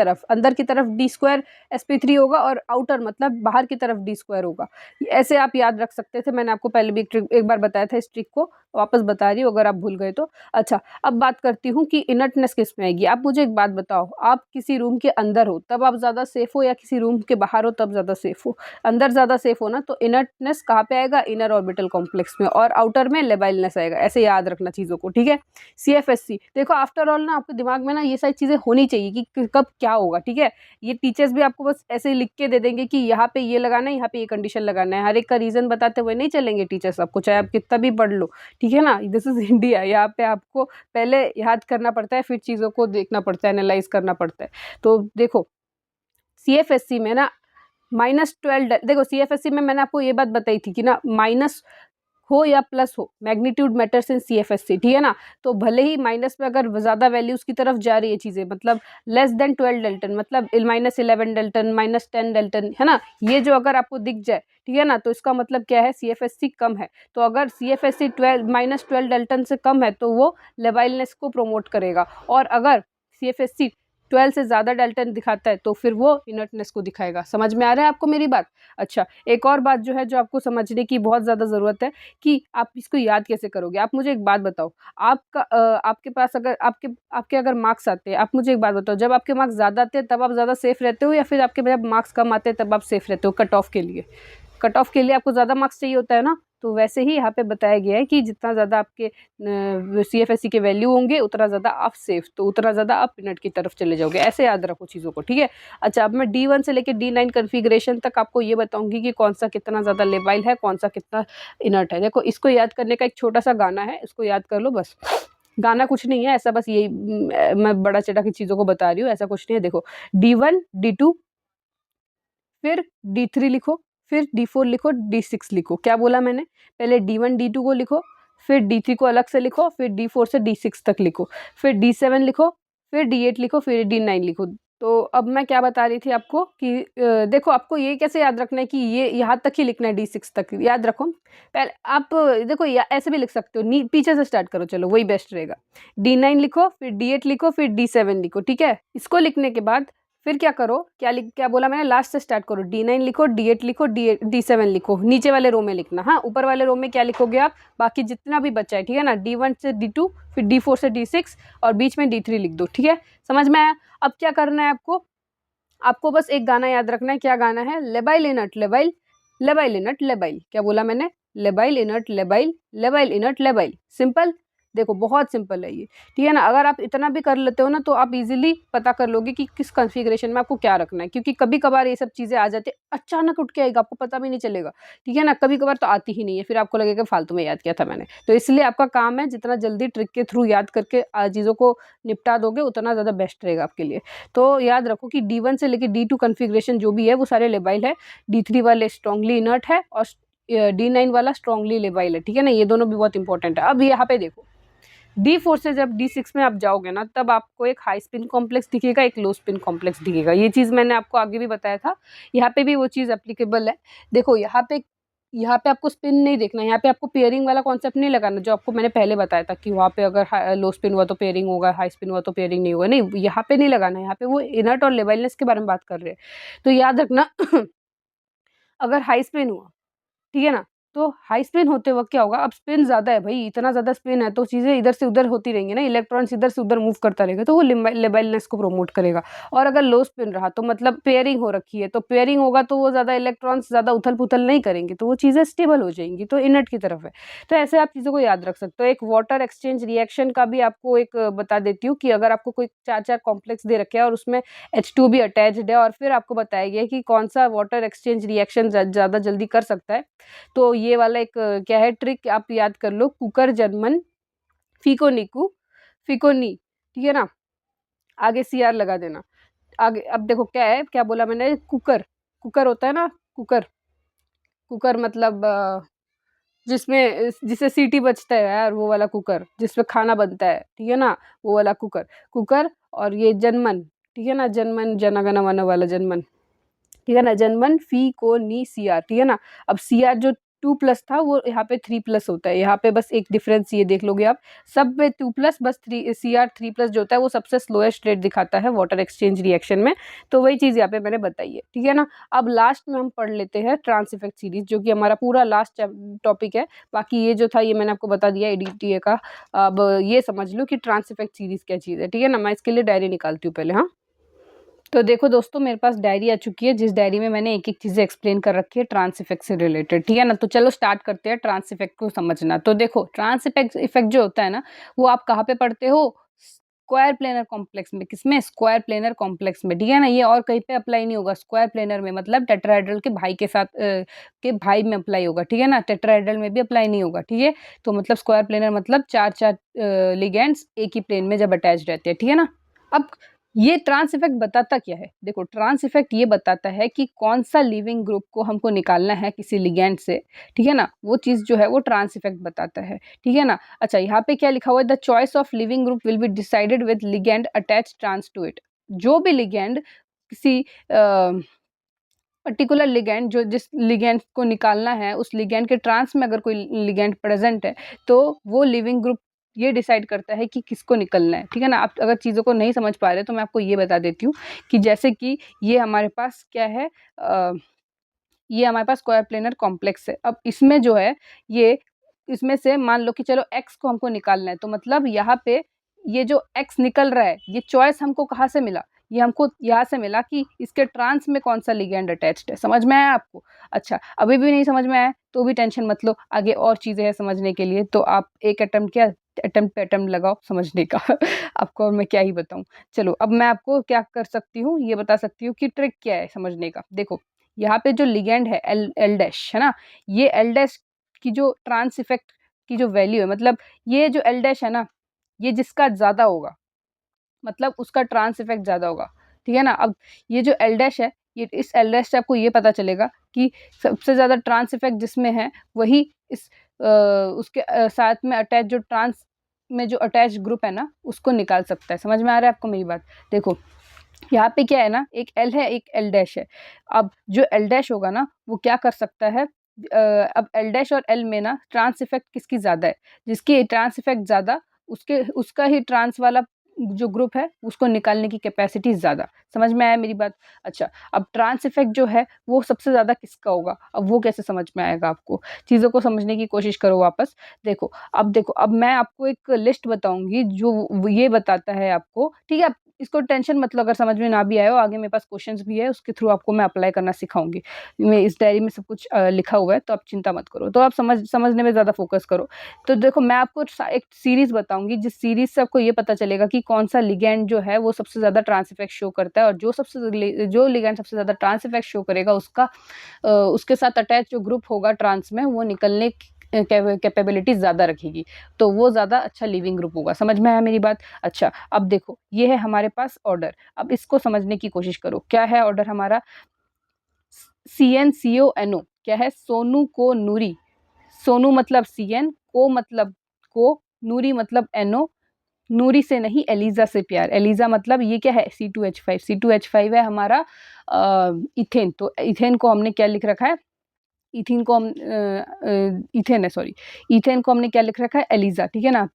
तरफ d स्क्वायर sp3 होगा, और आउटर मतलब बाहर की तरफ d स्क्वायर होगा। ऐसे आप याद रख सकते थे, मैंने आपको पहले भी एक बार बताया था इस ट्रिक को, वापस बता रही हूँ अगर आप भूल गए तो। अच्छा, अब बात करती हूँ कि इनर्टनेस किस में आएगी। आप मुझे एक बात बताओ, आप किसी रूम के अंदर हो तब आप ज़्यादा सेफ हो, या किसी रूम के बाहर हो तब ज़्यादा सेफ हो? अंदर ज़्यादा सेफ हो ना, तो इनर्टनेस कहाँ पे आएगा? इनर ऑर्बिटल कॉम्प्लेक्स में, और आउटर में लेबाइलनेस आएगा। ऐसे याद रखना चीज़ों को, ठीक है। CFSC देखो, आफ्टर ऑल ना आपके दिमाग में ना ये सारी चीज़ें होनी चाहिए कि कब क्या होगा, ठीक है। ये टीचर्स भी आपको बस ऐसे लिख के दे देंगे कि यहाँ पे ये लगाना है, यहाँ पे ये कंडीशन लगाना है, हर एक का रीज़न बताते हुए नहीं चलेंगे टीचर्स आपको, चाहे आप कितना भी पढ़ लो, ठीक है ना। दिस इज़ इंडिया, यहाँ पे आपको पहले याद करना पड़ता है, फिर चीज़ों को देखना पड़ता है, एनालाइज करना पड़ता है। तो देखो, CFSC में ना -12 देखो, CFSC में मैंने आपको ये बात बताई थी कि ना, माइनस हो या प्लस हो, मैग्नीट्यूड मैटर्स इन CFSC, ठीक है ना। तो भले ही माइनस में अगर ज़्यादा वैल्यूज़ की तरफ जा रही है चीज़ें, मतलब लेस देन 12 डेल्टन, मतलब -11 डेल्टन, -10 डेल्टन, है ना, ये जो अगर आपको दिख जाए, ठीक है ना, तो इसका मतलब क्या है? CFSC कम है। तो अगर CFSC -12 डेल्टन से कम है तो वो लेबाइलनेस को प्रमोट करेगा, और अगर CFSC 12 से ज़्यादा डेल्टन दिखाता है तो फिर वो इनर्टनेस को दिखाएगा। समझ में आ रहा है आपको मेरी बात? अच्छा, एक और बात जो है, जो आपको समझने की बहुत ज़्यादा ज़रूरत है कि आप इसको याद कैसे करोगे। आप मुझे एक बात बताओ, आपके पास अगर आपके अगर मार्क्स आते हैं, आप मुझे एक बात बताओ, जब आपके मार्क्स ज़्यादा आते हैं तब आप ज़्यादा सेफ रहते हो, या फिर आपके जब मार्क्स कम आते हैं तब आप सेफ रहते हो कट ऑफ के लिए? कट ऑफ के लिए आपको ज़्यादा मार्क्स चाहिए होता है ना। तो वैसे ही यहाँ पे बताया गया है कि जितना ज़्यादा आपके CFSC के वैल्यू होंगे, उतना ज़्यादा आप सेफ, तो उतना ज़्यादा आप इनर्ट की तरफ चले जाओगे। ऐसे याद रखो चीज़ों को, ठीक है। अच्छा, अब मैं D1 से लेके D9 कॉन्फ़िगरेशन तक आपको ये बताऊंगी कि कौन सा कितना ज़्यादा लेबाइल है, कौन सा कितना इनर्ट है। देखो, इसको याद करने का एक छोटा सा गाना है, इसको याद कर लो बस। गाना कुछ नहीं है ऐसा, बस यही मैं बड़ा चढ़ा के चीज़ों को बता रही हूँ, ऐसा कुछ नहीं है। देखो, D1 D2 फिर D3 लिखो, फिर D4 लिखो, D6 लिखो। क्या बोला मैंने? पहले D1 D2 को लिखो, फिर D3 को अलग से लिखो, फिर D4 से D6 तक लिखो, फिर D7 लिखो, फिर D8 लिखो, फिर D9 लिखो। तो अब मैं क्या बता रही थी आपको कि देखो, आपको ये कैसे याद रखना है कि ये यहाँ तक ही लिखना है, D6 तक याद रखो। पहले आप देखो, ऐसे भी लिख सकते हो, पीछे से स्टार्ट करो, चलो वही बेस्ट रहेगा। D9 लिखो, फिर D8 लिखो, फिर D7 लिखो, ठीक है। इसको लिखने के बाद फिर क्या करो, क्या बोला मैंने, लास्ट से स्टार्ट करो, D9 लिखो, D8 लिखो, D7 लिखो, नीचे वाले रो में लिखना। हाँ, ऊपर वाले रो में क्या लिखोगे आप, बाकी जितना भी बचा है, ठीक है ना, D1 से D2, फिर D4 से D6 और बीच में D3 लिख दो, ठीक है, समझ में आया। अब क्या करना है आपको बस एक गाना याद रखना है। क्या गाना है, labile inert labile, labile inert labile. क्या बोला मैंने, labile inert labile, labile inert labile. Simple, देखो बहुत सिंपल है ये, ठीक है ना। अगर आप इतना भी कर लेते हो ना तो आप इजीली पता कर लोगे कि किस कॉन्फ़िगरेशन में आपको क्या रखना है, क्योंकि कभी कभार ये सब चीज़ें आ जाती है, अचानक उठ के आएगा, आपको पता भी नहीं चलेगा, ठीक है ना। कभी कभार तो आती ही नहीं है, फिर आपको लगेगा फालतू में याद किया था मैंने। तो इसलिए आपका काम है जितना जल्दी ट्रिक के थ्रू याद करके चीज़ों को निपटा दोगे उतना ज़्यादा बेस्ट रहेगा आपके लिए। तो याद रखो कि D1 से लेकर D2 कॉन्फ़िगरेशन जो भी है वो सारे लेबाइल है, D3 वाले स्ट्रांगली इनर्ट है और D9 वाला स्ट्रांगली लेबाइल है, ठीक है ना। ये दोनों भी बहुत इंपॉर्टेंट है। अब यहाँ पे देखो, D4 से जब D6 में आप जाओगे ना तब आपको एक हाई स्पिन कॉम्प्लेक्स दिखेगा, एक लो स्पिन कॉम्प्लेक्स दिखेगा। ये चीज़ मैंने आपको आगे भी बताया था, यहाँ पे भी वो चीज़ एप्लीकेबल है। देखो यहाँ पे आपको स्पिन नहीं देखना, यहाँ पे आपको पेयरिंग वाला कॉन्सेप्ट नहीं लगाना, जो आपको मैंने पहले बताया था कि वहाँ पे अगर लो स्पिन हुआ तो पेयरिंग होगा, हाई स्पिन हुआ तो पेयरिंग नहीं होगा। नहीं, यहाँ पे नहीं लगाना, यहाँ पे वो इनर्ट और लेबाइलनेस के बारे में बात कर रहे हैं। तो याद रखना अगर हाई स्पिन हुआ, ठीक है ना, तो हाई स्पिन होते वक्त क्या होगा, अब स्पिन ज़्यादा है भाई, इतना ज़्यादा स्पिन है तो चीज़ें इधर से उधर होती रहेंगी ना, इलेक्ट्रॉन्स इधर से उधर मूव करता रहेगा, तो वो लेबलनेस को प्रमोट करेगा। और अगर लो स्पिन रहा तो मतलब पेयरिंग हो रखी है, तो पेयरिंग होगा तो वो ज़्यादा इलेक्ट्रॉन्स ज़्यादा उथल पुथल नहीं करेंगे, तो वो चीज़ें स्टेबल हो जाएंगी, तो इनर्ट की तरफ है। तो ऐसे आप चीज़ों को याद रख सकते हो। एक वाटर एक्सचेंज रिएक्शन का भी आपको एक बता देती हूँ कि अगर आपको कोई 4 कॉम्प्लेक्स दे रखे हैं और उसमें H2 भी अटैच्ड है और फिर आपको बताया गया है कि कौन सा वाटर एक्सचेंज रिएक्शन ज़्यादा जल्दी कर सकता है, तो ये वाला एक क्या है ट्रिक आप याद कर लो, कुकर जर्मन फीकोनिकू फिकोनी, ठीक है ना, आगे CR लगा देना आगे। अब देखो क्या है, क्या बोला मैंने, कुकर, कुकर होता है ना, कुकर, कुकर मतलब जिसमें जिसे सीटी बजता है यार, वो वाला कुकर जिसमें खाना बनता है, ठीक है ना, वो वाला कुकर, कुकर। और ये जनमन, ठीक है ना, जनमन जनगण मन वाला जनमन, ठीक है ना, जनमन फी को नी CR, ठीक है ना। अब CR जो 2+ था वो यहाँ पे 3+ होता है, यहाँ पे बस एक डिफरेंस ये देख लोगे आप, सब में 2+, बस CR 3+ जो होता है वो सबसे स्लोएस्ट रेट दिखाता है वाटर एक्सचेंज रिएक्शन में। तो वही चीज़ यहाँ पे मैंने बताई है, ठीक है ना। अब लास्ट में हम पढ़ लेते हैं ट्रांस इफेक्ट सीरीज, जो कि हमारा पूरा लास्ट टॉपिक है। बाकी ये जो था ये मैंने आपको बता दिया ADTA का। अब ये समझ लो कि ट्रांस इफेक्ट सीरीज क्या चीज़ है, ठीक है ना। मैं इसके लिए डायरी निकालती हूँ पहले। हाँ, तो देखो दोस्तों, मेरे पास डायरी आ चुकी है, जिस डायरी में मैंने एक एक चीज़ें एक्सप्लेन कर रखी है ट्रांस इफेक्ट से रिलेटेड, ठीक है ना। तो चलो स्टार्ट करते हैं ट्रांस इफेक्ट को समझना। तो देखो, ट्रांस इफेक्ट जो होता है ना, वो आप कहाँ पे पढ़ते हो, स्क्वायर प्लेनर कॉम्प्लेक्स में। किसमें, स्क्वायर प्लेनर कॉम्प्लेक्स में, ठीक है ना। ये और कहीं पे अप्लाई नहीं होगा, स्क्वायर प्लेनर में मतलब टेट्राहेड्रल के भाई के साथ के भाई में अप्लाई होगा, ठीक है ना। टेट्राहेड्रल में भी अप्लाई नहीं होगा, ठीक है। तो मतलब स्क्वायर प्लेनर मतलब 4 लिगेंड्स एक ही प्लेन में जब अटैच रहते हैं, ठीक है ना। अब ये ट्रांस इफेक्ट बताता क्या है, देखो ट्रांस इफेक्ट ये बताता है कि कौन सा लिविंग ग्रुप को हमको निकालना है किसी लिगेंड से, ठीक है ना। वो चीज़ जो है वो ट्रांस इफेक्ट बताता है, ठीक है ना। अच्छा, यहाँ पे क्या लिखा हुआ है, the choice of leaving group will be decided with ligand attach trans to it. जो भी लिगेंड किसी पर्टिकुलर लिगेंड, जो जिस लिगेंड को निकालना है उस लिगेंड के ट्रांस में अगर कोई लिगेंड प्रेजेंट है तो वो लिविंग ग्रुप ये डिसाइड करता है कि किसको निकलना है, ठीक है ना। आप अगर चीज़ों को नहीं समझ पा रहे तो मैं आपको ये बता देती हूँ कि जैसे कि ये हमारे पास क्या है, ये हमारे पास स्क्वायर प्लेनर कॉम्प्लेक्स है। अब इसमें जो है ये, इसमें से मान लो कि चलो x को हमको निकालना है, तो मतलब यहाँ पे ये जो x निकल रहा है, ये चॉइस हमको कहाँ से मिला, ये हमको यहाँ से मिला कि इसके ट्रांस में कौन सा लिगेंड अटैच्ड है। समझ में आया आपको? अच्छा, अभी भी नहीं समझ में आया तो भी टेंशन मत लो, आगे और चीज़ें हैं समझने के लिए, तो आप एक अटेम्प्ट पे अटेम्प्ट लगाओ समझने का आपको और मैं क्या ही बताऊँ। चलो, अब मैं आपको क्या कर सकती हूँ, ये बता सकती हूँ कि ट्रिक क्या है समझने का। देखो, यहाँ पे जो लिगेंड है एल डैश है ना, ये एल डैश की जो ट्रांस इफेक्ट की जो वैल्यू है, मतलब ये जो एल डैश है ना, ये जिसका ज़्यादा होगा मतलब उसका ट्रांस इफेक्ट ज़्यादा होगा, ठीक है ना। अब ये जो एल डैश है, ये इस एल डैश से आपको ये पता चलेगा कि सबसे ज़्यादा ट्रांस इफेक्ट जिसमें है वही इस उसके साथ में अटैच जो ट्रांस में जो अटैच ग्रुप है ना उसको निकाल सकता है। समझ में आ रहा है आपको मेरी बात? देखो, यहाँ पे क्या है ना, एक एल है एक एल डैश है। अब जो एल डैश होगा ना वो क्या कर सकता है, अब एल डैश और एल में ना ट्रांस इफेक्ट किसकी ज़्यादा है, जिसकी ट्रांस इफेक्ट ज़्यादा उसका ही ट्रांस वाला जो ग्रुप है उसको निकालने की कैपेसिटी ज़्यादा। समझ में आया मेरी बात? अच्छा, अब ट्रांस इफ़ेक्ट जो है वो सबसे ज़्यादा किसका होगा? अब वो कैसे समझ में आएगा आपको? चीज़ों को समझने की कोशिश करो वापस। देखो, अब मैं आपको एक लिस्ट बताऊँगी जो वो ये बताता है आपको, ठीक है? आप इसको टेंशन मत लो अगर समझ में ना भी आए हो, आगे मेरे पास क्वेश्चंस भी है, उसके थ्रू आपको मैं अप्लाई करना सिखाऊँगी। मैं इस डायरी में सब कुछ लिखा हुआ है, तो आप चिंता मत करो। तो आप समझने में ज़्यादा फ़ोकस करो। तो देखो, मैं आपको एक सीरीज़ बताऊँगी, जिस सीरीज़ से आपको ये पता चलेगा कि कौन-सा लिगैंड जो है वो सबसे ज़्यादा ट्रांस इफ़ेक्ट शो करता है, और जो लिगैंड सबसे ज़्यादा ट्रांस इफ़ेक्ट शो करेगा उसके साथ अटैच जो ग्रुप होगा ट्रांस में, वो निकलने की कैपेबिलिटी ज़्यादा रखेगी। तो वो ज़्यादा अच्छा लीविंग ग्रुप होगा। समझ में आया मेरी बात? अच्छा, अब देखो, ये है हमारे पास ऑर्डर। अब इसको समझने की कोशिश करो। क्या है ऑर्डर हमारा? CnCoNO क्या है? सोनू को नूरी। सोनू मतलब Cn, को मतलब को, नूरी मतलब NO, नूरी से नहीं एलिज़ा से प्यार। एलिज़ा मतलब ये क्या है? C2H5। C2H5 है हमारा इथेन। तो इथेन को हमने क्या लिख रखा है? इथीन को हम इथेन है, सॉरी। इथेन को हमने क्या लिख रखा है? एलिज़ा, ठीक है ना?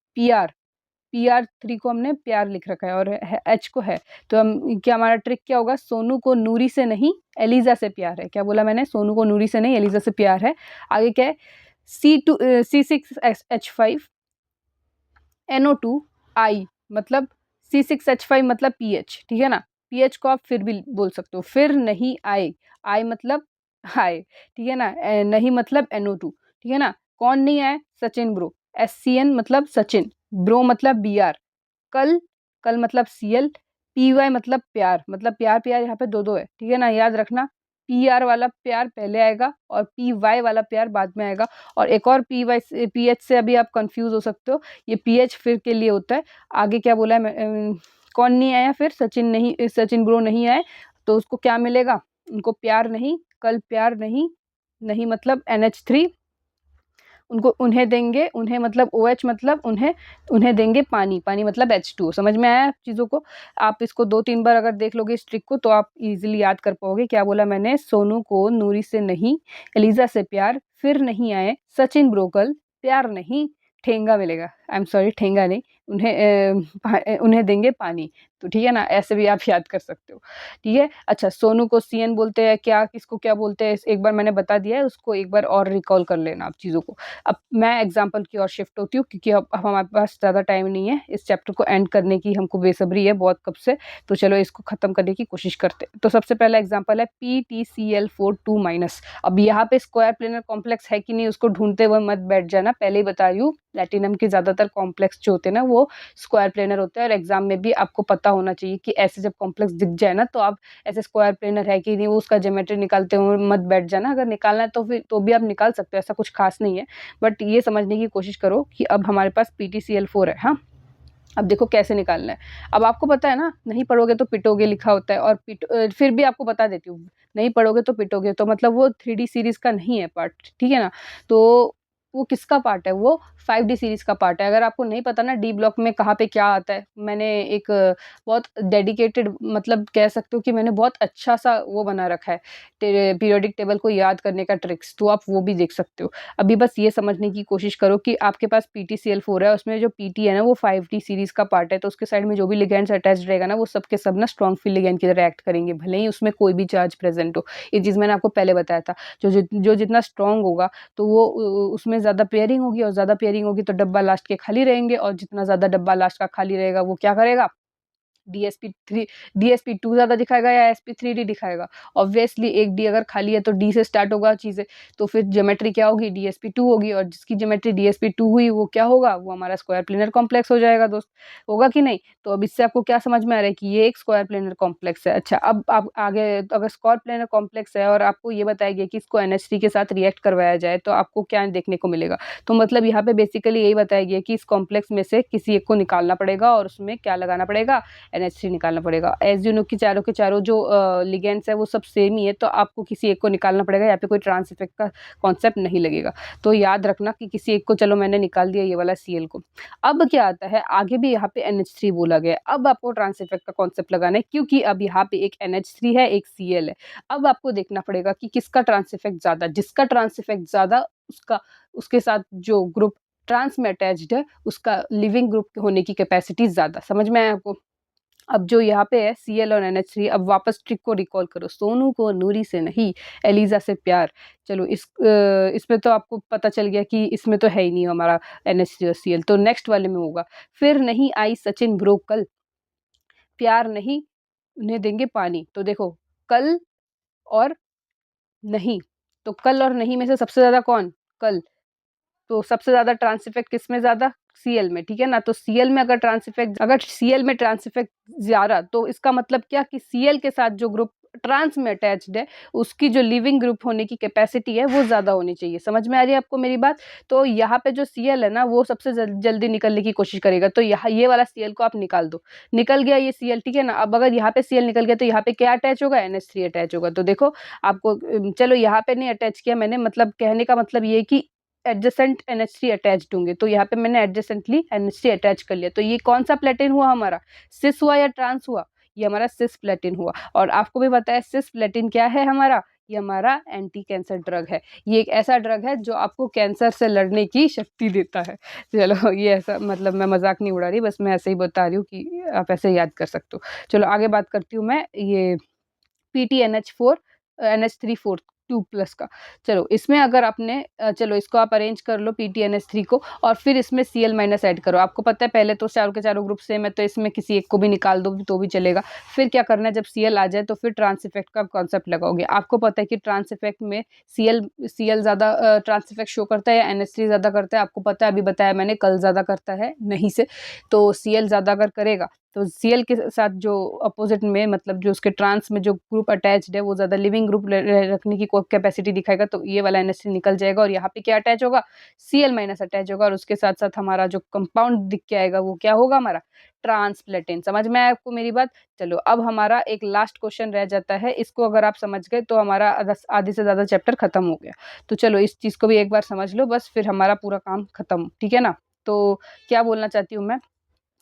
PR3 को हमने प्यार लिख रखा है, और H को है। तो हम क्या, हमारा ट्रिक क्या होगा? सोनू को नूरी से नहीं एलिज़ा से प्यार है। क्या बोला मैंने? सोनू को नूरी से नहीं एलिज़ा से प्यार है। आगे क्या है? C6H5 NO2 I मतलब C6H5 मतलब pH, ठीक है ना? pH को आप फिर भी बोल सकते हो। फिर नहीं आए, I मतलब आए, ठीक है ना? नहीं मतलब NO2, ठीक है ना? कौन नहीं आए? सचिन ब्रो। SCN मतलब सचिन, ब्रो मतलब BR, कल, कल मतलब Cl, PY मतलब प्यार, मतलब प्यार यहाँ पे दो है, ठीक है ना? याद रखना, PR वाला प्यार पहले आएगा और PY वाला प्यार बाद में आएगा। और एक और PY से, PH से अभी आप कंफ्यूज हो सकते हो, ये PH फिर के लिए होता है। आगे क्या बोला है? कौन नहीं आया फिर? सचिन ब्रो नहीं आए, तो उसको क्या मिलेगा? उनको प्यार नहीं, कल प्यार नहीं, नहीं मतलब NH3, उन्हें देंगे, उन्हें मतलब OH मतलब उन्हें देंगे पानी, पानी मतलब H2O। समझ में आया चीज़ों को? आप इसको 2-3 बार अगर देख लोगे इस ट्रिक को, तो आप इज़िली याद कर पाओगे। क्या बोला मैंने? सोनू को नूरी से नहीं, एलिज़ा से प्यार, फिर नहीं आए, सचिन ब्रोकल, प्यार नहीं, ठेंगा मिलेगा। आई एम सॉरी, ठेंगा नहीं, उन्हें देंगे पानी। तो ठीक है ना? ऐसे भी आप याद कर सकते हो, ठीक है? अच्छा, सोनू को CN बोलते हैं, क्या किसको क्या बोलते हैं, एक बार मैंने बता दिया है, उसको एक बार और रिकॉल कर लेना आप चीज़ों को। अब मैं एग्ज़ाम्पल की ओर शिफ्ट होती हूँ, क्योंकि अब हमारे पास ज़्यादा टाइम नहीं है। इस चैप्टर को एंड करने की हमको बेसब्री है बहुत कब से। तो चलो इसको ख़त्म करने की कोशिश करते हैं। तो सबसे पहला एग्ज़ाम्पल है PTCl4 2-। अब यहाँ पे स्क्वायर प्लेनर कॉम्प्लेक्स है कि नहीं, उसको ढूँढते हुए मत बैठ जाना। पहले ही बता रही हूँ, प्लैटिनम के ज़्यादातर कॉम्प्लेक्स जो होते हैं ना, वो स्क्वायर प्लेनर होते हैं, और एग्ज़ाम में भी आपको पता होना चाहिए कि ऐसे जब कॉम्प्लेक्स दिख जाए ना, तो आप ऐसे स्क्वायर प्लेनर है कि नहीं, वो उसका ज्योमेट्री निकालते हुए मत बैठ जाना। अगर निकालना है तो फिर तो भी आप निकाल सकते हो, ऐसा कुछ खास नहीं है। बट ये समझने की कोशिश करो कि अब हमारे पास PTCl4 है, हाँ? अब देखो कैसे निकालना है। अब आपको पता है ना, नहीं पढ़ोगे तो पिटोगे लिखा होता है, और फिर भी आपको बता देती हूँ, नहीं पढ़ोगे तो पिटोगे, तो मतलब वो 3D सीरीज़ का नहीं है पार्ट, ठीक है ना? तो वो किसका पार्ट है? वो 5D सीरीज़ का पार्ट है। अगर आपको नहीं पता ना डी ब्लॉक में कहाँ पे क्या आता है, मैंने एक बहुत डेडिकेटेड, मतलब कह सकते हो कि मैंने बहुत अच्छा-सा वो बना रखा है, पीरियोडिक टेबल को याद करने का ट्रिक्स, तो आप वो भी देख सकते हो। अभी बस ये समझने की कोशिश करो कि आपके पास PTCl4 है, उसमें जो PT है ना, वो 5D सीरीज़ का पार्ट है, तो उसके साइड में जो भी लिगैंड्स अटैच्ड रहेगा ना, वो सब के सब ना स्ट्रॉन्ग फील्ड लिगैंड की तरह एक्ट करेंगे, भले ही उसमें कोई भी चार्ज प्रेज़ेंट हो। ये चीज़ मैंने आपको पहले बताया था। जो जितना स्ट्रॉन्ग होगा, तो वो उसमें ज़्यादा पेयरिंग होगी, और ज़्यादा पेयरिंग होगी तो डब्बा लास्ट के खाली रहेंगे, और जितना ज़्यादा डब्बा लास्ट का खाली रहेगा, वो क्या करेगा? DsP3 DsP2 ज़्यादा दिखाएगा या sp3d दिखाएगा? ऑब्वियसली एक डी अगर खाली है तो डी से स्टार्ट होगा चीज़ें, तो फिर ज्योमेट्री क्या होगी? DsP2 होगी, और जिसकी ज्योमेट्री DsP2 हुई, वो क्या होगा? वो हमारा स्क्वायर प्लेनर कॉम्प्लेक्स हो जाएगा दोस्त, होगा कि नहीं? तो अब इससे आपको क्या समझ में आ रहा है कि ये एक स्क्वायर प्लेनर कॉम्प्लेक्स है। अच्छा, अब आप आगे, तो अगर स्क्वायर प्लेनर कॉम्प्लेक्स है और आपको ये बताया गया कि इसको NH3 के साथ रिएक्ट करवाया जाए, तो आपको क्या देखने को मिलेगा? तो मतलब यहाँ पे बेसिकली यही बताया गया कि इस कॉम्प्लेक्स में से किसी एक को निकालना पड़ेगा, और उसमें क्या लगाना पड़ेगा? NH3 निकालना पड़ेगा। एज़ यू नो कि चारों के चारों जो लिगेंड्स है वो सब सेम ही है, तो आपको किसी एक को निकालना पड़ेगा, यहाँ पे कोई ट्रांस इफेक्ट का कॉन्सेप्ट नहीं लगेगा। तो याद रखना कि किसी एक को, चलो मैंने निकाल दिया ये वाला Cl को। अब क्या आता है आगे, भी यहाँ पे NH3 बोला गया है। अब आपको ट्रांस इफेक्ट का कॉन्सेप्ट लगाना है, क्योंकि अब यहाँ पे एक NH3 है, एक Cl है। अब आपको देखना पड़ेगा कि किसका ट्रांस इफेक्ट ज़्यादा, जिसका ट्रांस इफेक्ट ज़्यादा, उसका उसके साथ जो ग्रुप ट्रांस में अटैच्ड है उसका लिविंग ग्रुप होने की कैपेसिटी ज़्यादा। समझ में आया आपको? अब जो यहाँ पे है Cl और NH3, अब वापस ट्रिक को रिकॉल करो। सोनू को नूरी से नहीं, एलिजा से प्यार। चलो इसमें तो आपको पता चल गया कि इसमें तो है ही नहीं हमारा NH3 और Cl, तो नेक्स्ट वाले में होगा। फिर नहीं आई सचिन ब्रो कल, प्यार नहीं उन्हें देंगे पानी। तो देखो कल और नहीं, तो कल और नहीं में से सबसे ज्यादा कौन? कल। तो सबसे ज्यादा ट्रांस इफेक्ट किस में ज्यादा? Cl में, ठीक है ना। तो Cl में अगर Cl में ट्रांस इफेक्ट ज्यादा, तो इसका मतलब क्या कि Cl के साथ जो ग्रुप ट्रांस में अटैच्ड है उसकी जो लिविंग ग्रुप होने की कैपेसिटी है वो ज्यादा होनी चाहिए। समझ में आ रही है आपको मेरी बात? तो यहाँ पे जो Cl है ना वो सबसे जल्दी निकलने की कोशिश करेगा, तो यहाँ ये वाला Cl को आप निकाल दो। निकल गया ये Cl, ठीक है ना। अब अगर यहाँ पे Cl निकल गया तो यहाँ पे क्या अटैच होगा? NH3 अटैच होगा। तो देखो आपको चलो यहाँ पे नहीं अटैच किया मैंने, मतलब कहने का मतलब ये कि एडजेसेंट NH3 अटैच्ड होंगे, तो यहाँ पे मैंने एडजेसेंटली NH3 अटैच कर लिया। तो ये कौन सा प्लेटिन हुआ हमारा? सिस हुआ या ट्रांस हुआ? ये हमारा सिस प्लेटिन हुआ। और आपको भी पता है सिस प्लेटिन क्या है हमारा? ये हमारा एंटी कैंसर ड्रग है। ये एक ऐसा ड्रग है जो आपको कैंसर से लड़ने की शक्ति देता है। चलो ये ऐसा, मतलब मैं मजाक नहीं उड़ा रही, बस मैं ऐसे ही बता रही हूँ कि आप ऐसे याद कर सकते हो। चलो आगे बात करती हूँ मैं ये PTNH4 NH3 2 प्लस का। चलो इसमें अगर आपने चलो इसको आप अरेंज कर लो PTNH3 को, और फिर इसमें Cl माइनस ऐड करो। आपको पता है पहले तो चारों के चारों ग्रुप सेम है, तो इसमें किसी एक को भी निकाल दो तो भी चलेगा। फिर क्या करना है, जब Cl आ जाए तो फिर ट्रांस इफेक्ट का कॉन्सेप्ट लगाओगे। आपको पता है कि ट्रांस इफेक्ट में Cl ज़्यादा ट्रांस इफेक्ट शो करता है या NH3 ज़्यादा करता है? आपको पता है, अभी बताया मैंने, कल ज़्यादा करता है नहीं से। तो Cl ज़्यादा अगर करेगा तो Cl के साथ जो अपोजिट में, मतलब जो उसके ट्रांस में जो ग्रुप अटैच्ड है वो ज़्यादा लिविंग ग्रुप रखने की कैपेसिटी दिखाएगा, तो ये वाला NH3 निकल जाएगा और यहाँ पे क्या अटैच होगा? Cl माइनस अटैच होगा, और उसके साथ साथ हमारा जो कंपाउंड दिख के आएगा वो क्या होगा? हमारा ट्रांसप्लेटिन। समझ में आया आपको मेरी बात? चलो अब हमारा एक लास्ट क्वेश्चन रह जाता है, इसको अगर आप समझ गए तो हमारा आधे से ज़्यादा चैप्टर खत्म हो गया। तो चलो इस चीज़ को भी एक बार समझ लो, बस फिर हमारा पूरा काम खत्म, ठीक है ना। तो क्या बोलना चाहती हूँ मैं,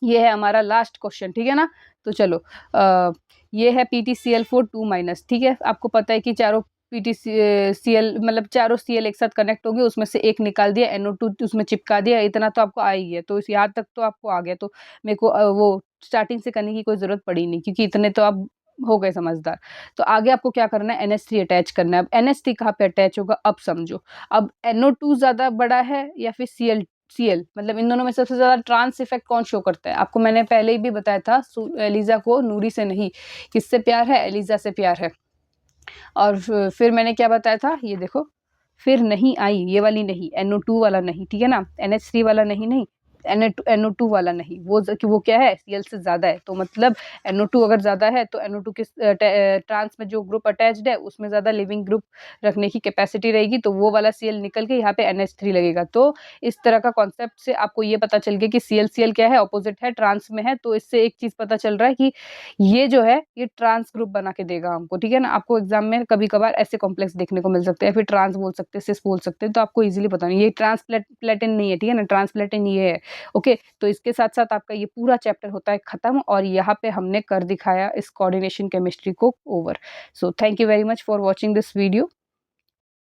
ये है हमारा लास्ट क्वेश्चन, ठीक है ना। तो चलो ये है PTCl4 2 माइनस, ठीक है। आपको पता है कि चारों PTCl मतलब चारों Cl एक साथ कनेक्ट हो गए, उसमें से एक निकाल दिया, NO2 उसमें चिपका दिया, इतना तो आपको आ ही गया। तो इस यहाँ तक तो आपको आ गया, तो मेरे को वो स्टार्टिंग से करने की कोई ज़रूरत पड़ी नहीं, क्योंकि इतने तो आप हो गए समझदार। तो आगे आपको क्या करना है, NH3 अटैच करना है। अब NH3 कहाँ पे अटैच होगा अब समझो। अब NO2 ज़्यादा बड़ा है या फिर Cl, मतलब इन दोनों में सबसे ज्यादा ट्रांस इफेक्ट कौन शो करता है? आपको मैंने पहले ही भी बताया था, एलिजा को नूरी से नहीं, किससे प्यार है? एलिजा से प्यार है। और फिर मैंने क्या बताया था, ये देखो, फिर नहीं आई, ये वाली नहीं, NO2 वाला नहीं, ठीक है ना, NH3 वाला नहीं, नहीं NO2 वाला नहीं, वो क्या है? Cl से ज्यादा है। तो मतलब NO2 अगर ज्यादा है तो NO2 के ट्रांस में जो ग्रुप अटैच्ड है उसमें ज्यादा लिविंग ग्रुप रखने की कैपेसिटी रहेगी, तो वो वाला Cl निकल के यहाँ पे NH3 लगेगा। तो इस तरह का कॉन्सेप्ट से आपको ये पता चल गया कि Cl क्या है? ऑपोजिट है, ट्रांस में है। तो इससे एक चीज पता चल रहा है कि ये जो है ये ट्रांस ग्रुप बना के देगा हमको, ठीक है ना। आपको एग्जाम में कभी कभार ऐसे कॉम्प्लेक्स देखने को मिल सकते हैं, फिर ट्रांस बोल सकते हैं, सिस बोल सकते हैं, तो आपको इजीली पता नहीं, ये ट्रांसप्लेटिन नहीं है, ठीक है ना, ट्रांसप्लेटिन ये है। ओके, तो इसके साथ साथ आपका ये पूरा चैप्टर होता है खत्म, और यहाँ पे हमने कर दिखाया इस कोऑर्डिनेशन केमिस्ट्री को over. So thank you very much for watching this video.